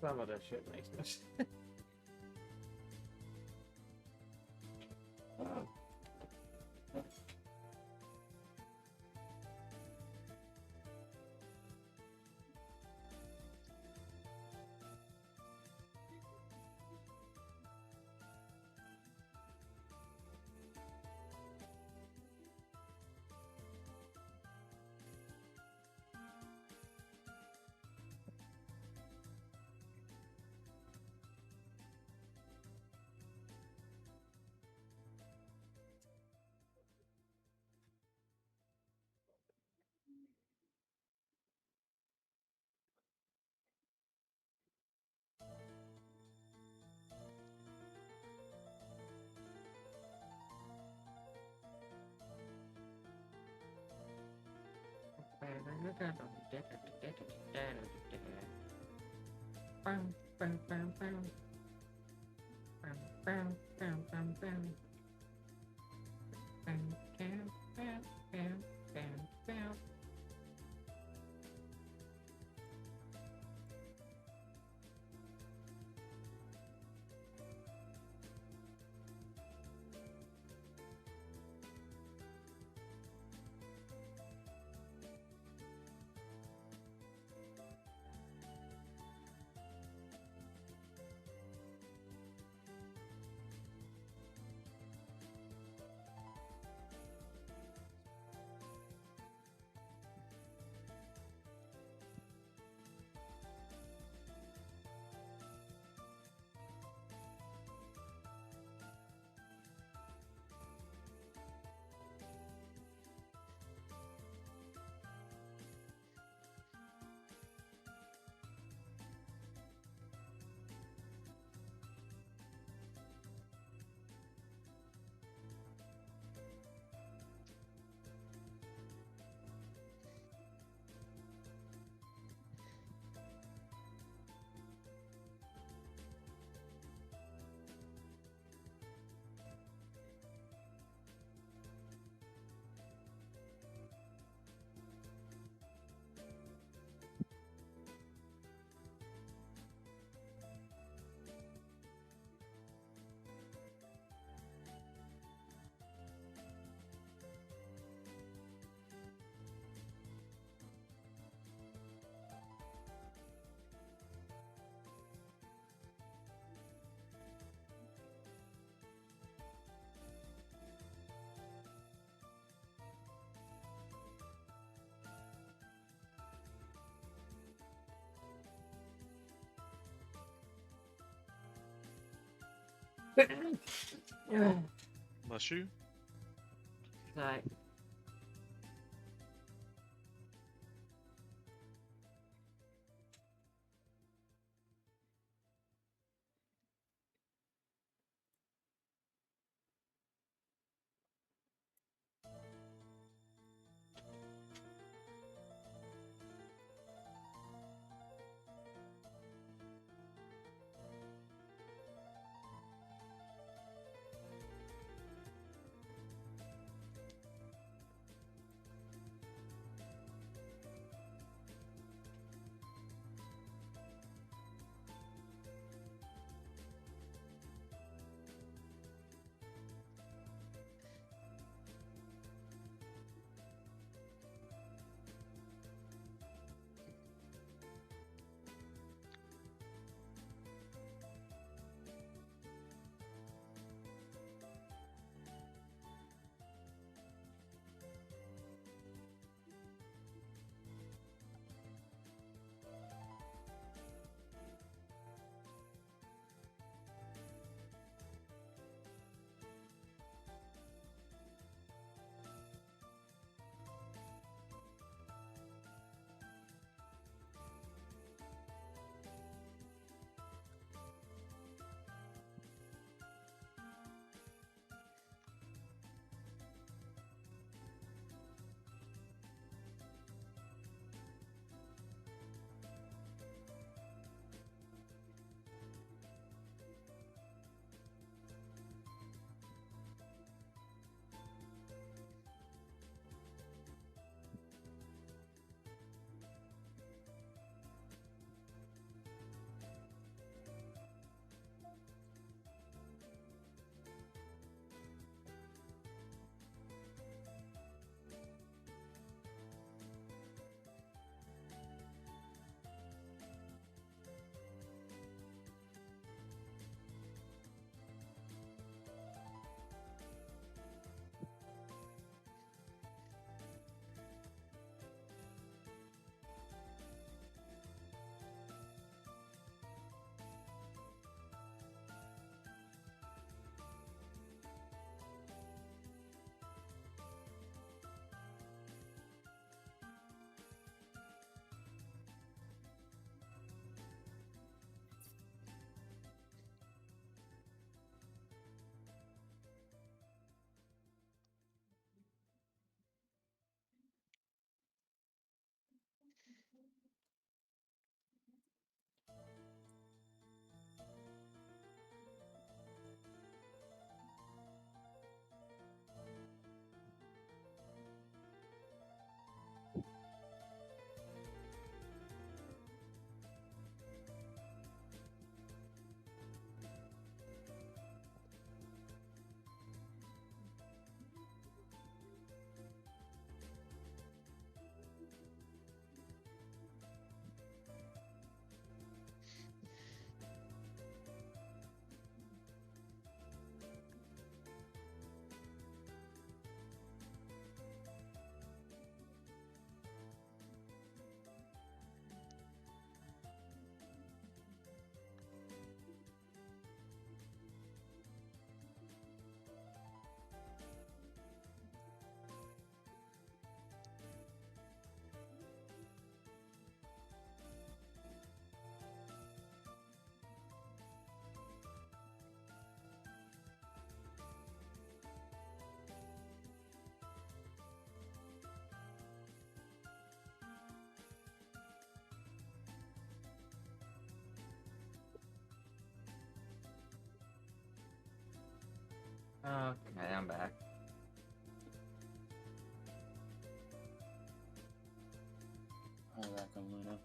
Some of that shit makes no sense. Mushu? Alright. Okay, I'm back. Hi, Raccoon Luna.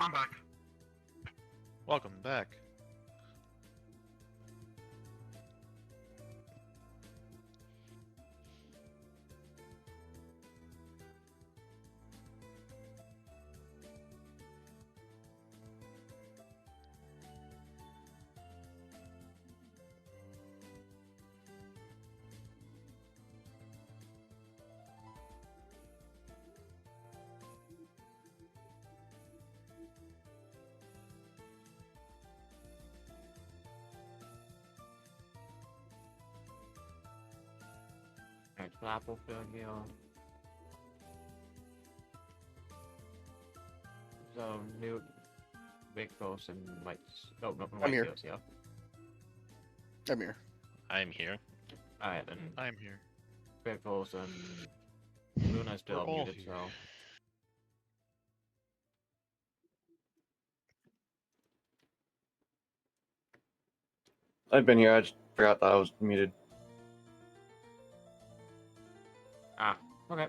I'm back. Welcome back. Alright, apple field here. So, new big ghosts and whites. No, no, white here. ghosts, yeah. I'm here. I'm here. Alright, then I'm here. big ghosts and Luna's still We're all muted, here. so. I've been here. I just forgot that I was muted. Ah, okay.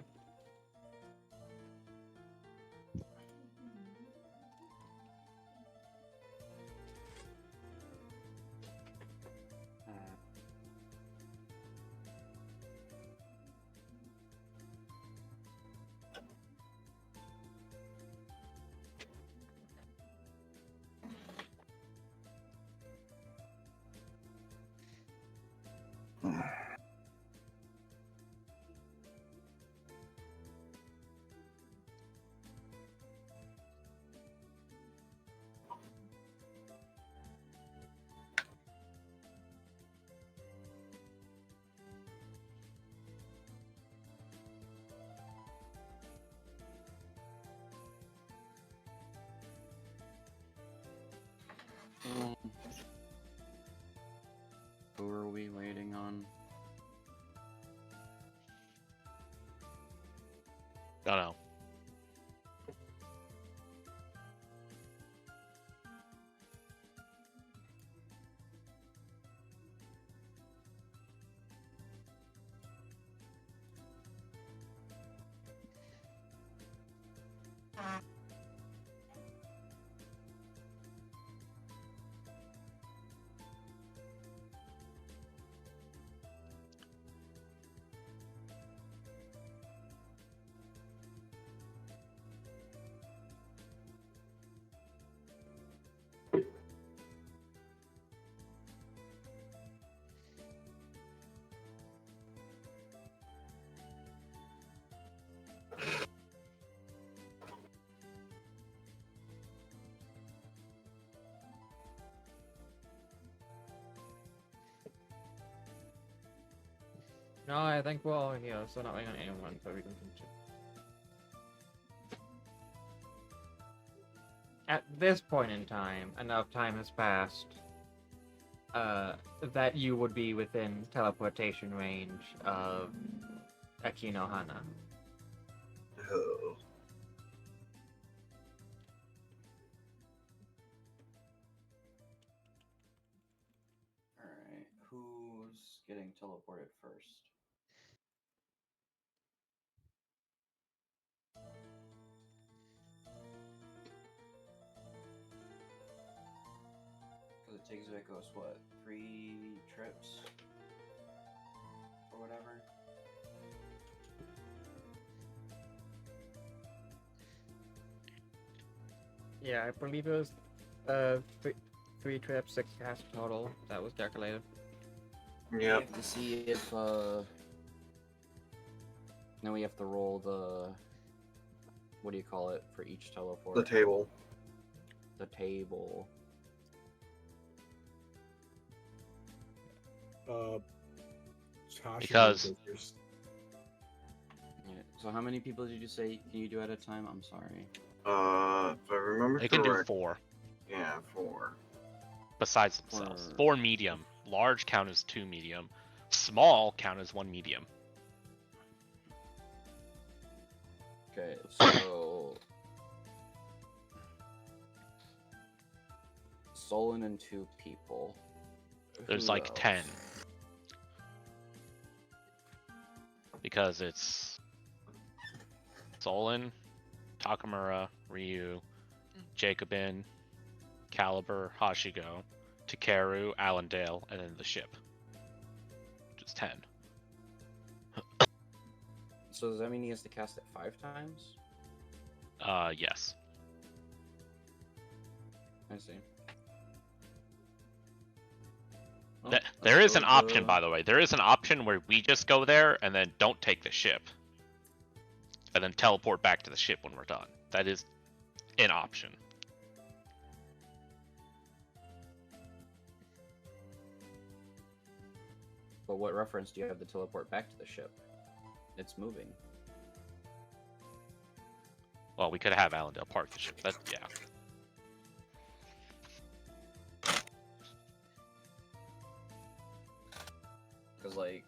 Who are we waiting on? No, no. No, I think we're all here, so not waiting on anyone, so we can continue. At this point in time, enough time has passed that you would be within teleportation range of Akinohana. Oh. Alright, who's getting teleported first? Because it takes Vikos, what, 3 trips? Or whatever? Yeah, I believe it was three trips, 6 casts total. That was calculated. We Yep. have to see if, Then we have to roll the... What do you call it for each teleport? The table. The table. Josh, Because- you go first. Yeah. So how many people did you say can you do at a time? I'm sorry. If I remember They can do correct, 4 yeah, 4. besides themselves. Or- 4 medium. Large count as 2 medium. Small count as 1 medium. Okay, so Solon and 2 people. There's Who like else? 10. Because it's Solon, Takamura, Ryu, Jacobin, Caliber, Hashigo, Takeru, Allendale, and then the ship. Which is 10. So does that mean he has to cast it 5 times? Yes. I see. Well, There let's is an go option, to- by the way. There is an option where we just go there and then don't take the ship. And then teleport back to the ship when we're done. That is an option. But what reference do you have to teleport back to the ship? It's moving. Well, we could have Allendale park the ship. That's, yeah. Because, like...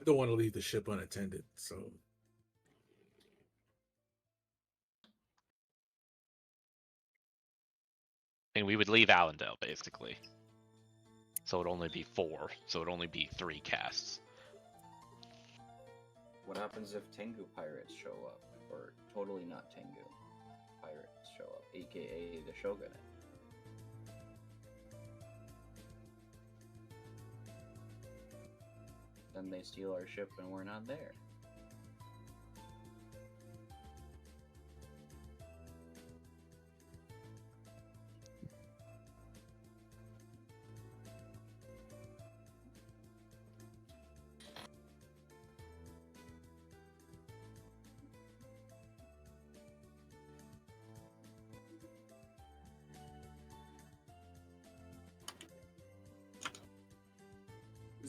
I don't want to leave the ship unattended, so And we would leave Allendale, basically. So it'd only be 4. So it'd only be 3 casts. What happens if Tengu pirates show up? Or totally not Tengu pirates show up, aka the Shogunate? Then they steal our ship and we're not there.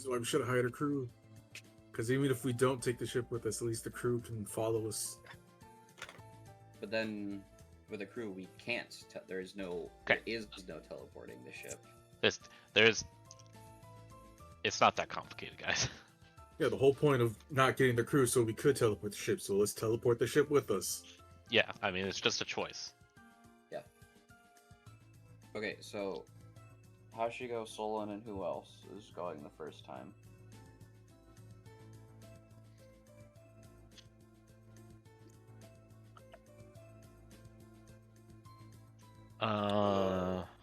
this is why we should have hired a crew. Because even if we don't take the ship with us, at least the crew can follow us. But then, with a crew, we can't. There is no teleporting the ship. It's not that complicated, guys. Yeah, the whole point of not getting the crew so we could teleport the ship. So let's teleport the ship with us. Yeah, I mean, it's just a choice. Yeah. Okay, so Hashigo, Solon, and who else is going the first time?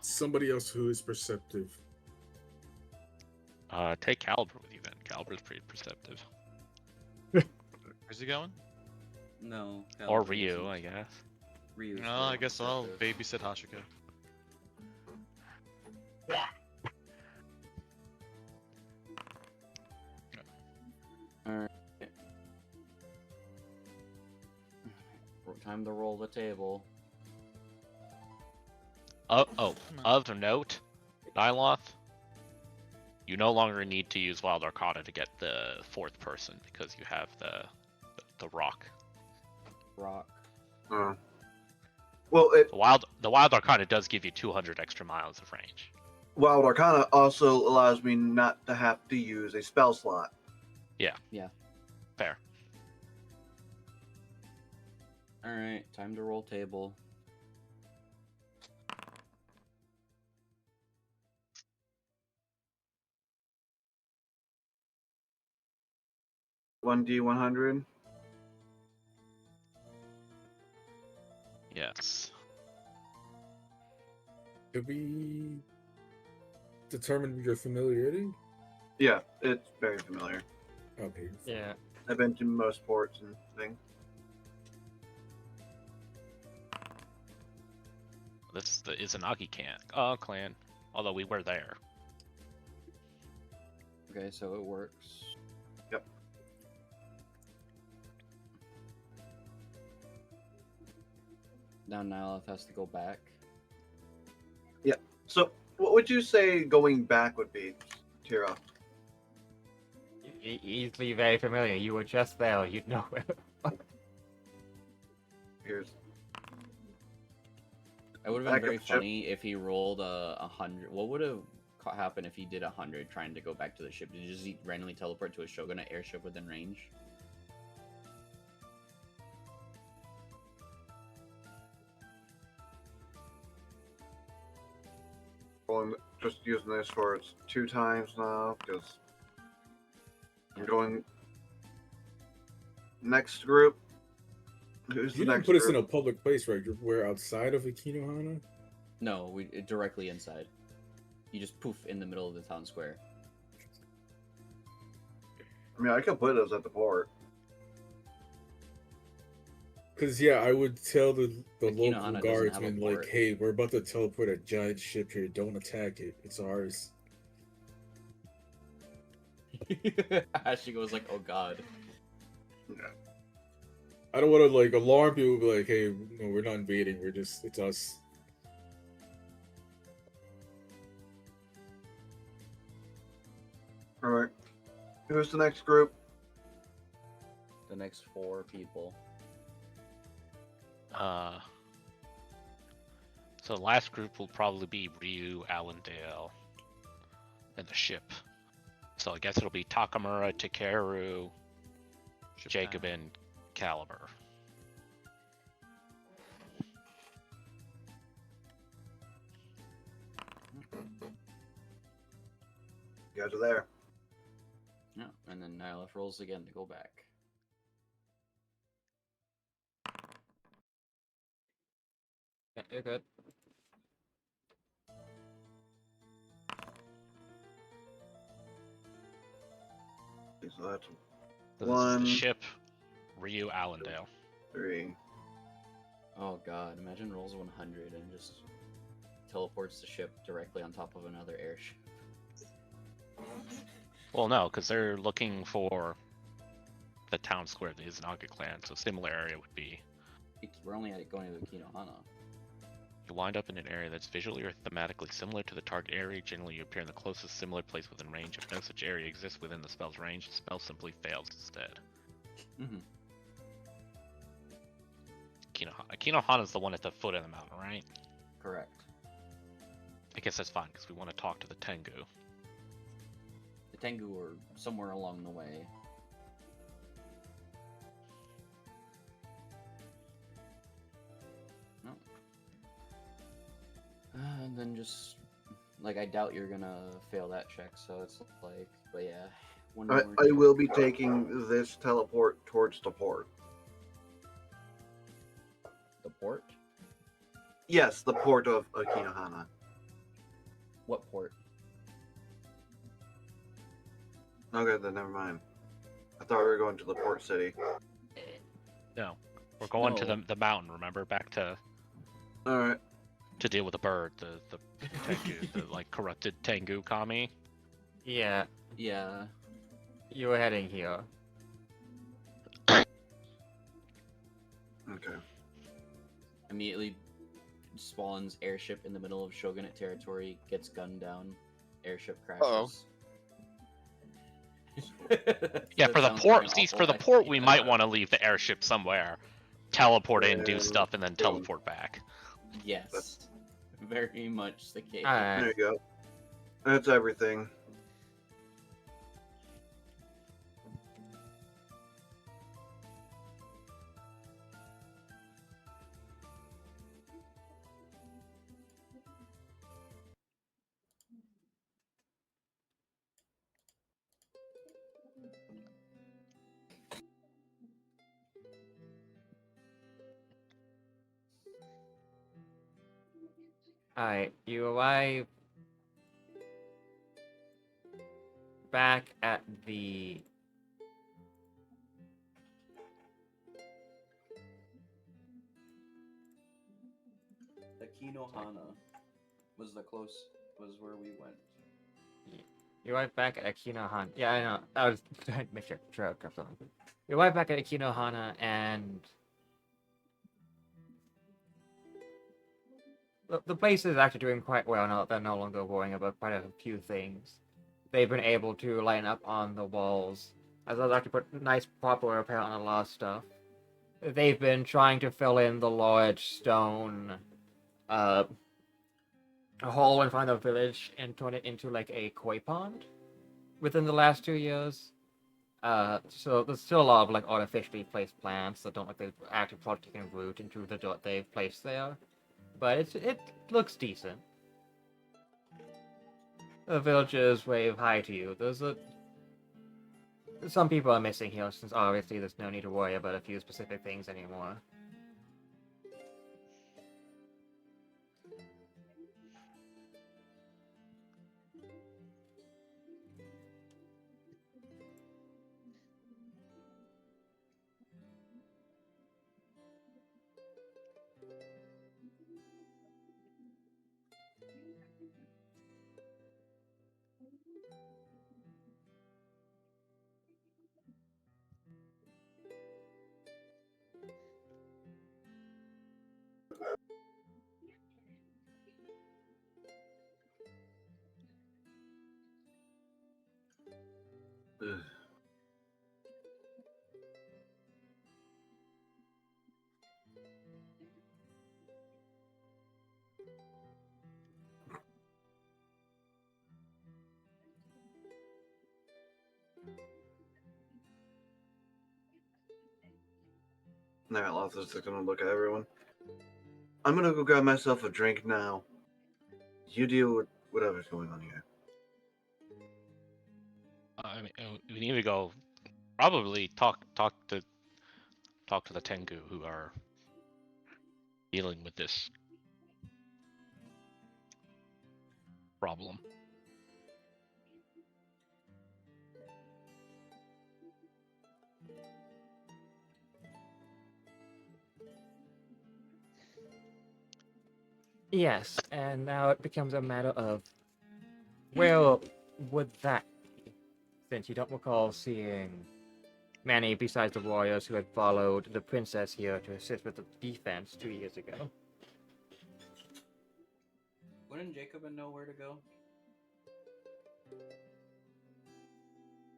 Somebody else who is perceptive. Take Caliber with you then. Caliber's pretty perceptive. Where's he going? No. Or Caliber Ryu, isn't. I guess. Ryu's No, I very guess I'll perceptive. babysit Hashika. Alright. Time to roll the table. Of note, Nyloth, you no longer need to use Wild Arcana to get the 4th person because you have the rock. Rock. Well, The Wild Arcana does give you 200 extra miles of range. Wild Arcana also allows me not to have to use a spell slot. Yeah. Yeah. Fair. Alright, time to roll table. One D100. Yes. Did we determine your familiarity? Yeah, it's very familiar. Okay. Yeah. I've been to most ports and things. This is the Izanagi clan. Although we were there. Okay, so it works. Yep. Now Nyleth has to go back. Yeah. So, what would you say going back would be, Tira? Easily very familiar. You were just there. You'd know it. Here's. It would have been Back very up ship. funny if he rolled a 100. What would have happened if he did 100 trying to go back to the ship? Did you just randomly teleport to a Shogunate airship within range? Well, I'm just using this for its 2 times now because I'm going next group. Who's You the didn't next put us in group? a public place, right? We're outside of Akinohana? No, directly inside. You just poof in the middle of the town square. I mean, I could put us at the port. Because, yeah, I would tell the local Akinohana doesn't have a guardsmen, like, port. hey, we're about to teleport a giant ship here. Don't attack it. It's ours. Ashley goes like, "Oh God." I don't want to, like, alarm people, be like, hey, no, we're not invading. It's us. Alright. Who's the next group? The next 4 people. So the last group will probably be Ryu, Allendale, and the ship. So I guess it'll be Takamura, Takeru, Jacob, and Caliber. You guys are there. Yeah, and then Nihilith rolls again to go back. Yeah, you're good. So that's So this is One. the ship, Ryu, Allendale. 3. Oh God! Imagine rolls 100 and just teleports the ship directly on top of another airship. Well, no, because they're looking for the town square of the Izanaga clan, so similar area would be. We're only going to Akinohana. You wind up in an area that's visually or thematically similar to the target area. Generally, you appear in the closest similar place within range. If no such area exists within the spell's range, the spell simply fails instead. Mm-hmm. Akinohana's the one at the foot of the mountain, right? Correct. I guess that's fine, because we want to talk to the Tengu. The Tengu are somewhere along the way. No. And then just like I doubt you're gonna fail that check, so it's like, but yeah. One more I will be check. taking this teleport towards the port. The port? Yes, the port of Akinohana. What port? Okay, then never mind. I thought we were going to the port city. No, we're going to No. the mountain. Remember, back to Alright. deal with the bird, the Tengu, the like corrupted Tengu kami. Yeah, Yeah. you were heading here. Okay. Immediately spawns airship in the middle of Shogunate territory, gets gunned down, airship crashes. Yeah, That for the sounds like port. an See, awful for the port, we idea. might want to leave the airship somewhere, teleport in, do Yeah. stuff, and then teleport back. Yes. Very much the case. Alright. There you go. That's everything. Alright, you arrive back at the Akinohana was where we went. You arrive back at Akinohana. Yeah, I know. I was trying to make sure I got something. You arrive back at Akinohana and the place is actually doing quite well now. They're no longer worrying about quite a few things. They've been able to line up on the walls. As I was actually put nice proper repair on a lot of stuff. They've been trying to fill in the large stone a hole in front of the village and turn it into like a koi pond within the last 2 years. So there's still a lot of like artificially placed plants that don't like they've actually taken root into the dirt they've placed there. But it looks decent. The villagers wave hi to you. Some people are missing here, since obviously there's no need to worry about a few specific things anymore. Ugh. Alright, Lothos is gonna look at everyone. I'm gonna go grab myself a drink now. You deal with whatever's going on here. I mean, we need to go. Probably talk to the Tengu who are dealing with this problem. Yes, and now it becomes a matter of where would that be? Since you don't recall seeing many besides the warriors who had followed the princess here to assist with the defense 2 years ago. Wouldn't Jacobin know where to go?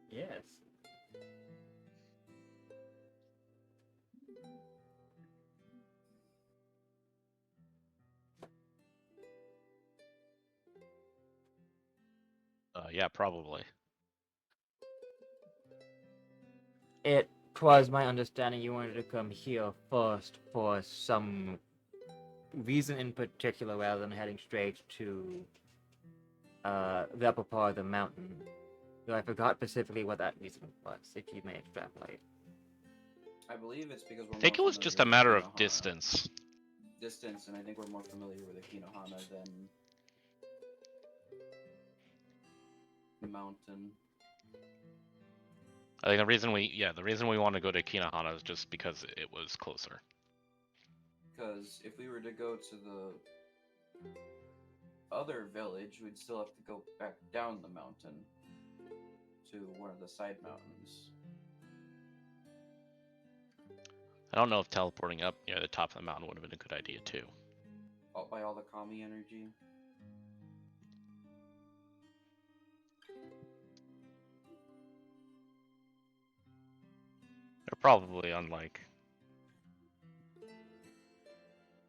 Yes. Yeah, probably. It was my understanding you wanted to come here first for some reason in particular rather than heading straight to the upper part of the mountain. Though I forgot specifically what that reason was, if you may extrapolate. I believe it's because we're I think it more was just familiar a with matter of Kinohana. distance. Distance, and I think we're more familiar with the Kinohana than the mountain. I think the reason we want to go to Kinohana is just because it was closer. Because if we were to go to the other village, we'd still have to go back down the mountain to one of the side mountains. I don't know if teleporting up near the top of the mountain would have been a good idea too. Out by all the kami energy. They're probably on like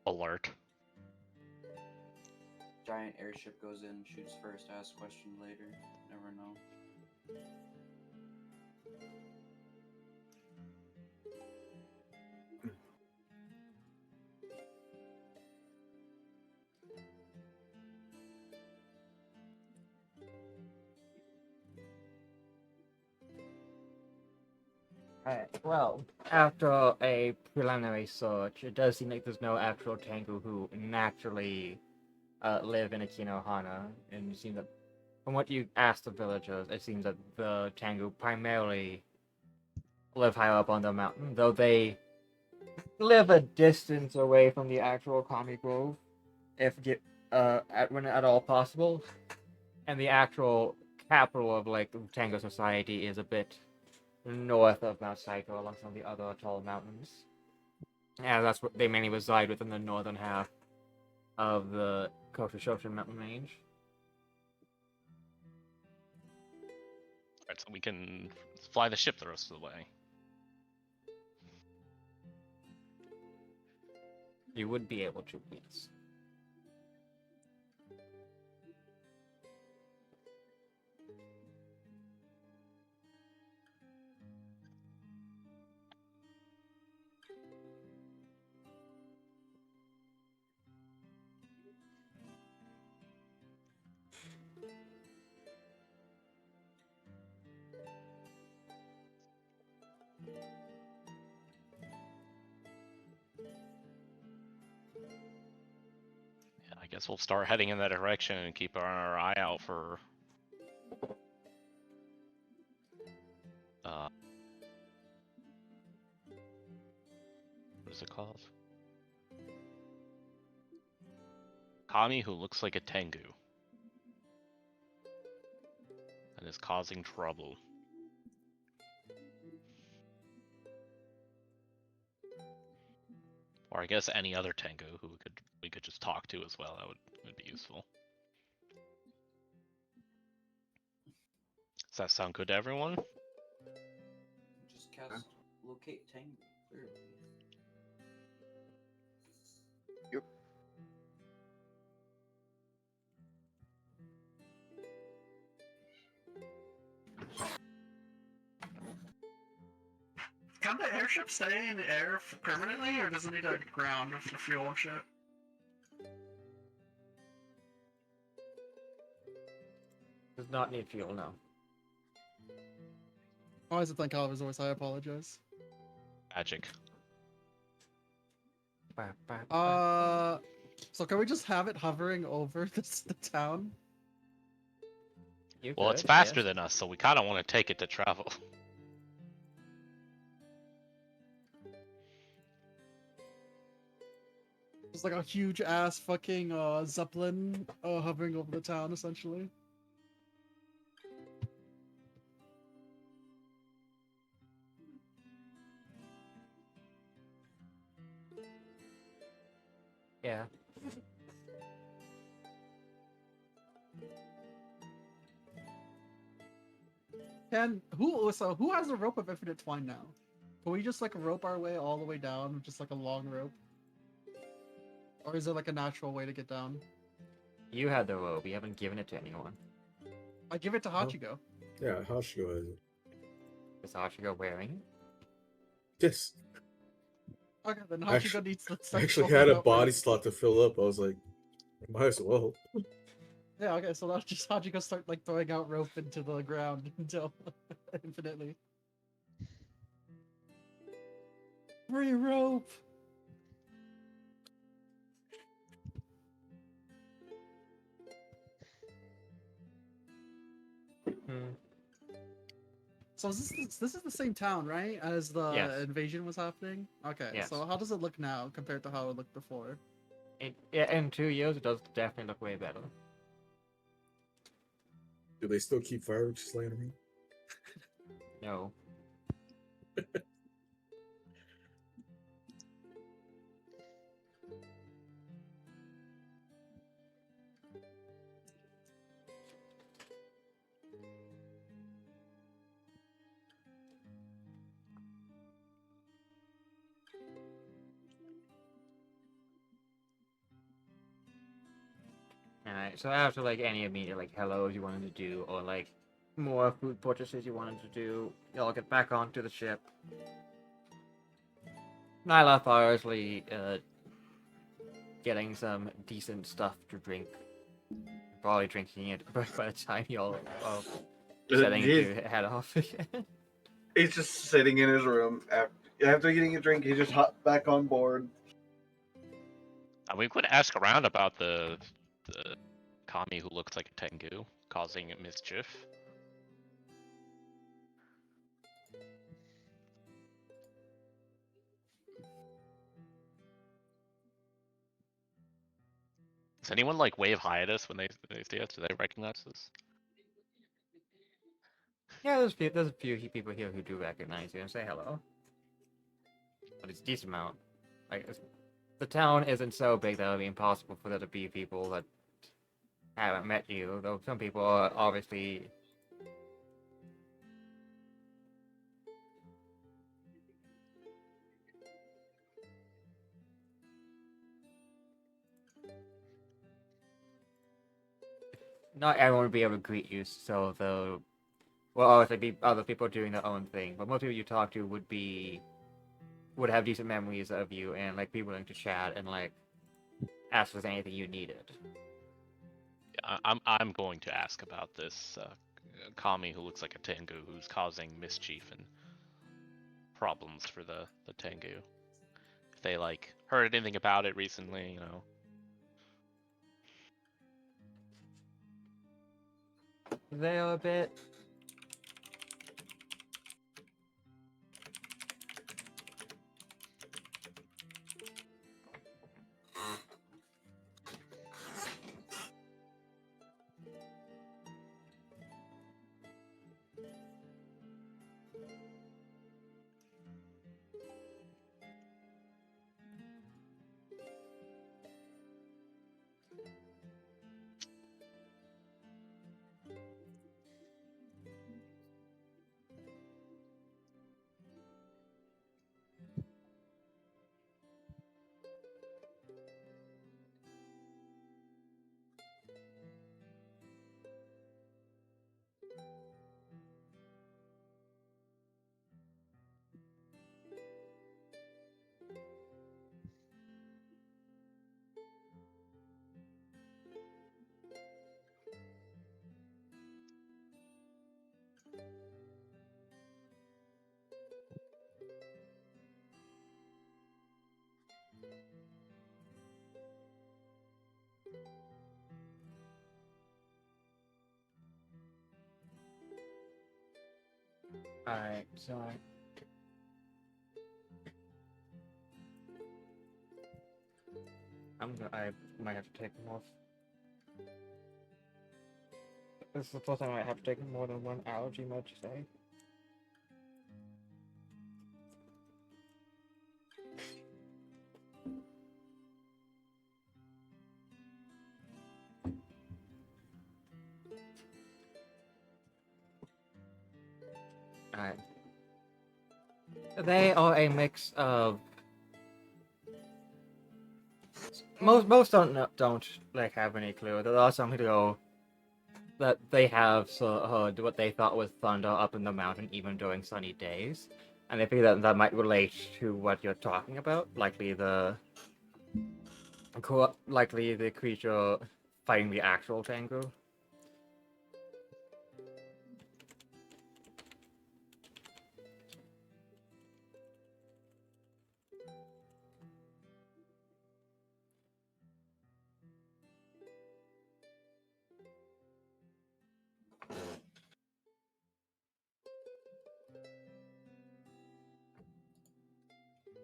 alert. Giant airship goes in, shoots first, asks question later. Never know. Alright, well, after a preliminary search, it does seem like there's no actual Tengu who naturally live in Akinohana, and it seems that from what you asked the villagers, it seems that the Tengu primarily live higher up on the mountain, though they live a distance away from the actual Kami Grove, when at all possible. And the actual capital of like Tango society is a bit north of Mount Saito, along some of the other tall mountains. Yeah, that's where they mainly reside within the northern half of the Koshishoshin mountain range. Alright, so we can fly the ship the rest of the way. You would be able to, yes. Yeah, I guess we'll start heading in that direction and keep our eye out for what is it called? Kami who looks like a Tengu and is causing trouble. Or I guess any other Tengu who we could just talk to as well. That would be useful. Does that sound good to everyone? Just cast locate Tango. Clearly. Can the airship stay in the air permanently, or does it need a ground for fuel and shit? Does not need fuel, no. Why is it thank Caliber's voice? I apologize. Magic. So can we just have it hovering over the town? You Well, it's could, faster yes. than us, so we kind of want to take it to travel. It's like a huge ass fucking zeppelin hovering over the town, essentially. Yeah. Who has a rope of infinite twine now? Can we just like rope our way all the way down with just like a long rope? Or is there like a natural way to get down? You had the rope. You haven't given it to anyone. I give it to Hachigo. Yeah, Hashiko has it. Is Hachiko wearing it? Yes. Okay, then Hachiko Actu- needs to I start actually rolling had a out body rope. slot to fill up. I was like, might as well. Yeah, okay, so that's just Hachiko start like throwing out rope into the ground until infinitely. Free rope! Hmm. So this is the same town, right? As the Yes. invasion was happening? Okay, Yes. so how does it look now compared to how it looked before? In 2 years, it does definitely look way better. Do they still keep fireworks laying around? No. Alright, so after like any immediate like hellos you wanted to do, or like more food purchases you wanted to do, y'all get back onto the ship. Nyla obviously getting some decent stuff to drink. Probably drinking it by the time y'all are setting to head off again. He's just sitting in his room after getting a drink. He just hopped back on board. We could ask around about the Kami who looks like a Tengu causing mischief. Does anyone like wave hi at us when they see us? Do they recognize us? Yeah, there's a few people here who do recognize you and say hello. But it's a decent amount. Like the town isn't so big that it would be impossible for there to be people that haven't met you, though some people are obviously not everyone would be able to greet you, so the well, obviously be other people doing their own thing, but most people you talk to would have decent memories of you and like be willing to chat and like ask if there's anything you needed. Yeah, I'm going to ask about this Kami who looks like a Tengu who's causing mischief and problems for the Tengu. If they like heard anything about it recently, you know. There a bit. Alright, so I might have to take them off. This is the first time I have taken more than one allergy med today. Alright. They are a mix of most don't like have any clue. There are some who go that they have heard what they thought was thunder up in the mountain even during sunny days, and they figure that that might relate to what you're talking about, likely the creature fighting the actual Tengu.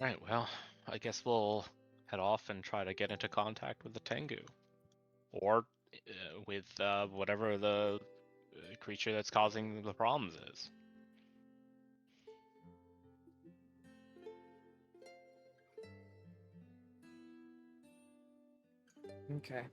Right, well, I guess we'll head off and try to get into contact with the Tengu. Or with whatever the creature that's causing the problems is. Okay.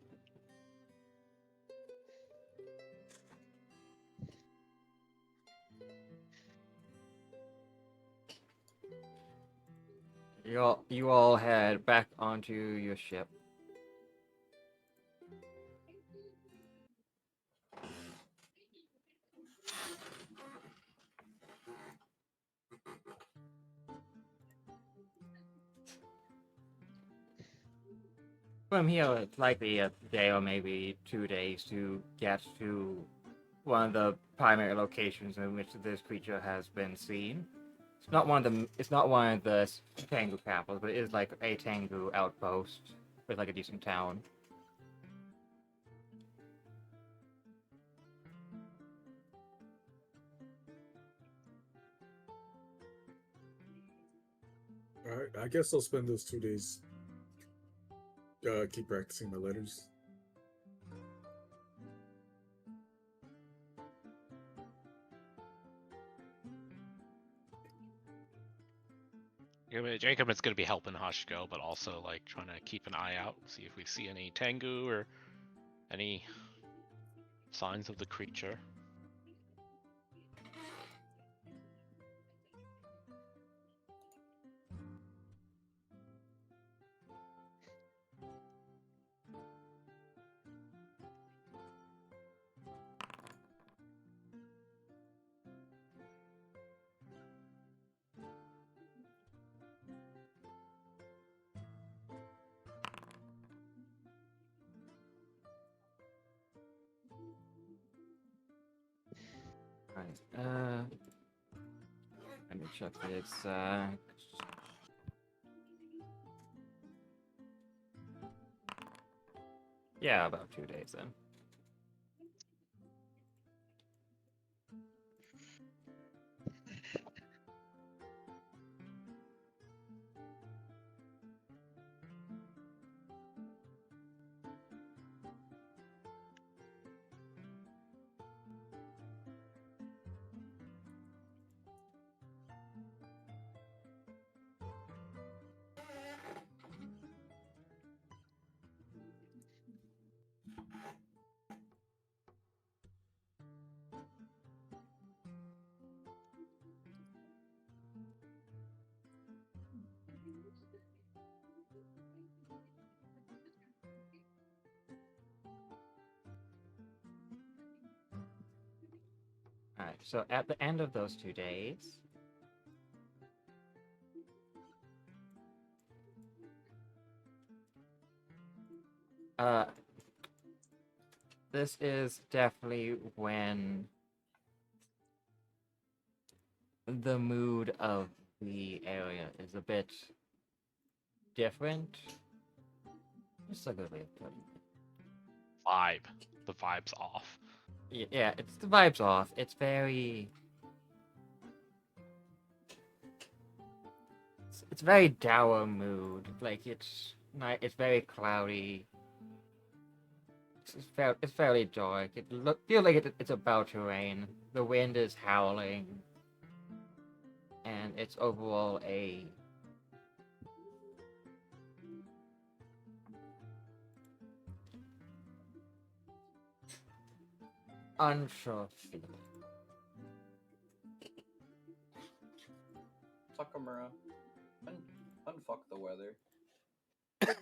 You all head back onto your ship. From here, it's likely a day or maybe 2 days to get to one of the primary locations in which this creature has been seen. It's not one of the. It's not one of the Tengu capitals, but it is like a Tengu outpost with like a decent town. Alright, I guess I'll spend those 2 days keep practicing my letters. Jacob is going to be helping Hashiko, but also like trying to keep an eye out, see if we see any Tengu or any signs of the creature. Right. Let me check the exact. Yeah, about 2 days then. Alright, so at the end of those 2 days, uh, this is definitely when the mood of the area is a bit different. Just a good way of putting it. Vibe. The vibe's off. Yeah, it's the vibes off. It's very. It's very dour mood. Like it's night. It's very cloudy. It's fairly dark. It feels like it's about to rain. The wind is howling, and it's overall a unsure feeling. Takamura, unfuck the weather. I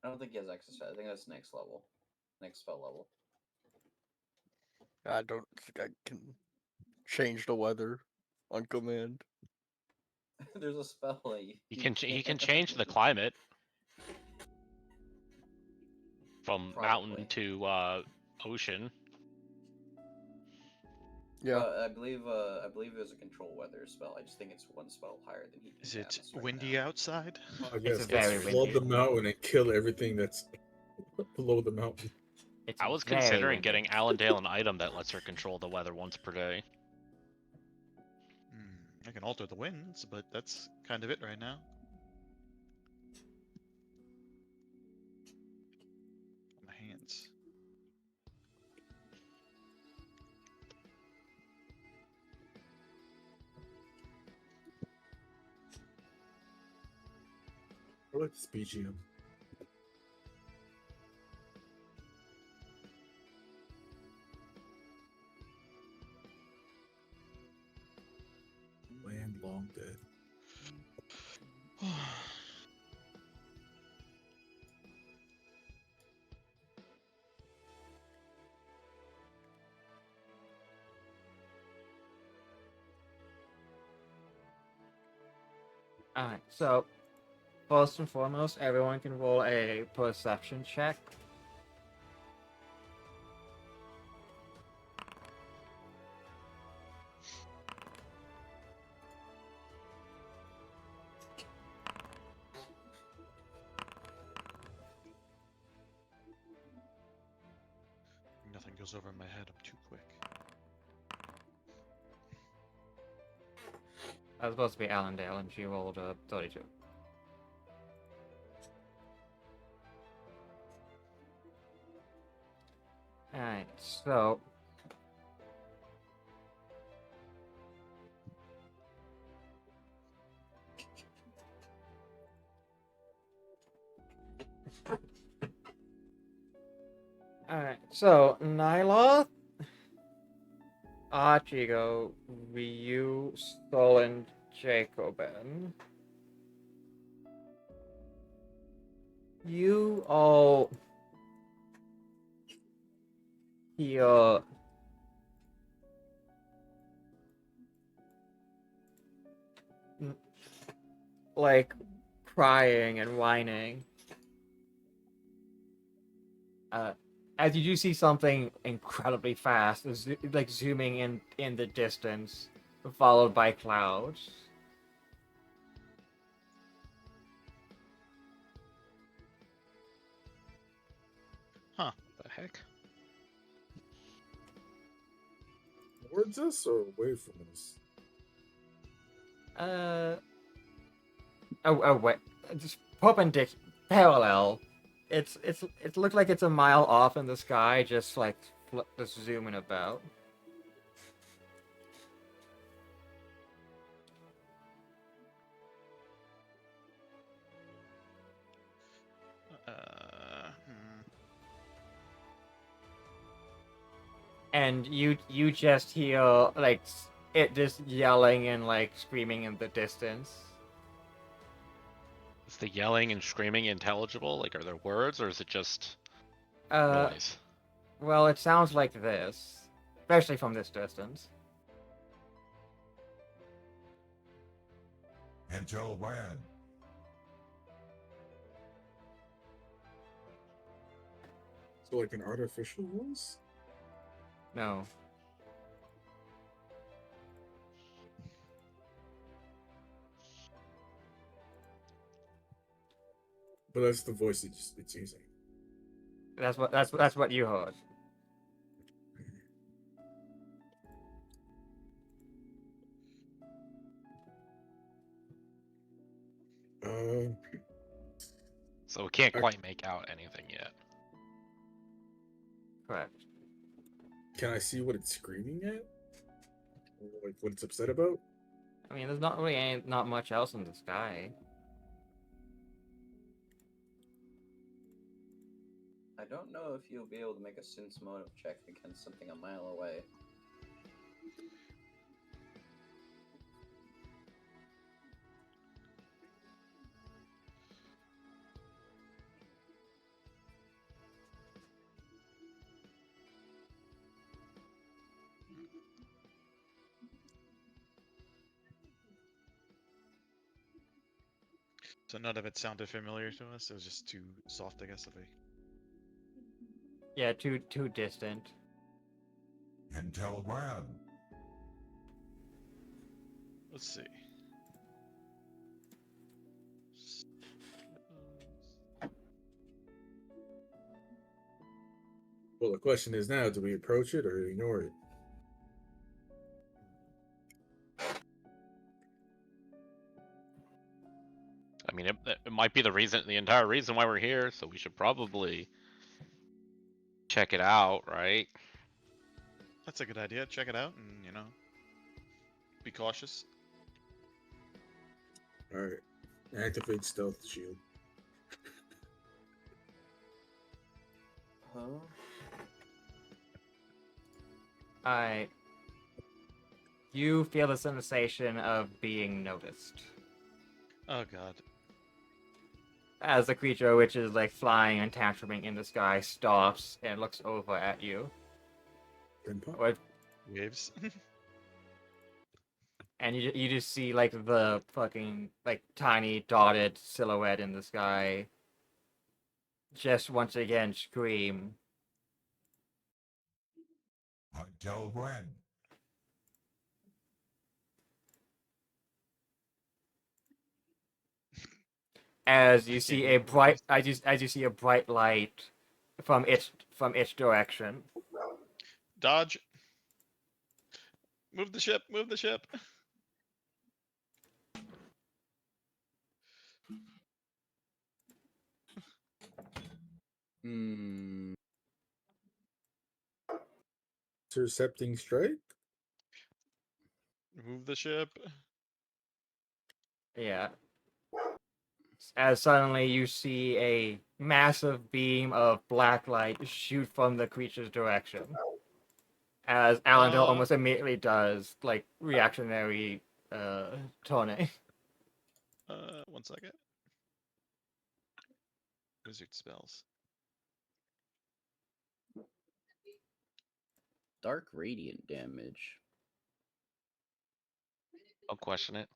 don't think he has access to that. I think that's next level. Next spell level. I don't think I can change the weather on command. There's a spell that He can change the climate from mountain Probably. to ocean. Yeah. I believe there's a control weather spell. I just think it's one spell higher than he can. Is it cast right windy now. outside? I guess very let's flood windy. the mountain and kill everything that's below the mountain. It's I was very considering windy. getting Allendale an item that lets her control the weather once per day. I can alter the winds, but that's kind of it right now. My hands. I like this BGM. Land long dead. Alright, so first and foremost, everyone can roll a perception check. Nothing goes over my head. I'm too quick. That was supposed to be Allendale, and she rolled a 32. Alright, so alright, so Nyloth, Archigo, Ryu, Stolen, Jacobin. You all hear like crying and whining. As you do see something incredibly fast, like zooming in the distance, followed by clouds. Huh? The heck? Towards us or away from us? Wait, just perpendicular, parallel. It looks like it's a mile off in the sky, just like just zooming about. Hmm. And you just hear like it just yelling and like screaming in the distance. Is the yelling and screaming intelligible? Like, are there words, or is it just Uh, noise? well, it sounds like this, especially from this distance. Until when? So like an artificial voice? No. But that's the voice it's using. That's what you heard. Uh, So we can't I- quite make out anything yet. Correct. can I see what it's screaming at? Or like what it's upset about? I mean, there's not really not much else in the sky. I don't know if you'll be able to make a sense motive check against something a mile away. So none of it sounded familiar to us. It was just too soft, I guess. Of a... Yeah, too distant. Until when? Let's see. Well, the question is now, do we approach it or ignore it? I mean, it might be the entire reason why we're here. So we should probably check it out, right? That's a good idea. Check it out and, be cautious. Alright. Activate stealth shield. Huh? Alright. You feel the sensation of being noticed. Oh god. As the creature, which is like flying and tantruming in the sky, stops and looks over at you. Then pop. What? Waves. And you just see like the fucking like tiny dotted silhouette in the sky. Just once again scream. Until when? As I you can't see hear a your bright, voice. as you see a bright light from its direction. Dodge. Move the ship. Move the ship. Hmm. Intercepting strike? Move the ship. Yeah. As suddenly you see a massive beam of black light shoot from the creature's direction. As Allendale almost immediately does, like, reactionary toning. 1 second. Wizard spells. Dark radiant damage. Don't question it.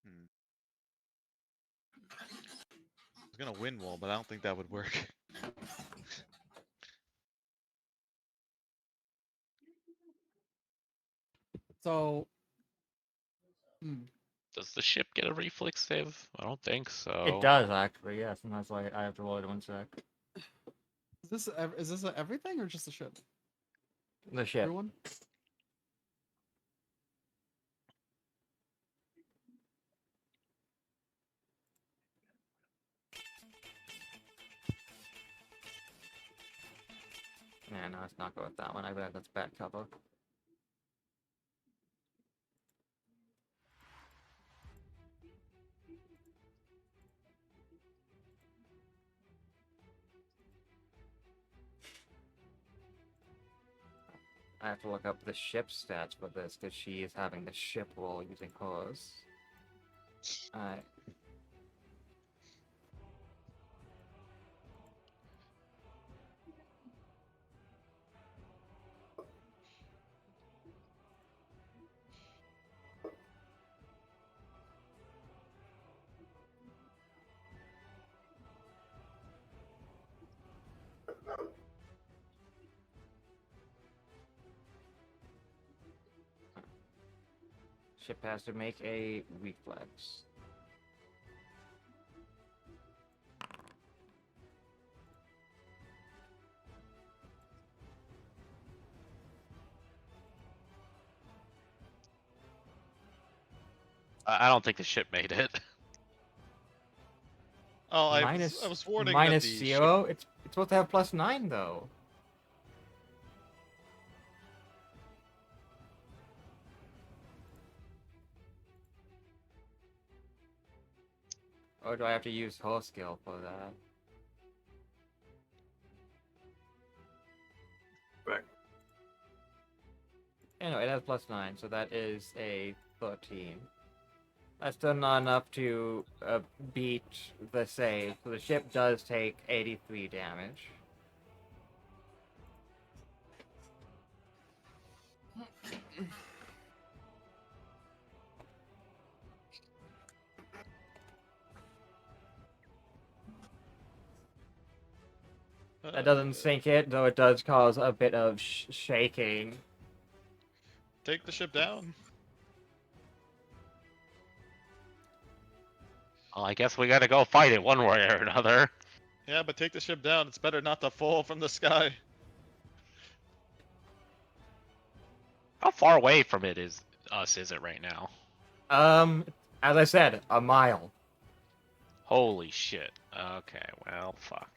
Hmm. I was gonna win wall, but I don't think that would work. So. Does the ship get a reflex save? I don't think so. It does actually, yes, and that's why I have to roll it 1 sec. Is this everything or just the ship? The ship. Everyone? Yeah, no, let's not go with that one. I bet that's bad cover. I have to look up the ship stats for this because she is having the ship roll using hers. Alright. Ship has to make a reflex. I don't think the ship made it. Oh, I Minus was warning minus that the 0? It's supposed to have +9 though. Or do I have to use her skill for that? Right. Anyway, it has +9, so that is a 13. That's still not enough to beat the save, so the ship does take 83 damage. That doesn't sink it, though it does cause a bit of shaking. take the ship down. Well, I guess we gotta go fight it one way or another. Yeah, but take the ship down. It's better not to fall from the sky. How far away from it is it right now? As I said, a mile. Holy shit. Okay, well, fuck.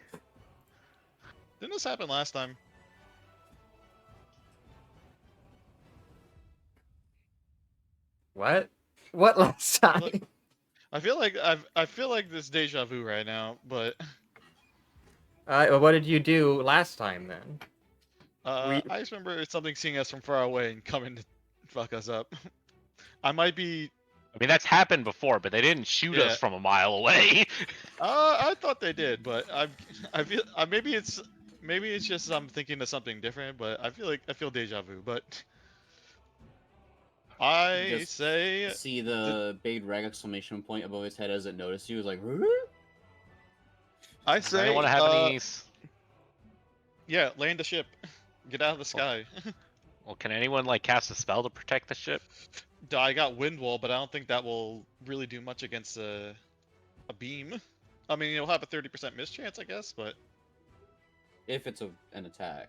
Didn't this happen last time? What? What last time? Look, I feel like this deja vu right now, but Well, what did you do last time then? I just remember something seeing us from far away and coming to fuck us up. I might be. I mean, that's happened before, but they didn't shoot us Yeah. from a mile away. I thought they did, but I feel maybe it's just I'm thinking of something different, but I feel deja vu, but I Just say see the big red exclamation point above his head as it noticed you. Is like, I Does say anyone have any? yeah, land the ship. Get out of the sky. Well, can anyone like cast a spell to protect the ship? I got wind wall, but I don't think that will really do much against a beam. I mean, you'll have a 30% miss chance, I guess, but if it's an attack.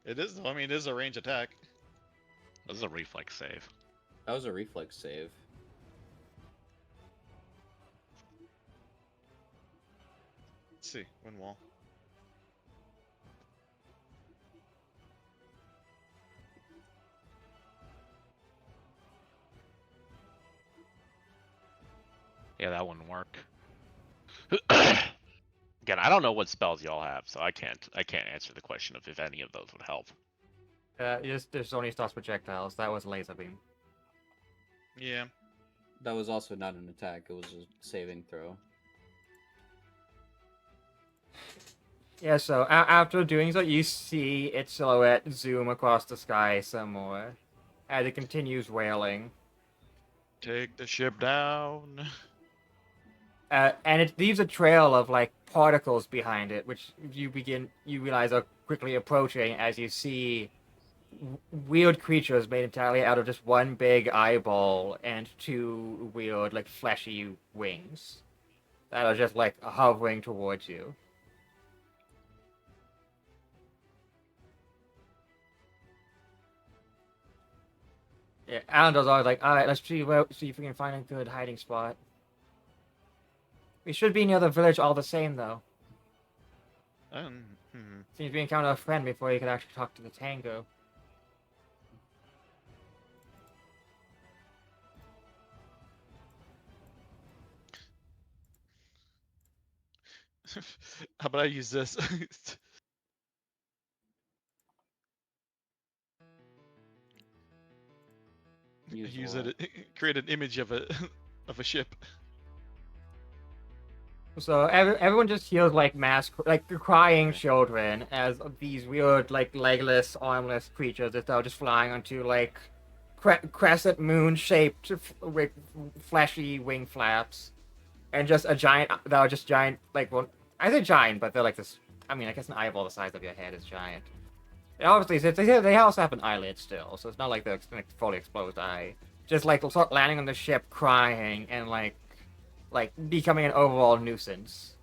it is. I mean, it is a range attack. This is a reflex save. That was a reflex save. Let's see, wind wall. Yeah, that wouldn't work. Again, I don't know what spells y'all have, so I can't answer the question of if any of those would help. There's only starts projectiles. That was laser beam. Yeah. That was also not an attack. It was a saving throw. Yeah, so after doing so, you see its silhouette zoom across the sky some more as it continues wailing. Take the ship down. And it leaves a trail of like particles behind it, which you realize are quickly approaching as you see weird creatures made entirely out of just one big eyeball and two weird, like, fleshy wings that are just, like, hovering towards you. Yeah, Alandar's always like, alright, let's see if we can find a good hiding spot. We should be near the village all the same, though. Seems we encountered a friend before you could actually talk to the tango. How about I use this? Use it. Create an image of a of a ship. So everyone just hears like like crying Okay. children as these weird like legless, armless creatures that are just flying onto like crescent moon shaped with fleshy wing flaps, and just a giant. That are just giant. Like, well, I say giant, but they're like this. I mean, I guess an eyeball the size of your head is giant. And obviously, they also have an eyelid still, so it's not like they're like fully exposed eye. Just like start landing on the ship, crying and like becoming an overall nuisance,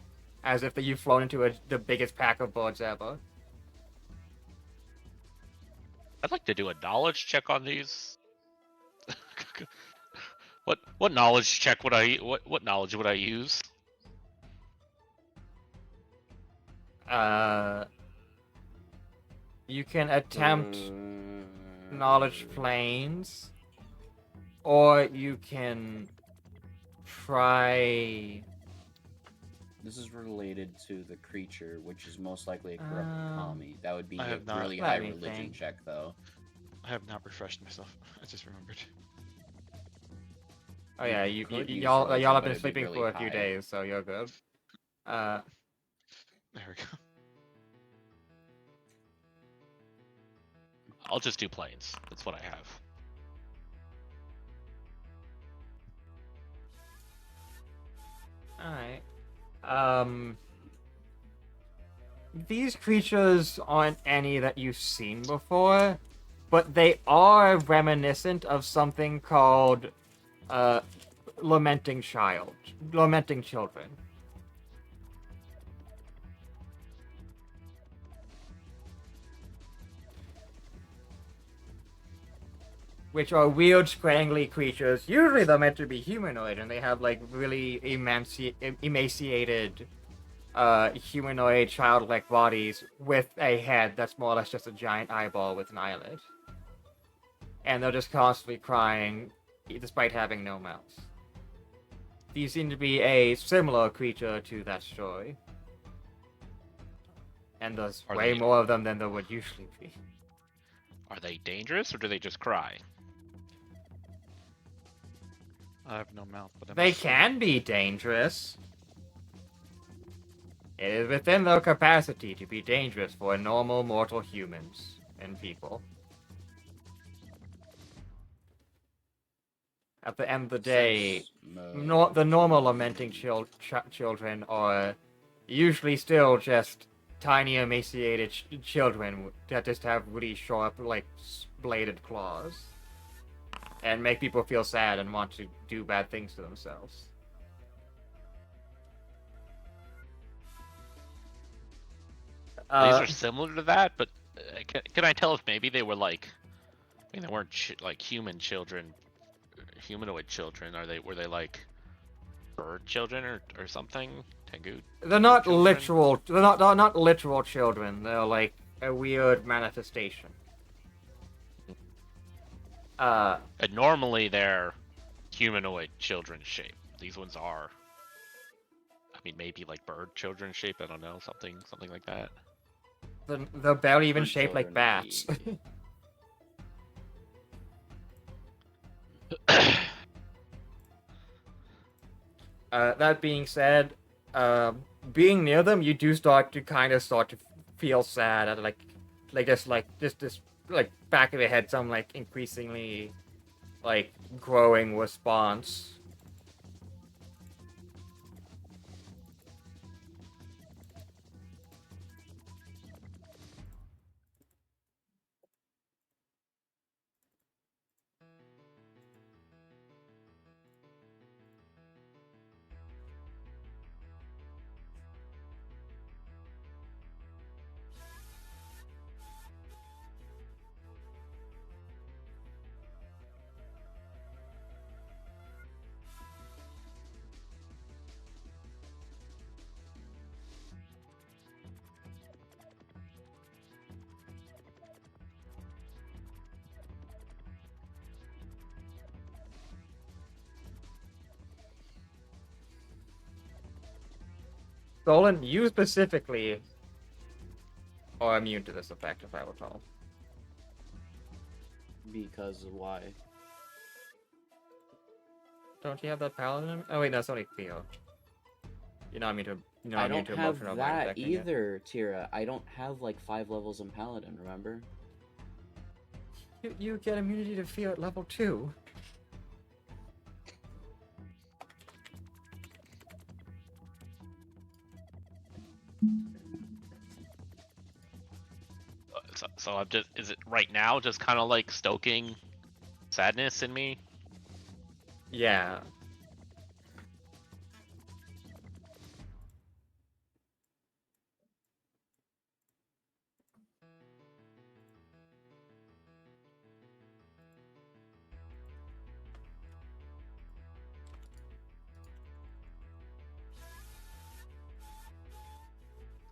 as if that you've flown into the biggest pack of birds ever. I'd like to do a knowledge check on these. What knowledge check would I what knowledge would I use? You can attempt knowledge planes, or you can try. This is related to the creature, which is most likely a corrupt kami. That would be I a have not- really Let high me religion think. check, though. I have not refreshed myself. I just remembered. Oh yeah, could use y'all religion, have but been it'd be sleeping really for a few high. days, so you're good. There we go. I'll just do planes. That's what I have. Alright. These creatures aren't any that you've seen before, but they are reminiscent of something called lamenting children. Which are weird, scrangly creatures. Usually they're meant to be humanoid, and they have like really emaciated, humanoid, childlike bodies with a head that's more or less just a giant eyeball with an eyelid. And they're just constantly crying, despite having no mouths. These seem to be a similar creature to that story. And there's Are way they- more of them than there would usually be. Are they dangerous or do they just cry? I have no mouth, but They can be dangerous. It is within their capacity to be dangerous for normal mortal humans and people. At the end of the day, the normal lamenting children are usually still just tiny, emaciated children that just have really sharp, like, bladed claws. And make people feel sad and want to do bad things to themselves. These are similar to that, but can I tell if maybe they were like, I mean, they weren't like human children, humanoid children. Were they like bird children or something? Tengu? They're not children? literal. They're not literal children. They're like a weird manifestation. And normally they're humanoid children shape. These ones are. I mean, maybe like bird children shape. I don't know, something like that. They're barely even Bird shaped like children would bats. be- That being said, being near them, you do start to feel sad at just back of your head, some like increasingly like growing response. Stolen, you specifically are immune to this effect, if I recall. Because why? Don't you have that paladin? Oh wait, that's only Theo. You're not immune to. You're not I immune don't to have emotional mind that affecting it. either, Tira. I don't have like 5 levels in Paladin, remember? You get immunity to fear at level 2. So I'm just, is it right now just kind of like stoking sadness in me? Yeah.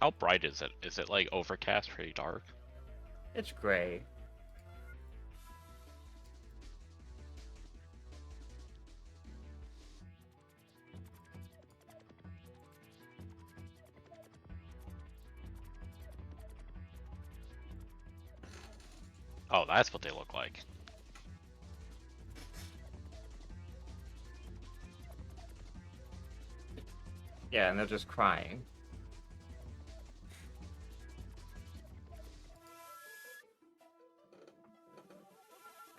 How bright is it? Is it like overcast, pretty dark? It's gray. Oh, that's what they look like. Yeah, and they're just crying.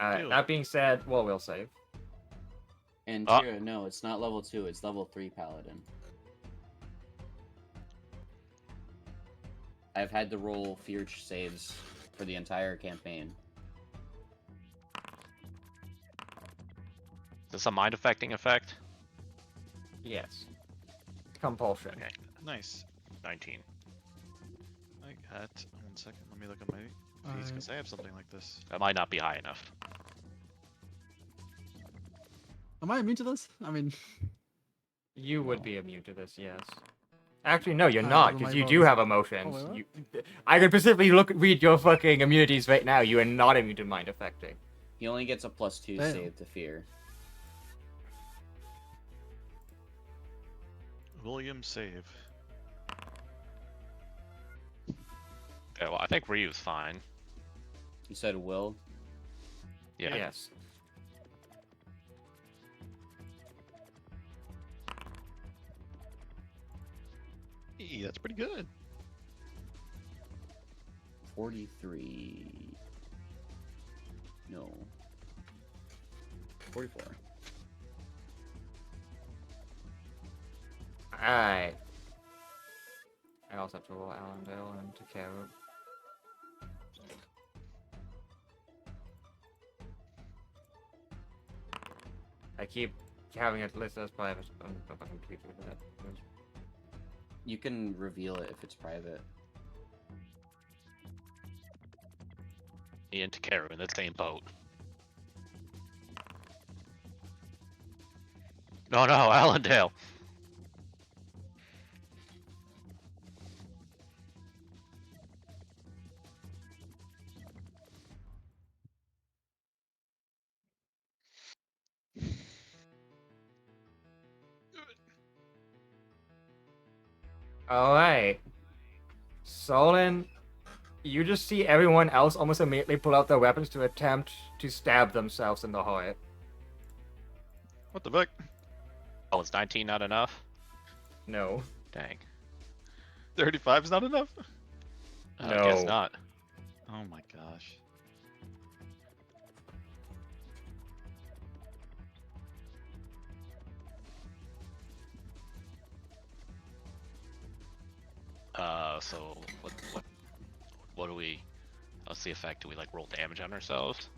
Ew. That being said, well, we'll save. And Ah. Tira, no, it's not level 2, it's level 3 Paladin. I've had to roll fear saves for the entire campaign. Is this a mind affecting effect? Yes. Compulsion. Okay, Nice. 19. I got 1 second. Let me look at my fees because I have something like this. That might not be high enough. Am I immune to this? I mean, You would No. be immune to this, yes. Actually, no, you're I not, have because my you do bonus. have emotions. Oh, wait, I could specifically read your fucking immunities right now. You are not immune to mind affecting. He only gets a +2 Damn. save to fear. William save. Yeah, well, I think Ryu's fine. You said will? Yeah. Yes. Hey, that's pretty good. 43. No. 44. Alright. I also have to roll Allendale and Takeo. I keep having it listed as private. I'm fucking tweet with that. You can reveal it if it's private. Me and Takeru in the same boat. No, Allendale. Alright. Solon, you just see everyone else almost immediately pull out their weapons to attempt to stab themselves in the heart. What the fuck? Oh, is 19 not enough? No. Dang. 35 is not enough? I guess No. not. Oh my gosh. So what do we? What's the effect? Do we like roll damage on ourselves?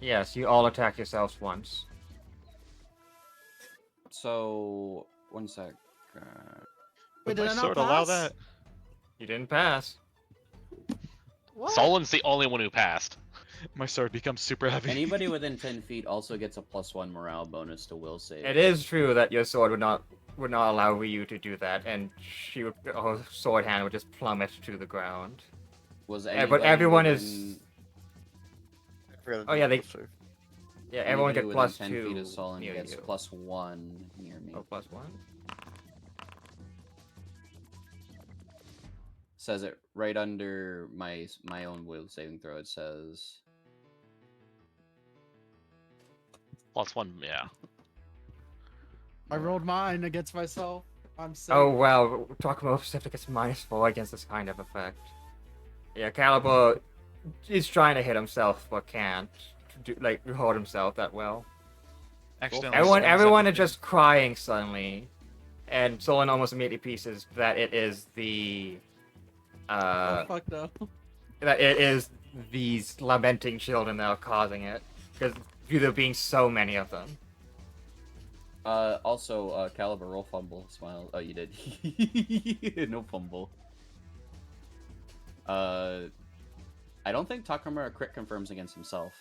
Yes, you all attack yourselves once. So, 1 sec. wait, Would did my I not sword allow pass? that? You didn't pass. What? Solon's the only one who passed. My sword becomes super heavy. Anybody within 10 feet also gets a +1 morale bonus to will save. It is true that your sword would not allow Ryu to do that, and her sword hand would just plummet to the ground. Was But anybody everyone within, is. I forgot to Oh do yeah, the they. save. Yeah, everyone anybody get within plus 10 2 feet of Solon near gets you. +1 near me. Oh, +1. Says it right under my own will saving throw. It says +1, yeah. I rolled mine against myself. I'm safe. Oh wow, talking about specific, it's -4 against this kind of effect. Yeah, Caliber is trying to hit himself, but can't hold himself that well. Accidentally Everyone, swings at everyone the is just crying suddenly, and Solon almost immediately pieces that it is the, Oh, fuck no. that it is these lamenting children that are causing it, because due to there being so many of them. also Caliber roll fumble smile. Oh, you did. No fumble. I don't think Takamura crit confirms against himself.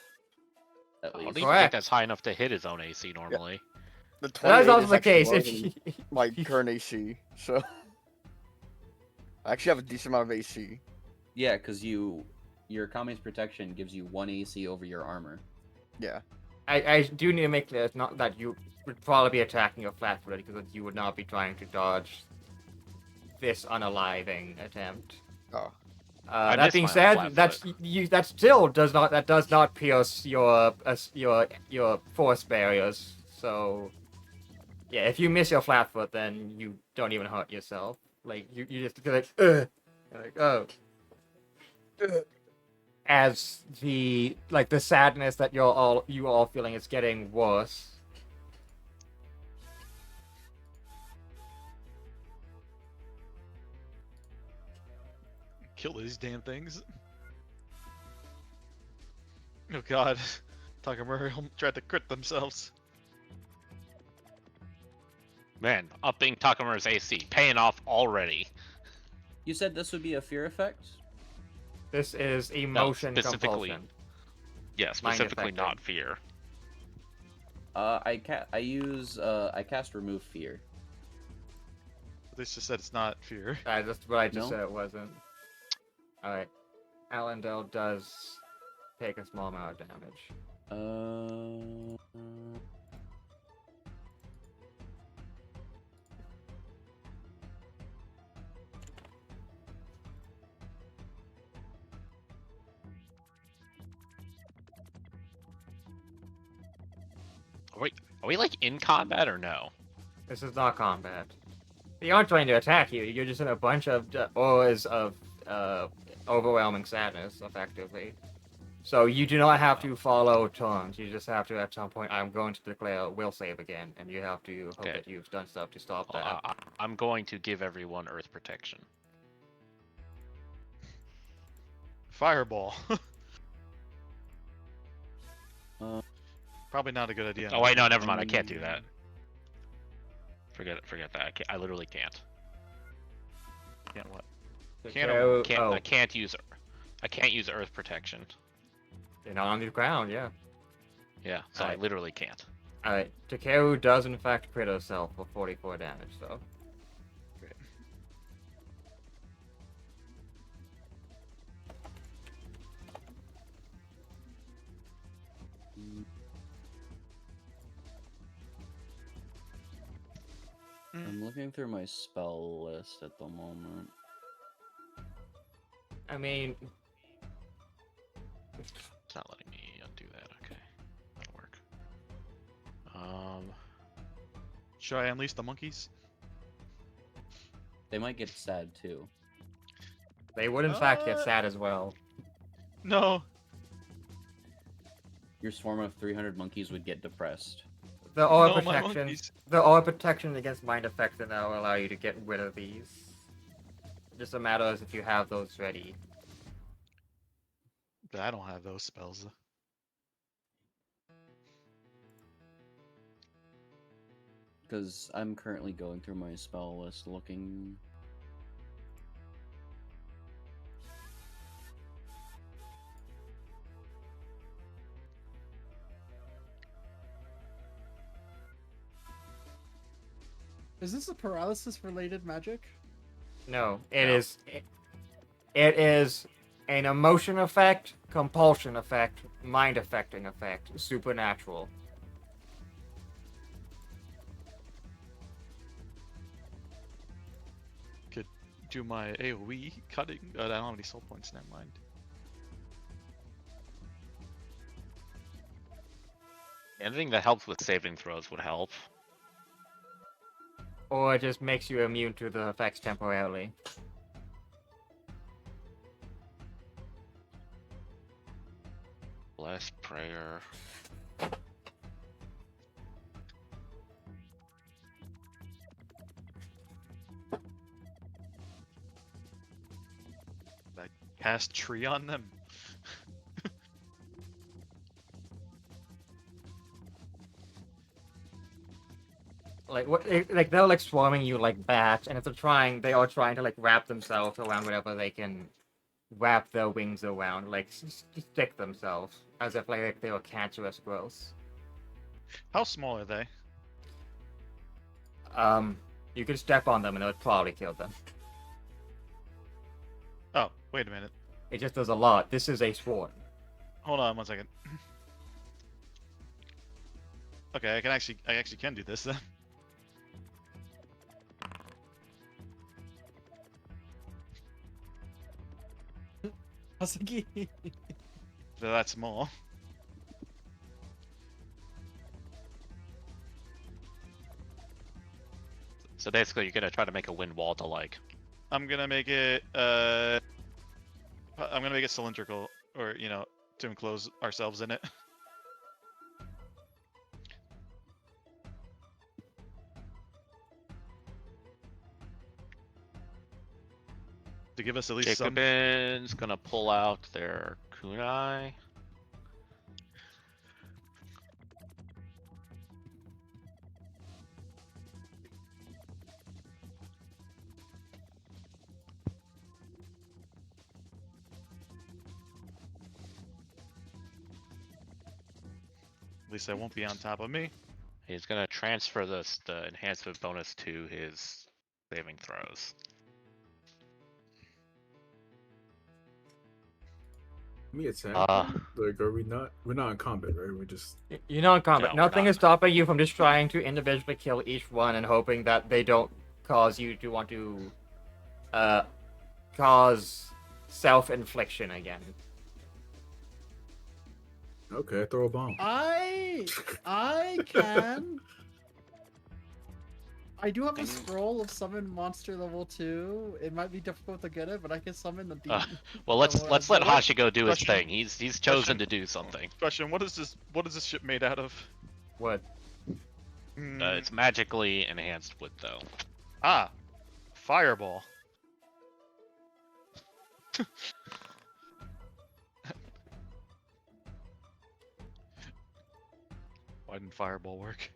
At I least. don't even Correct. think that's high enough to hit his own AC normally. The That 28 is also the actually case. lower If than you, my current AC, so I actually have a decent amount of AC. Yeah, because your Kami's protection gives you 1 AC over your armor. Yeah. I do need to make clear it's not that you would probably be attacking your flat-footed, because you would not be trying to dodge this unaliving attempt. Oh. That missed being my said, flat-foot. that still does not pierce your force barriers. So, yeah, if you miss your flat foot, then you don't even hurt yourself. Like you just feel like, ugh, you're like, oh. As the sadness that you all feeling is getting worse. Kill these damn things. Oh god. Takamura tried to crit themselves. Man, upping Takamura's AC, paying off already. You said this would be a fear effect? This is emotion specifically- compulsion. Yeah, specifically affecting. not fear. I cast remove fear. This just said it's not fear. That's what I just No? said it wasn't. Alright. Allendale does take a small amount of damage. Are we like in combat or no? This is not combat. They aren't trying to attack you. You're just in a bunch of auras of overwhelming sadness, effectively. So you do not have to follow turns. You just have to, at some point, I'm going to declare will save again, and you have to hope Okay. that you've done stuff to stop Well, that. I'm going to give everyone Earth Protection. Fireball. Probably not a good idea. Oh wait, no, never mind. I can't do that. Forget that. I literally can't. Can't what? I can't use Earth Protection. You're not on the ground, yeah. Yeah, so I Alright. literally can't. Alright, Takeru does in fact crit herself for 44 damage, though. Great. I'm looking through my spell list at the moment. I mean, It's not letting me undo that. Okay, that'll work. Should I unleash the monkeys? They might get sad too. they would in fact get sad as well. No. Your swarm of 300 monkeys would get depressed. The aura No, my protection, monkeys. the aura protection against mind effects will now allow you to get rid of these. Just a matter of if you have those ready. I don't have those spells. Because I'm currently going through my spell list looking. Is this a paralysis related magic? No, it No. is. It is an emotion effect, compulsion effect, mind affecting effect, supernatural. do my AoE cutting. I don't have any soul points. Never mind. Anything that helps with saving throws would help. Or it just makes you immune to the effects temporarily. Bless prayer. Like cast tree on them. Like what? Like they're like swarming you like bats, and they are trying to like wrap themselves around whatever they can wrap their wings around, like stick themselves as if like they were cancerous growths. How small are they? You could step on them and it would probably kill them. Oh, wait a minute. It just does a lot. This is a swarm. Hold on 1 second. Okay, I actually can do this then. Hasagi. So that's small. So basically, you're gonna try to make a wind wall to like. I'm gonna make it cylindrical, or to enclose ourselves in it. To give us at least some. Jacobin's gonna pull out their kunai. At least they won't be on top of me. He's gonna transfer the enhancement bonus to his saving throws. Me attack. Uh. Like, are we not? We're not in combat, right? We're just. You're not in combat. No, we're Nothing not. is stopping you from just trying to individually kill each one and hoping that they don't cause you to want to cause self-infliction again. Okay, throw a bomb. I can. I do have a scroll of summon monster level 2. It might be difficult to get it, but I can summon the demon. Well, let's level let one. Hashigo do his Question. thing. He's chosen to do something. Question: What is this ship made out of? What? It's magically enhanced wood, though. Fireball. Why didn't fireball work?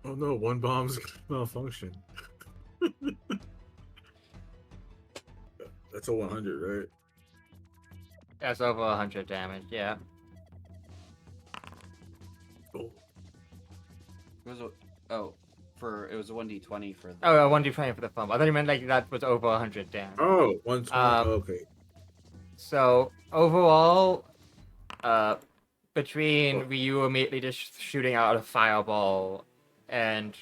Oh no, one bomb's gonna malfunction. That's a 100, right? That's over 100 damage, yeah. Oh. It was it was a 1d20 for the... Oh, 1d20 for the fumble. I thought you meant like that was over 100 damage. Oh, 120. Okay. So, overall, between Ryu immediately just shooting out a fireball and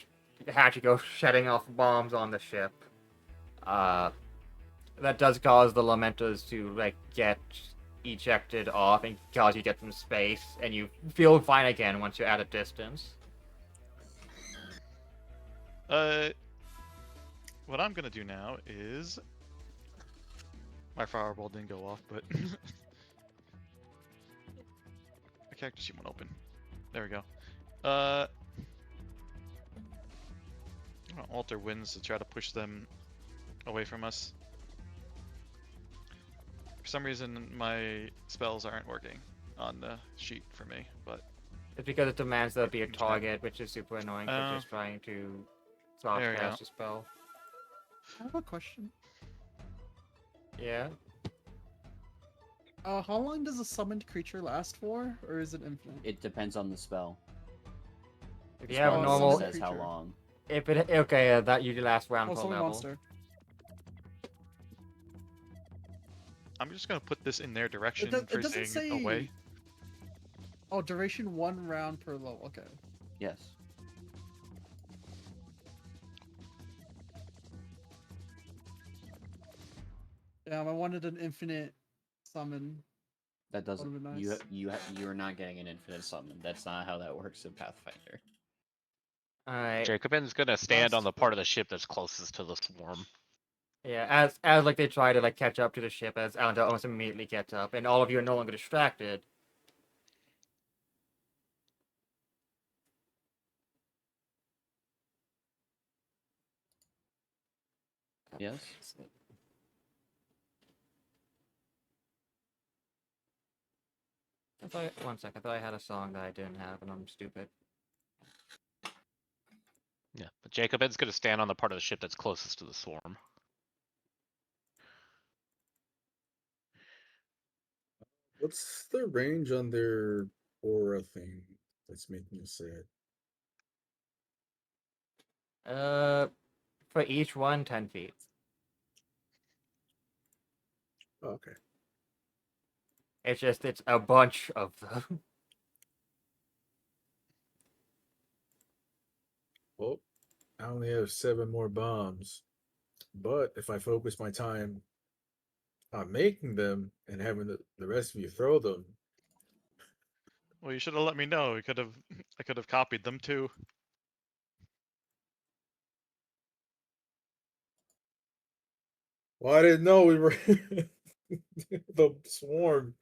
Hachiko setting off bombs on the ship, that does cause the Lamenters to, like, get ejected off and cause you to get some space, and you feel fine again once you're at a distance. What I'm gonna do now is my fireball didn't go off, but my character sheet went open. There we go. I'm gonna alter winds to try to push them away from us. For some reason, my spells aren't working on the sheet for me, but It's because it demands there be a target, which is super annoying for just trying to soft there we cast go. a spell. I have a question. Yeah. How long does a summoned creature last for, or is it infinite? It depends on the spell. If The you have spell normal, itself says how creature. long. if it okay, that usually lasts round Oh, per summon level. monster. I'm just gonna put this in their direction It for doesn't saying say. away. Oh, duration 1 round per level. Okay. Yes. Yeah, I wanted an infinite summon. That doesn't. Would've been nice. You're not getting an infinite summon. That's not how that works in Pathfinder. Alright. Jacobin's gonna stand on Last the part of the ship that's closest to the swarm. Yeah, as like they try to like catch up to the ship, as Alanta almost immediately gets up, and all of you are no longer distracted. Yes. One second, I thought I had a song that I didn't have, and I'm stupid. Yeah, but Jacobin's gonna stand on the part of the ship that's closest to the swarm. What's the range on their aura thing that's making you sad? For each one, 10 feet. Oh, okay. It's a bunch of them. Well, I only have 7 more bombs, but if I focus my time on making them and having the rest of you throw them, Well, you should have let me know. I could have copied them too. well, I didn't know we were the swarm.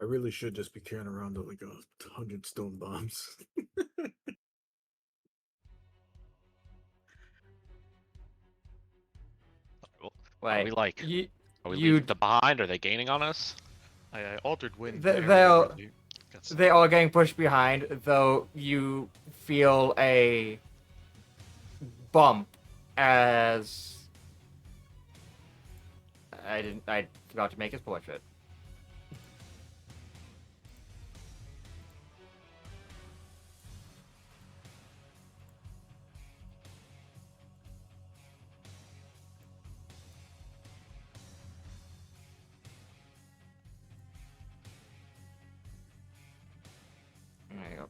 I really should just be carrying around like 100 stone bombs. Are we Wait, like? you, Are we you, leaving them behind? Are they gaining on us? I altered wind. They- the area they'll- already got they some. are getting pushed behind, though you feel a bump as I forgot to make his portrait. There you go.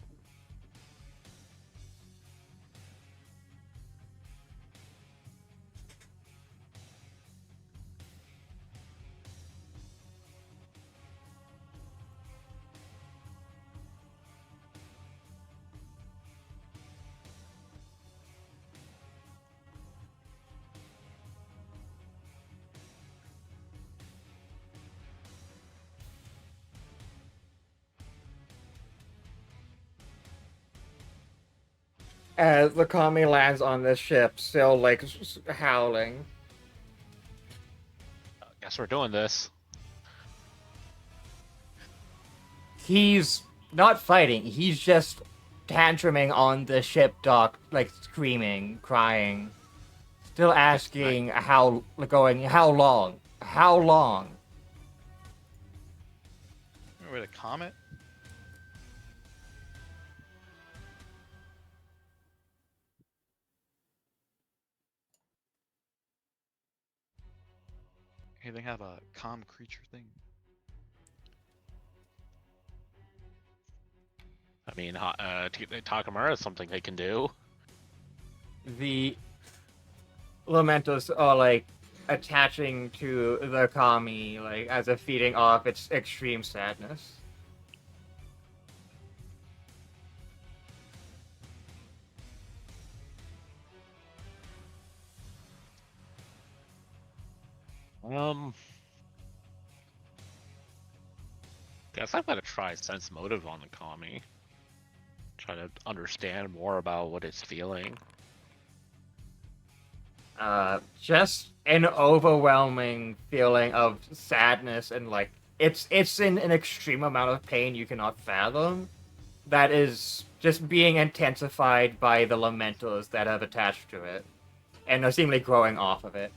As the Kami lands on this ship, still like howling. Guess we're doing this. He's not fighting. He's just tantruming on the ship dock, like screaming, crying, still asking how long, how long. Wait, a comet? Anything have a calm creature thing? I mean, Takamura is something they can do. The Lamentos are like attaching to the Kami, like as a feeding off its extreme sadness. Guess I'm gonna try sense motive on the Kami. Try to understand more about what it's feeling. Just an overwhelming feeling of sadness and like it's in an extreme amount of pain you cannot fathom. That is just being intensified by the lamentos that have attached to it, and are seemingly growing off of it.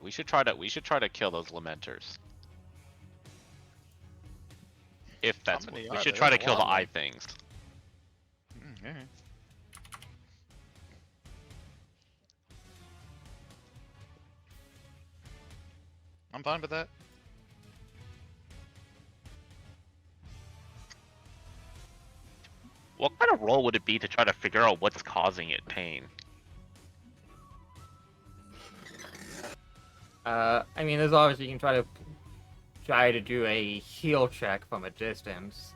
We should try to kill those lamenters. If that's many we are should there? try to There's a kill the lot of eye them. things. Alright. I'm fine with that. What kind of role would it be to try to figure out what's causing it pain? I mean, there's obviously you can try to do a heal check from a distance.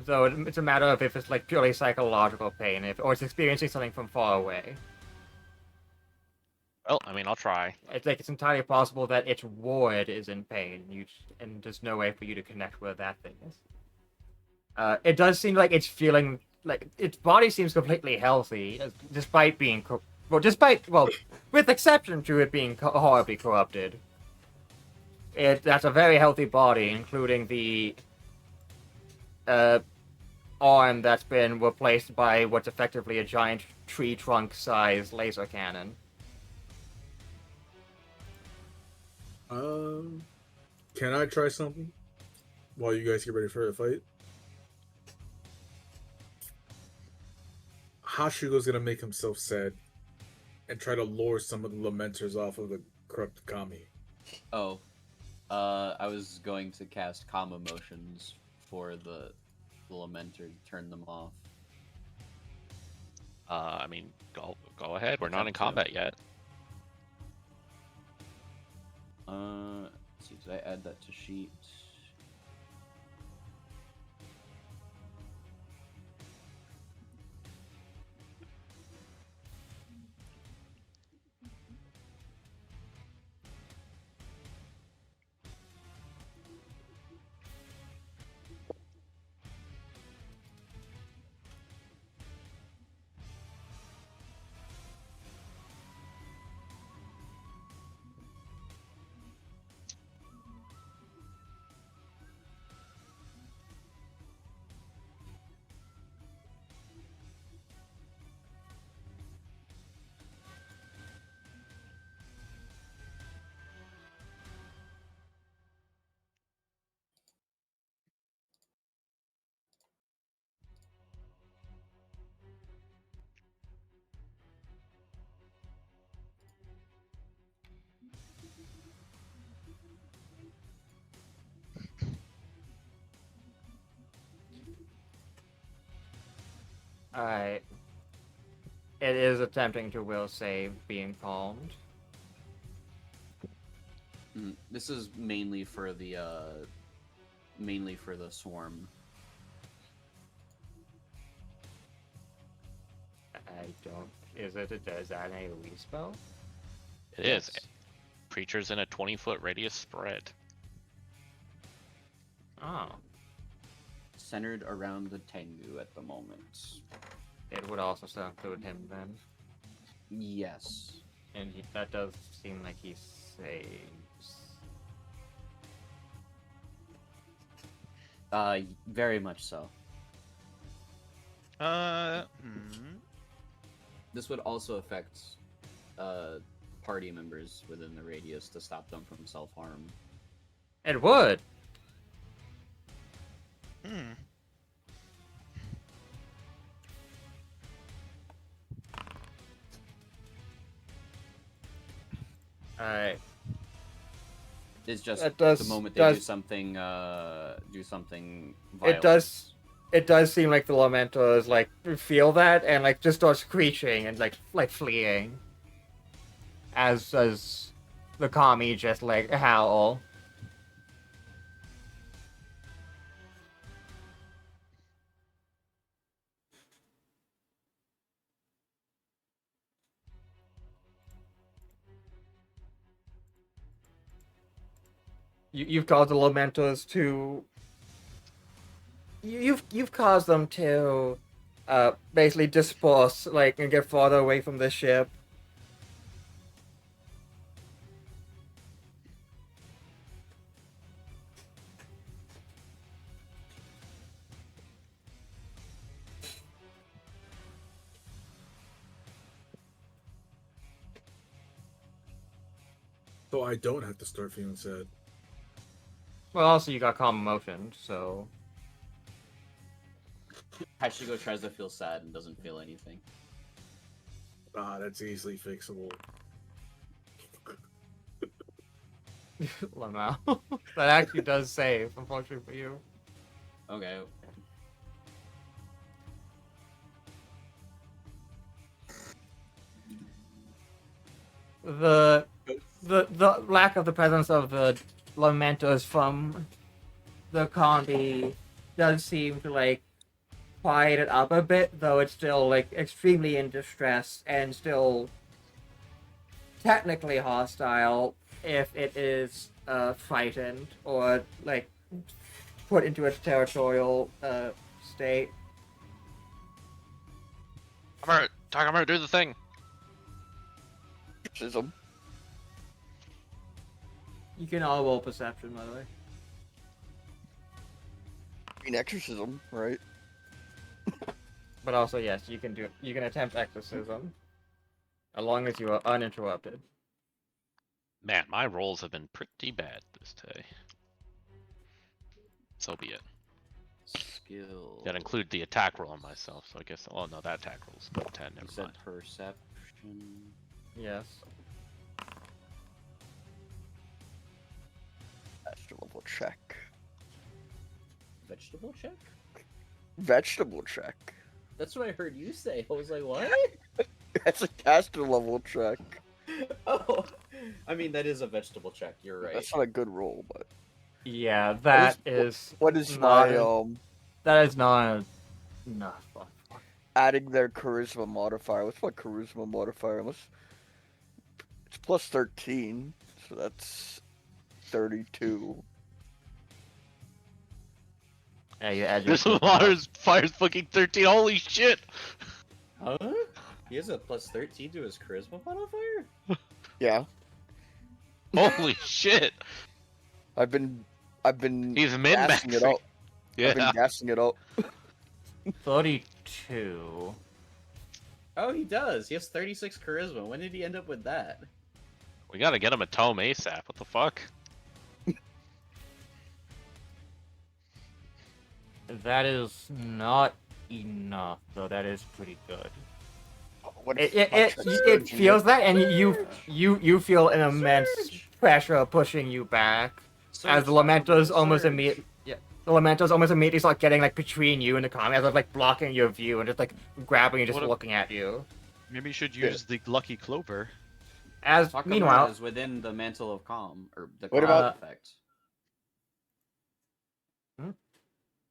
So it's a matter of if it's like purely psychological pain, or it's experiencing something from far away. Well, I mean, I'll try. It's like it's entirely possible that its ward is in pain, and there's no way for you to connect where that thing is. It does seem like it's feeling like its body seems completely healthy, despite being with exception to it being horribly corrupted. That's a very healthy body, including the arm that's been replaced by what's effectively a giant tree trunk-sized laser cannon. Can I try something while you guys get ready for the fight? Hashigo's gonna make himself sad and try to lure some of the lamenters off of the corrupt kami. Oh, I was going to cast calm emotions for the lamenter to turn them off. I mean, go ahead. We're not in Attempt to. combat yet. Let's see, did I add that to sheet? Alright. It is attempting to will save being palmed. This is mainly for the swarm. I don't. Is that an AoE spell? It is. Creatures in a 20-foot radius spread. Oh. Centered around the Tengu at the moment. It would also still include him then. Yes. And that does seem like he saves. Very much so. Hmm. This would also affect party members within the radius to stop them from self-harm. It would! Hmm. Alright. It's just That does- the moment they does- do something violent. It does seem like the Lamentos like feel that and like just start screeching and like fleeing. As does the Kami just like howl. You've caused the Lamentos to. You've caused them to, basically disperse, like, and get farther away from the ship. So I don't have to start feeling sad. Well, also you got calm emotion, so Hashigo tries to feel sad and doesn't feel anything. Ah, that's easily fixable. Lamau. That actually does save, unfortunately for you. Okay. The lack of the presence of the lamenters from the combi does seem to like quiet it up a bit, though it's still like extremely in distress and still technically hostile if it is frightened or like put into its territorial state. Takamaru, do the thing. Exorcism. You can all roll perception, by the way. I mean, exorcism, right? But also, yes, you can attempt exorcism, as long as you are uninterrupted. Man, my rolls have been pretty bad this day. So be it. Skill. That include the attack roll on myself, so I guess. Oh no, that attack roll's about 10. You Never said mind. perception. Yes. Master level check. Vegetable check? Vegetable check. That's what I heard you say. I was like, what? That's a caster level check. Oh, I mean that is a vegetable check. You're right. That's not a good roll, but Yeah, that is. what is not my a- That is not. No, fuck. adding their charisma modifier? What's my charisma modifier? It's plus 13, so that's 32. Yeah, you add your. This water's fire's fucking 13. Holy shit! Huh? He has a plus 13 to his charisma modifier? Yeah, Holy shit! I've been He's gassing it min-maxing. up. I've been Yeah. gassing it up. 32. Oh, he does. He has 36 charisma. When did he end up with that? We gotta get him a tome ASAP. What the fuck? That is not enough, though. That is pretty good. What It if my check's it 13? feels that, and you feel an immense pressure pushing you back as the Lamentos almost immediately. Yeah, the Lamentos almost immediately start getting like between you and the commie, as of like blocking your view and just like grabbing you, just What if- looking at you. Maybe you should use the lucky clover. As Takamura meanwhile, is within the mantle of calm, or the What calm about- effect.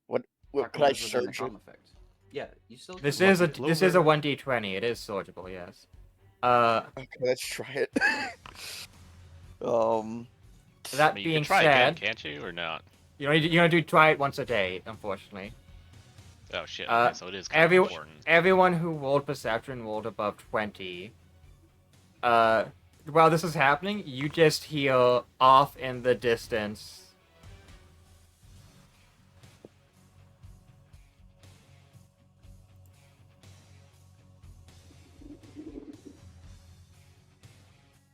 What, could I Takamura's within the surge it? calm effect. Yeah, you still. this can- is a Lucky this is a Clover. 1d20. It is surgical, yes. Okay, let's try it. That I mean, you being can try again, said, can't you, or not? you only do try it once a day, unfortunately. Oh shit. Uh, Okay, so it is kind of important. Everyone who rolled perception rolled above 20. While this is happening, you just hear off in the distance.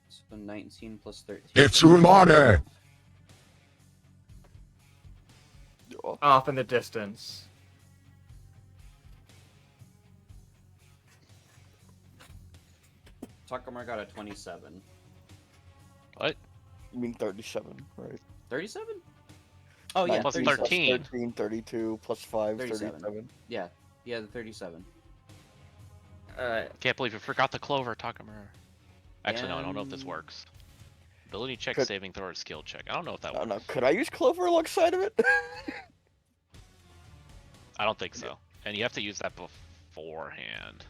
So 19 plus 13. It's Rumane! Off in the distance. Takamura got a 27. What? You mean 37, right? 37? Oh yeah, Plus 37. 13. 13, 32, plus 5, 37. 37. Yeah, the 37. Can't believe you forgot the clover, Takamura. Actually, no, I don't know if this Um, works. Ability check, Could- saving throw, or skill check. I don't know if that I don't works. know. Could I use clover alongside of it? I don't think so. And you have to use that beforehand.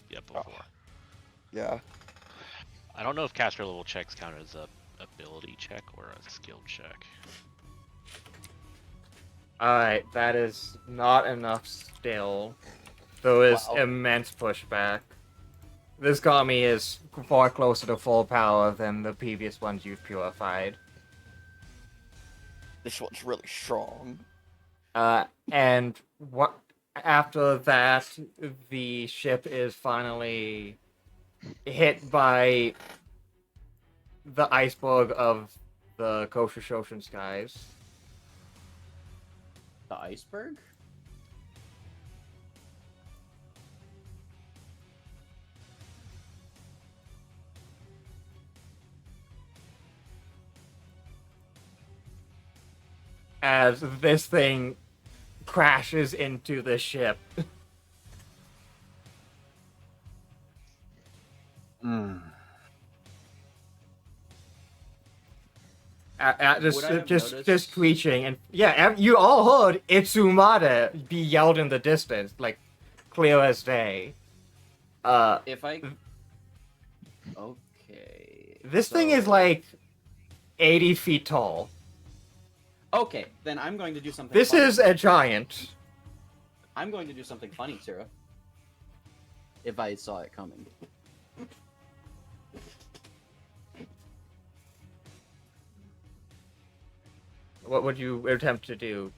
Yeah, before. Yeah. I don't know if caster level checks count as a ability check or a skill check. Alright, that is not enough still. There is Wow. immense pushback. This Kami is far closer to full power than the previous ones you've purified. This one's really strong. And what after that, the ship is finally hit by the iceberg of the Koshishoshin skies. The iceberg? as this thing crashes into the ship. Hmm. Would I have Just noticed- screeching, and yeah, you all heard Itsumade be yelled in the distance, like clear as day. If I. Okay. This thing is so- like 80 feet tall. Okay, then I'm going to do something. This funny. is a giant. I'm going to do something funny, Tira. If I saw it coming. What would you attempt to do?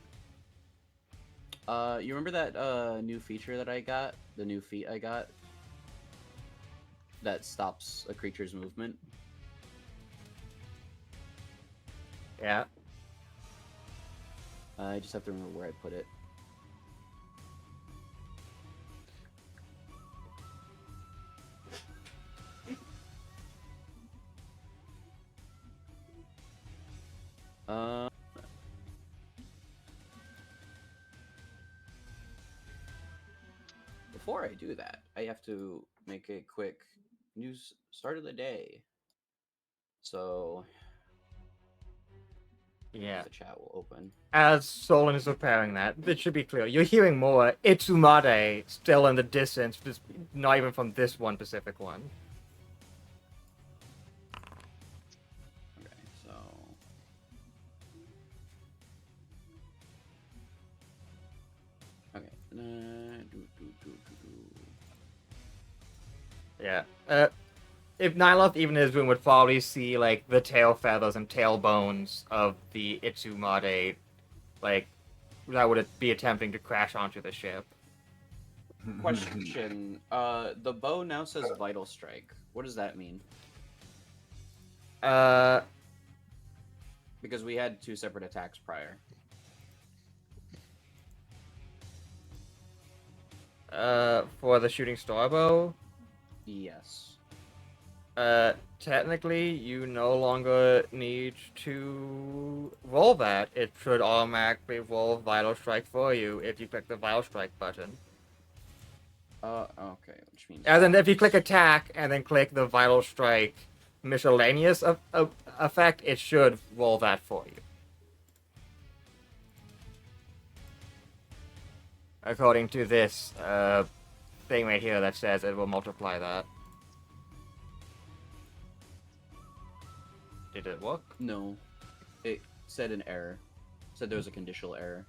You remember that new feature that I got? The new feat I got? That stops a creature's movement? Yeah. I just have to remember where I put it. Uh, Before I do that, I have to make a quick news start of the day. So Yeah. the chat will open. As Solon is repairing that, it should be clear. You're hearing more Itsumade still in the distance, just not even from this one specific one. Okay, so okay. Yeah. If Nyloth even in his room would probably see like the tail feathers and tail bones of the Itsumade, like that would be attempting to crash onto the ship. Question. The bow now says Vital Strike. What does that mean? Uh, Because we had two separate attacks prior. for the shooting star bow, Yes. technically you no longer need to roll that. It should automatically roll Vital Strike for you if you click the Vital Strike button. Okay, which means. And then if you click attack and then click the Vital Strike miscellaneous effect, it should roll that for you. According to this thing right here that says it will multiply that. Did it work? No, it said an error. It said there was a conditional error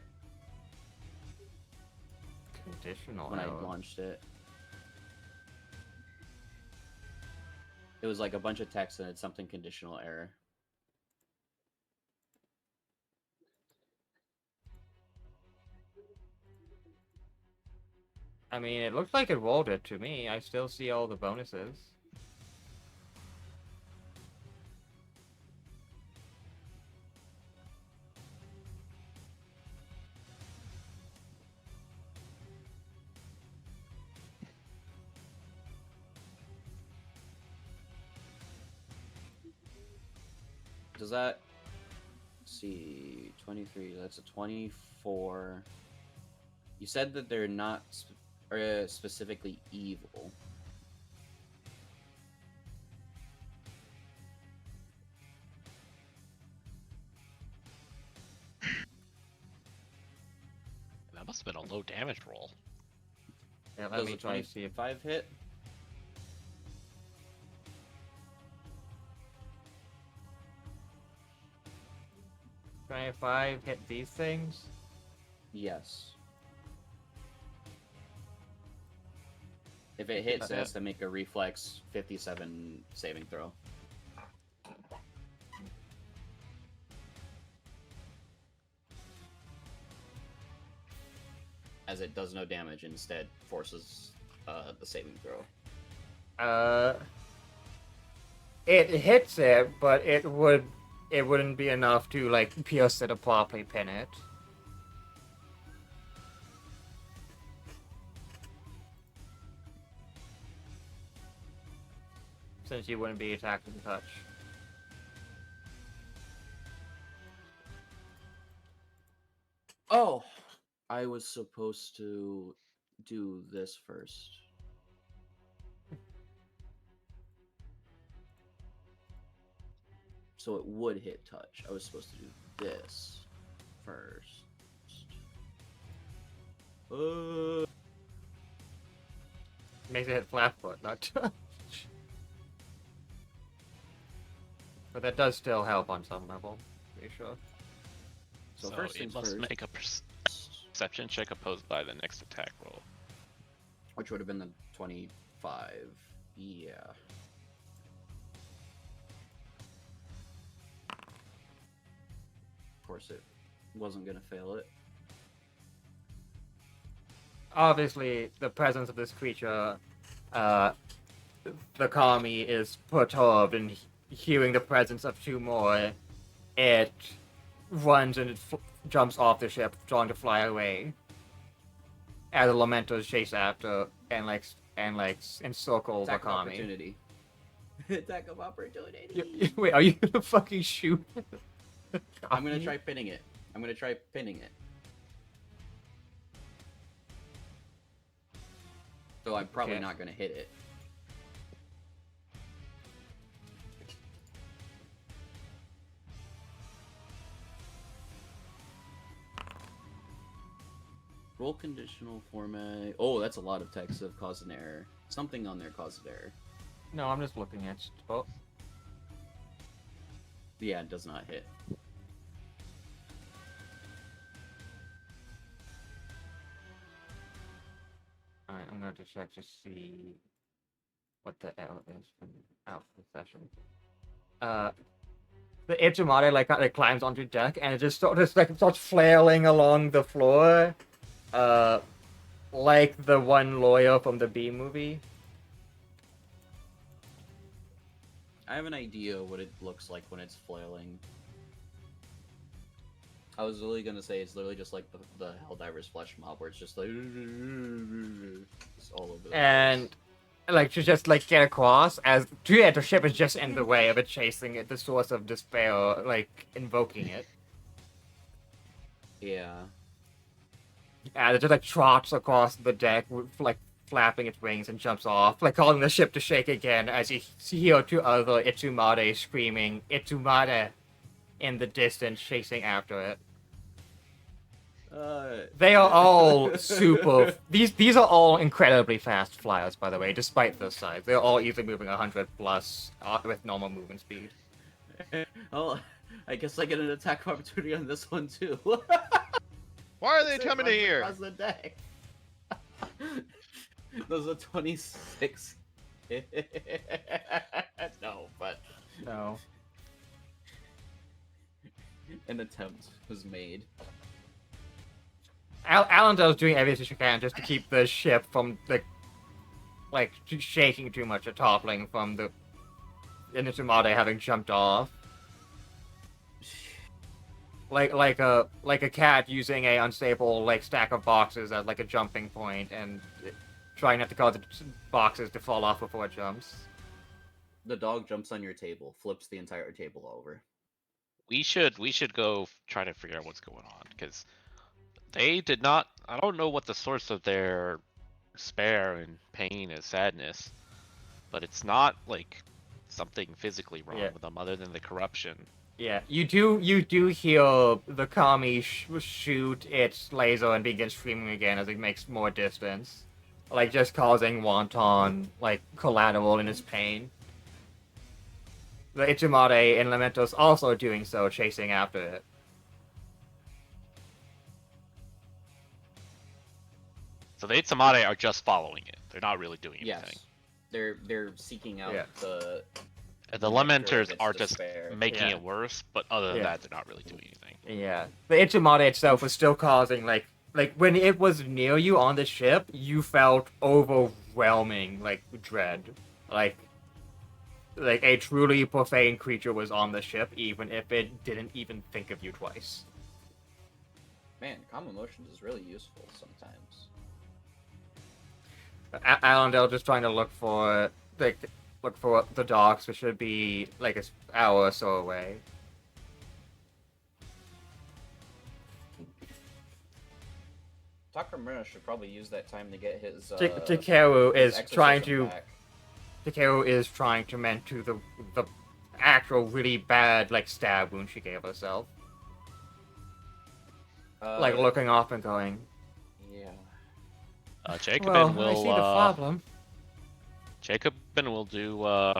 Conditional when I error. launched it. It was like a bunch of text and it's something conditional error. I mean, it looks like it rolled it to me. I still see all the bonuses. Does that... Let's see, 23, that's a 24. You said that they're not specifically evil. That must have been a low damage roll. Yeah, let Does me a try to see if 25 hit? if I hit these things. Yes. If it hits, it has to make a reflex 57 saving throw. As it does no damage, instead forces the saving throw. It hits it, but it wouldn't be enough to like pierce it to properly pin it. Since you wouldn't be attacked with touch. I was supposed to do this first. So it would hit touch. I was supposed to do this first. Makes it hit flat foot, not touch. But that does still help on some level, pretty sure. So So first it things must first. make a perception check opposed by the next attack roll. Which would have been the 25. Yeah. Of course, it wasn't gonna fail it. Obviously, the presence of this creature, the kami is perturbed, and hearing the presence of two more, it runs and jumps off the ship, trying to fly away. As the Lamentos chase after and encircle the Attack of kami. opportunity. Attack of opportunity. Wait, are you gonna fucking shoot? I'm gonna try pinning it. I'm gonna try pinning it. So I'm probably Okay. not gonna hit it. Roll conditional format. Oh, that's a lot of text of cause an error. Something on there caused an error. No, I'm just looking at. Oh, Yeah, it does not hit. alright, I'm going to check to see what the L is from out for the session. The Ichimata like climbs onto deck and it just starts flailing along the floor, like the one lawyer from the B movie. I have an idea what it looks like when it's flailing. I was literally gonna say it's literally just like the Helldiver's Flesh Mob, where it's just like it's all over the And place. like to just like get across as the ship is just in the way of it chasing it, the source of despair, like invoking it. Yeah. And it just like trots across the deck, like flapping its wings and jumps off, like causing the ship to shake again as you hear two other Itsumade screaming "Itsumade" in the distance, chasing after it. They are all super. These are all incredibly fast flyers, by the way. Despite their size, they're all easily moving 100 plus with normal movement speed. Oh, I guess I get an attack of opportunity on this one too. Why are they It coming runs here? across the deck. Those are 26. No, but No. an attempt was made. Alandel's doing everything she can just to keep the ship from like shaking too much or toppling from the Itsumade having jumped off. Like a cat using a unstable like stack of boxes as like a jumping point and trying not to cause the boxes to fall off before it jumps. The dog jumps on your table, flips the entire table over. We should go try to figure out what's going on because they did not. I don't know what the source of their despair and pain and sadness, but it's not like something physically wrong Yeah. with them other than the corruption. Yeah, you do hear the kami shoot its laser and begin screaming again as it makes more distance, like just causing wanton like collateral in its pain. The Itsumade and Lamentos also doing so, chasing after it. So the Itzamade are just following it. They're not really doing anything. Yes. They're seeking out Yeah. the And the nectar of Lamenters its are just despair. making Yeah. it worse, but other than Yeah. that, they're not really doing anything. Yeah, the Itsumade itself was still causing like when it was near you on the ship, you felt overwhelming like dread, like a truly profane creature was on the ship, even if it didn't even think of you twice. Man, calm emotions is really useful sometimes. Allendale just trying to look for the docks, which should be like an hour or so away. Takamura should probably use that time to get his. Takeru his is trying exorcism to. back. Takeru is trying to mend to the actual really bad like stab wound she gave herself. Like looking off and going, Yeah. Jacobin well, will. I see the problem. Jacobin will do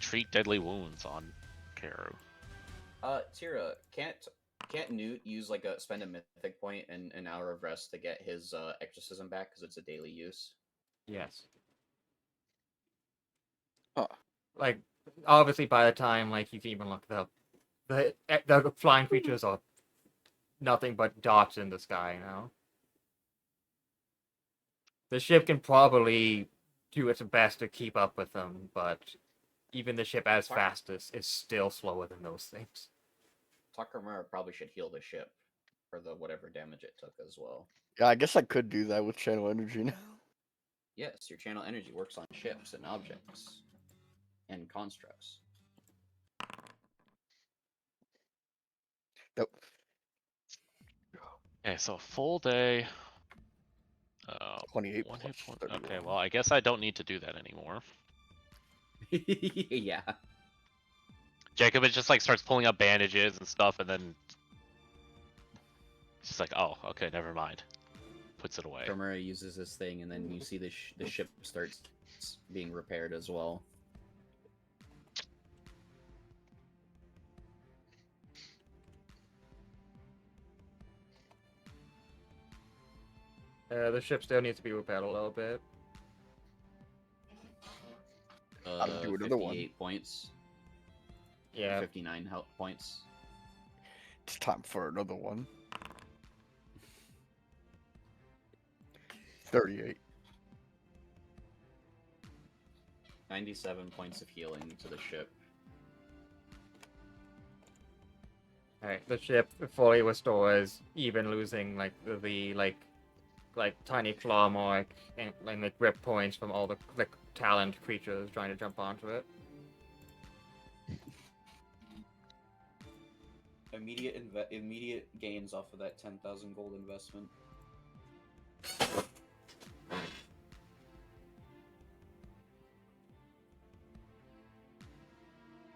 treat deadly wounds on Karu. Tira, can't Newt use like spend a mythic point and an hour of rest to get his exorcism back because it's a daily use? Yes. Huh. Like, obviously, by the time like you can even look the flying creatures are nothing but dots in the sky now. The ship can probably do its best to keep up with them, but even the ship as fastest is still slower than those things. Takamura probably should heal the ship for the whatever damage it took as well. Yeah, I guess I could do that with channel energy now. Yes, your channel energy works on ships and objects and constructs. Nope. Okay, so full day. 28 1 plus hit point. 31. Okay, well, I guess I don't need to do that anymore. Yeah. Jacobin just like starts pulling up bandages and stuff, and then she's like, "Oh, okay, never mind." Puts it away. Takamura uses this thing, and then you see the ship starts being repaired as well. The ship still needs to be repaired a little bit. I'll do another one. 58 points. Yeah. 59 health points. It's time for another one. 38. 97 points of healing to the ship. Alright, the ship fully restores, even losing like the tiny claw mark and the grip points from all the talent creatures trying to jump onto it. Immediate gains off of that 10,000 gold investment.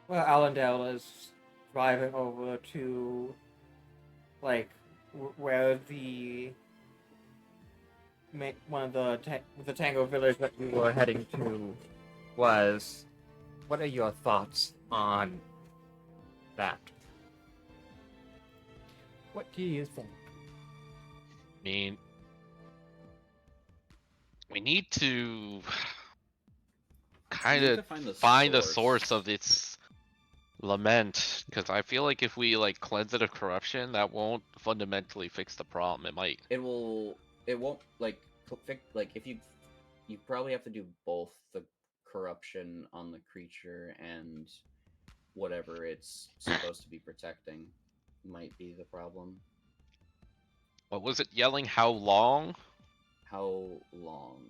Well, Allendale is driving over to where one of the Tango village that we were heading to was. What are your thoughts on that? What do you think? I mean, we need to kind of find the source of its lament, because I feel like if we like cleanse it of corruption, that won't fundamentally fix the problem. It might. It will. It won't if you probably have to do both the corruption on the creature and whatever it's supposed to be protecting might be the problem. What was it yelling? How long? How long?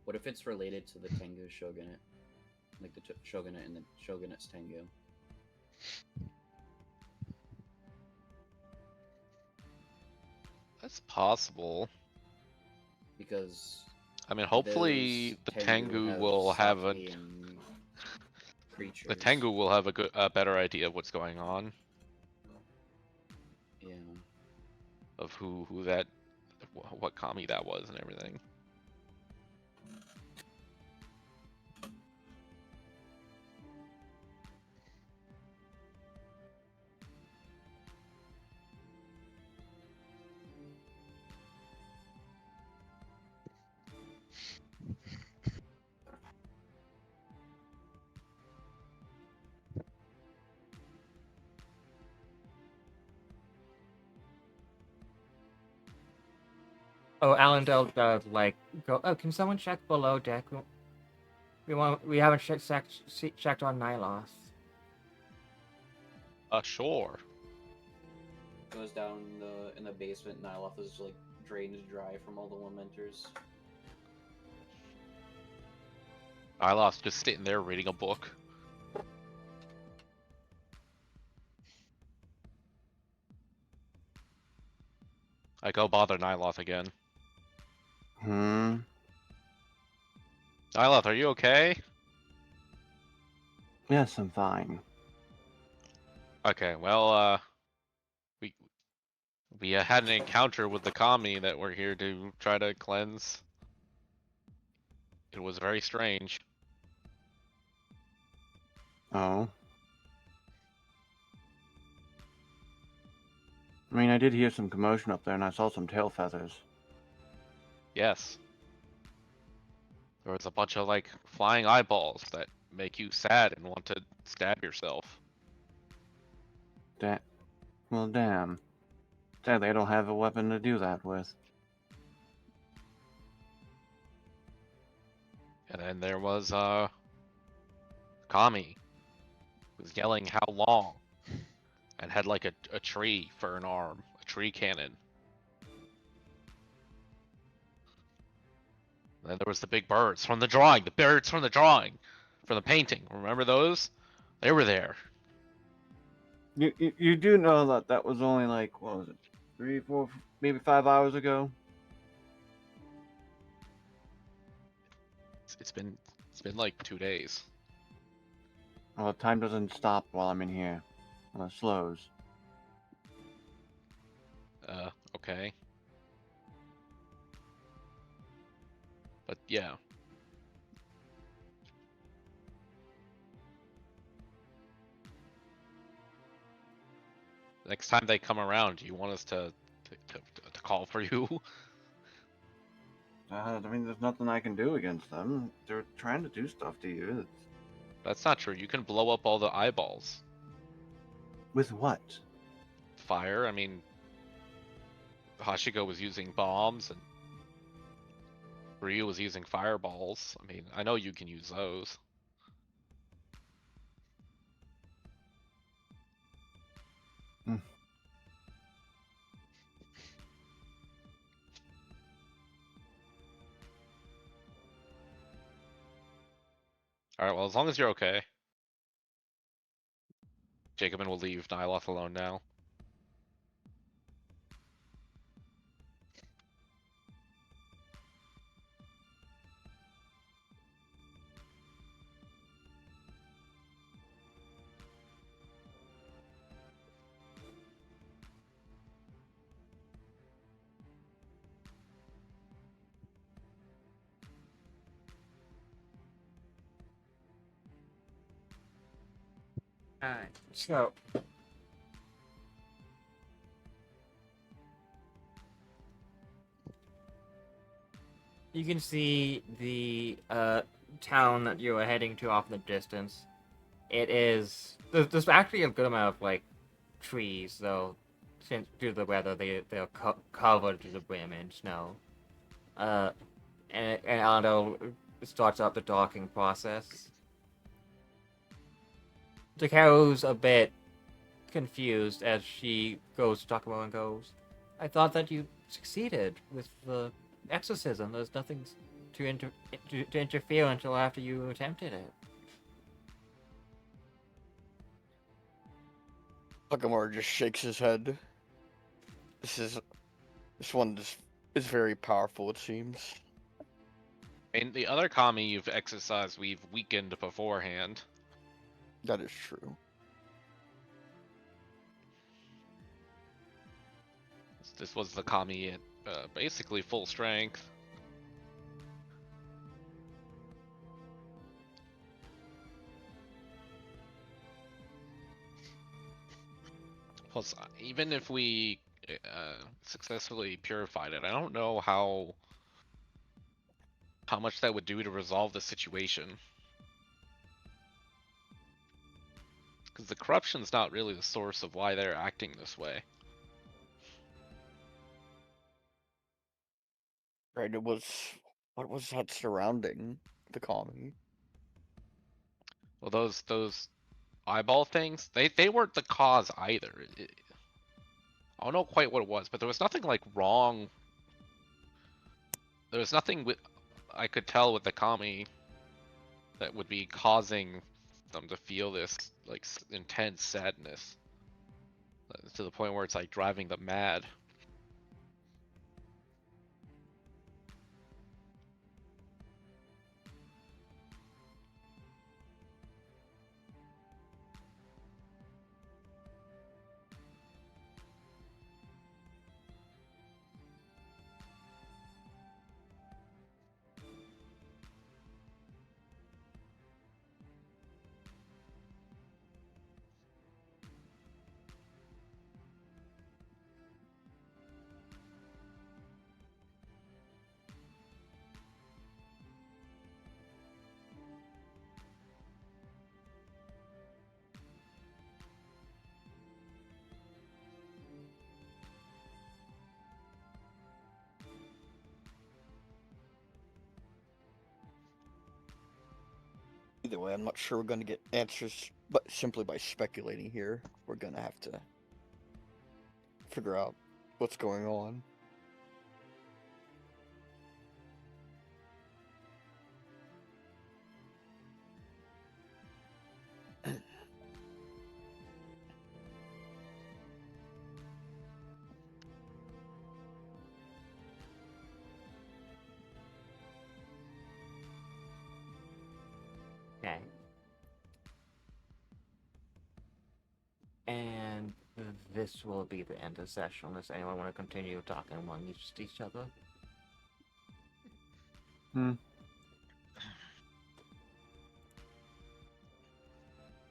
What if it's related to the Tengu Shogunate? Like the Shogunate and the Shogunate's Tengu? That's possible. Because I mean, hopefully the Tengu will have a creatures. the Tengu will have a better idea of what's going on. Yeah. Of who that, what kami that was and everything. Oh, Allendale does go. Oh, can someone check below deck? We haven't checked on Nylos. Sure. goes down in the basement. Nyloth is like drained dry from all the lamenters. I lost just sitting there reading a book. I go bother Nyloth again. Hmm. Nyloth, are you okay? Yes, I'm fine. Okay, well, we had an encounter with the kami that we're here to try to cleanse. It was very strange. Oh. I mean, I did hear some commotion up there, and I saw some tail feathers. Yes. There was a bunch of like flying eyeballs that make you sad and want to stab yourself. Well, damn. Sadly, I don't have a weapon to do that with. And then there was Kami who was yelling how long and had like a tree for an arm, a tree cannon. And then there was the big birds from the drawing, the birds from the drawing, from the painting. Remember those? They were there. You do know that that was only like, what was it, 3, 4, maybe 5 hours ago? It's been like 2 days. Well, time doesn't stop while I'm in here. Well, it slows. Okay. But yeah. Next time they come around, do you want us to call for you? I mean, there's nothing I can do against them. They're trying to do stuff to you. That's not true. You can blow up all the eyeballs. With what? Fire. I mean, Hashiko was using bombs and Ryu was using fireballs. I mean, I know you can use those. Hmm. Alright, well, as long as you're okay. Jacobin will leave Nyloth alone now. Alright, so you can see the town that you are heading to off in the distance. It is there's actually a good amount of like trees, though. Since due to the weather, they're covered to the brim in snow. And Aldo starts up the docking process. Takaru's a bit confused as she goes to Takamo and goes, I thought that you succeeded with the exorcism. There's nothing to interfere until after you attempted it. Takamura just shakes his head. This one is very powerful, it seems. I mean, the other kami you've exercised, we've weakened beforehand. That is true. This was the kami at basically full strength. Plus, even if we successfully purified it, I don't know how much that would do to resolve the situation. Because the corruption's not really the source of why they're acting this way. Right, what was that surrounding the kami? Well, those eyeball things, they weren't the cause either. I don't know quite what it was, but there was nothing like wrong. There was nothing with I could tell with the kami that would be causing them to feel this like intense sadness to the point where it's like driving them mad. Either way, I'm not sure we're going to get answers, but simply by speculating here, we're going to have to figure out what's going on. Okay. And this will be the end of the session unless anyone want to continue talking among each other. I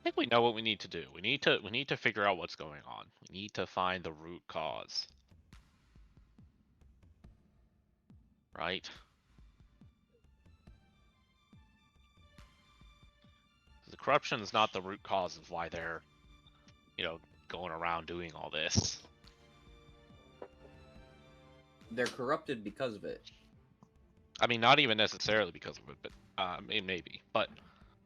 think we know what we need to do. We need to figure out what's going on. We need to find the root cause. Right? The corruption is not the root cause of why they're, going around doing all this. They're corrupted because of it. I mean, not even necessarily because of it, but maybe. But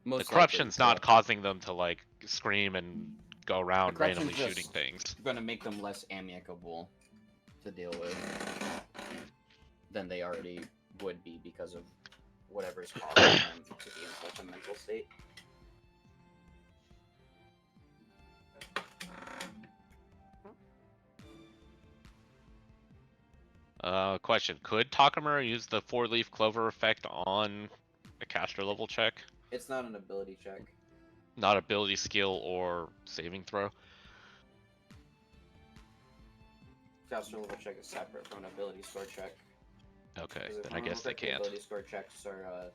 Most the corruption's likely, not causing them to like scream and go around corruption's randomly shooting just things. Gonna make them less amicable to deal with than they already would be because of whatever's causing them to be in such a mental state. Question: could Takamura use the 4-leaf clover effect on a caster level check? It's not an ability check. Not ability, skill, or saving throw. Caster level check is separate from an ability score check. Okay, 'Cause if then I I guess remember they correctly, can't. Ability score checks are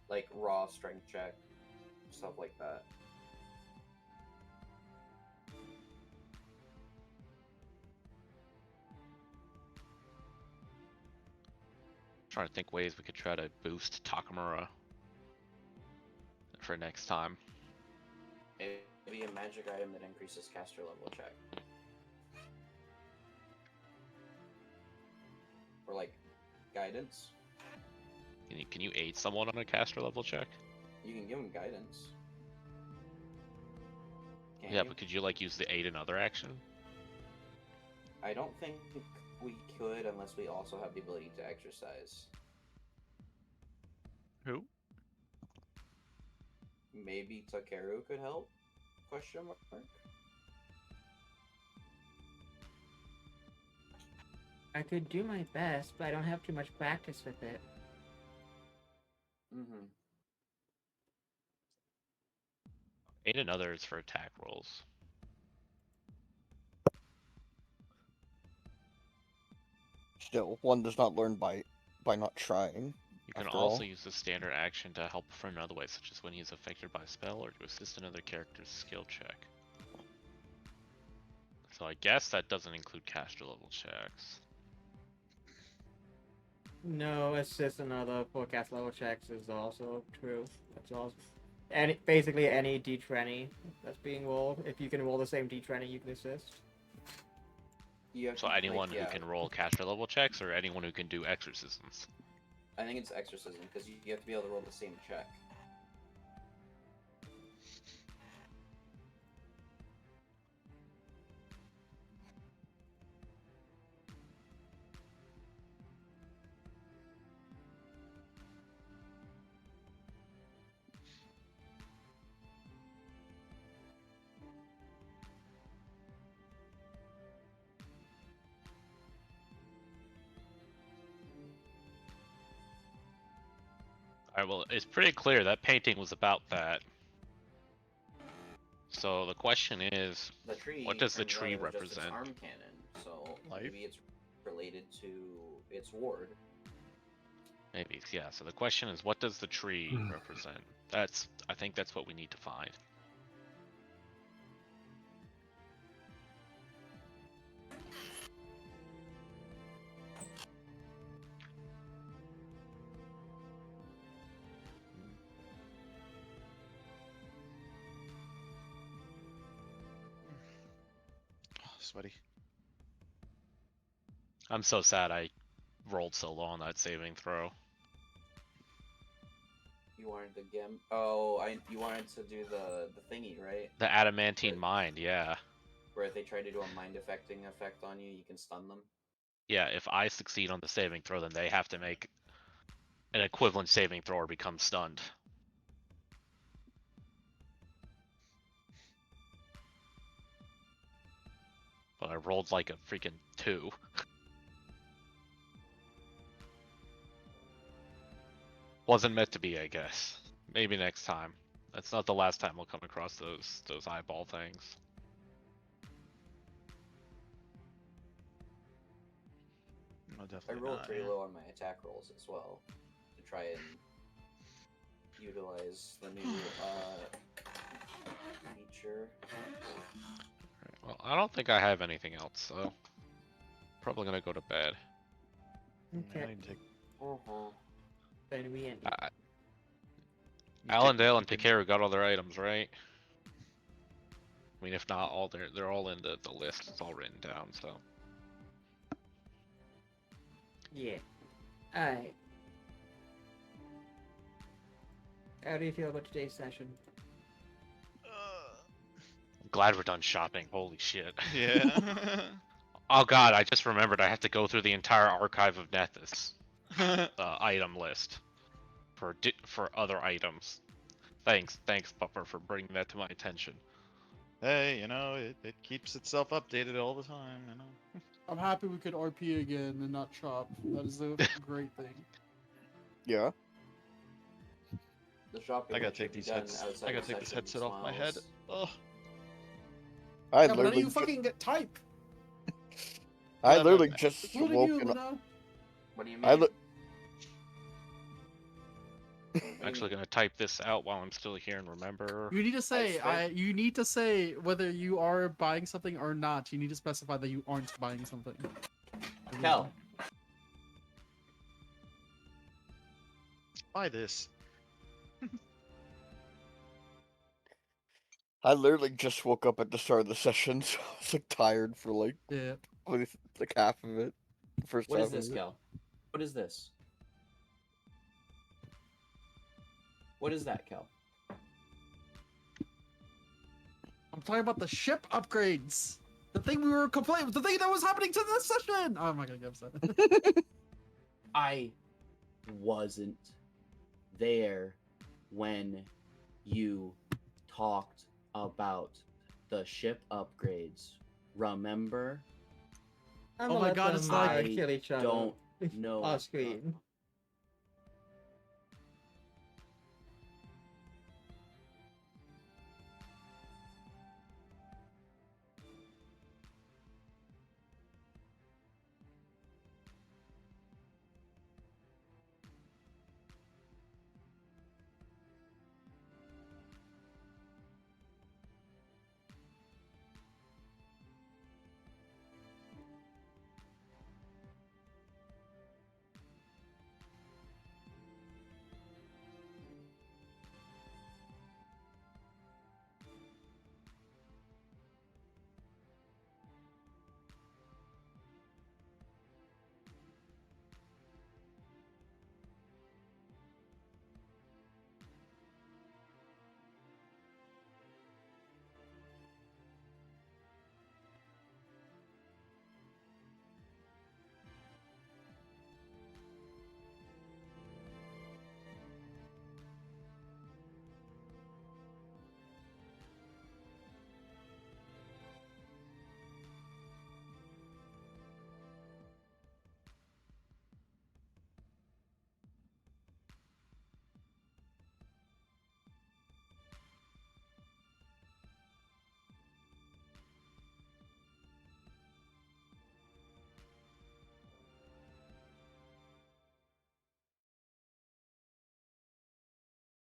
like raw strength check, stuff like that. Trying to think ways we could try to boost Takamura for next time. Maybe a magic item that increases caster level check. Or like guidance. Can you aid someone on a caster level check? You can give them guidance. Can't Yeah, you? but could you like use the aid another action? I don't think we could unless we also have the ability to exercise. Who? Maybe Takeru could help? Question mark? I could do my best, but I don't have too much practice with it. Mm-hmm. Aid another is for attack rolls. Still, one does not learn by not trying. You can After also all. use the standard action to help a friend in other ways, such as when he is affected by a spell or to assist another character's skill check. So I guess that doesn't include caster level checks. No, assist another forecast level checks is also true. That's all. Basically any D20 that's being rolled. If you can roll the same D20, you can assist. So anyone who can roll caster level checks, or anyone who can do exorcisms. I think it's exorcism, because you have to be able to roll the same check. Alright, well, it's pretty clear that painting was about that. So the question is, The tree. what does the turns out tree it was just its represent? arm cannon, so Life? maybe it's related to its ward. Maybe, yeah. So the question is, what does the tree represent? I think that's what we need to find. Sweaty. I'm so sad I rolled so low on that saving throw. You wanted the gem. Oh, you wanted to do the thingy, right? The adamantine mind, yeah. Where if they try to do a mind affecting effect on you, you can stun them. Yeah, if I succeed on the saving throw, then they have to make an equivalent saving throw or become stunned. But I rolled like a freaking 2. Wasn't meant to be, I guess. Maybe next time. That's not the last time we'll come across those eyeball things. No, I definitely rolled not, pretty yeah. low on my attack rolls as well to try and utilize the new feature. Well, I don't think I have anything else, so probably gonna go to bed. Yeah, I can take. Then we end. Allendale and Takeru got all their items, right? I mean, if not, they're all in the list. It's all written down, so. Yeah. Alright. How do you feel about today's session? I'm glad we're done shopping. Holy shit. Yeah. Oh god, I just remembered I have to go through the entire archive of Nethys item list for other items. Thanks, Pupper, for bringing that to my attention. Hey, you know, it keeps itself updated all the time, you know. I'm happy we could RP again and not chop. That is a great thing. Yeah. The shopping I gotta that should take be these done heads. outside I gotta of take this session headset off my head. smiles. Oh. I Yeah, but how do literally, you fucking get type? I Yeah, literally but- just Including you, woken up. Luna. What do you mean? I look. I'm actually gonna type this out while I'm still here and remember. You need to say spent- you need to say whether you are buying something or not. You need to specify that you aren't buying something. Kel, Buy this. I literally just woke up at the start of the session, so I was like tired for like Yeah. like half of it. First what half is this, of it. Kel? What is this? What is that, Kel? I'm talking about the ship upgrades. The thing we were complaining, the thing that was happening to this session. Oh, I'm not gonna get upset. I wasn't there when you talked about the ship upgrades. Remember? I'm Oh gonna my let God, them, it's like- I kill each other don't know. off screen.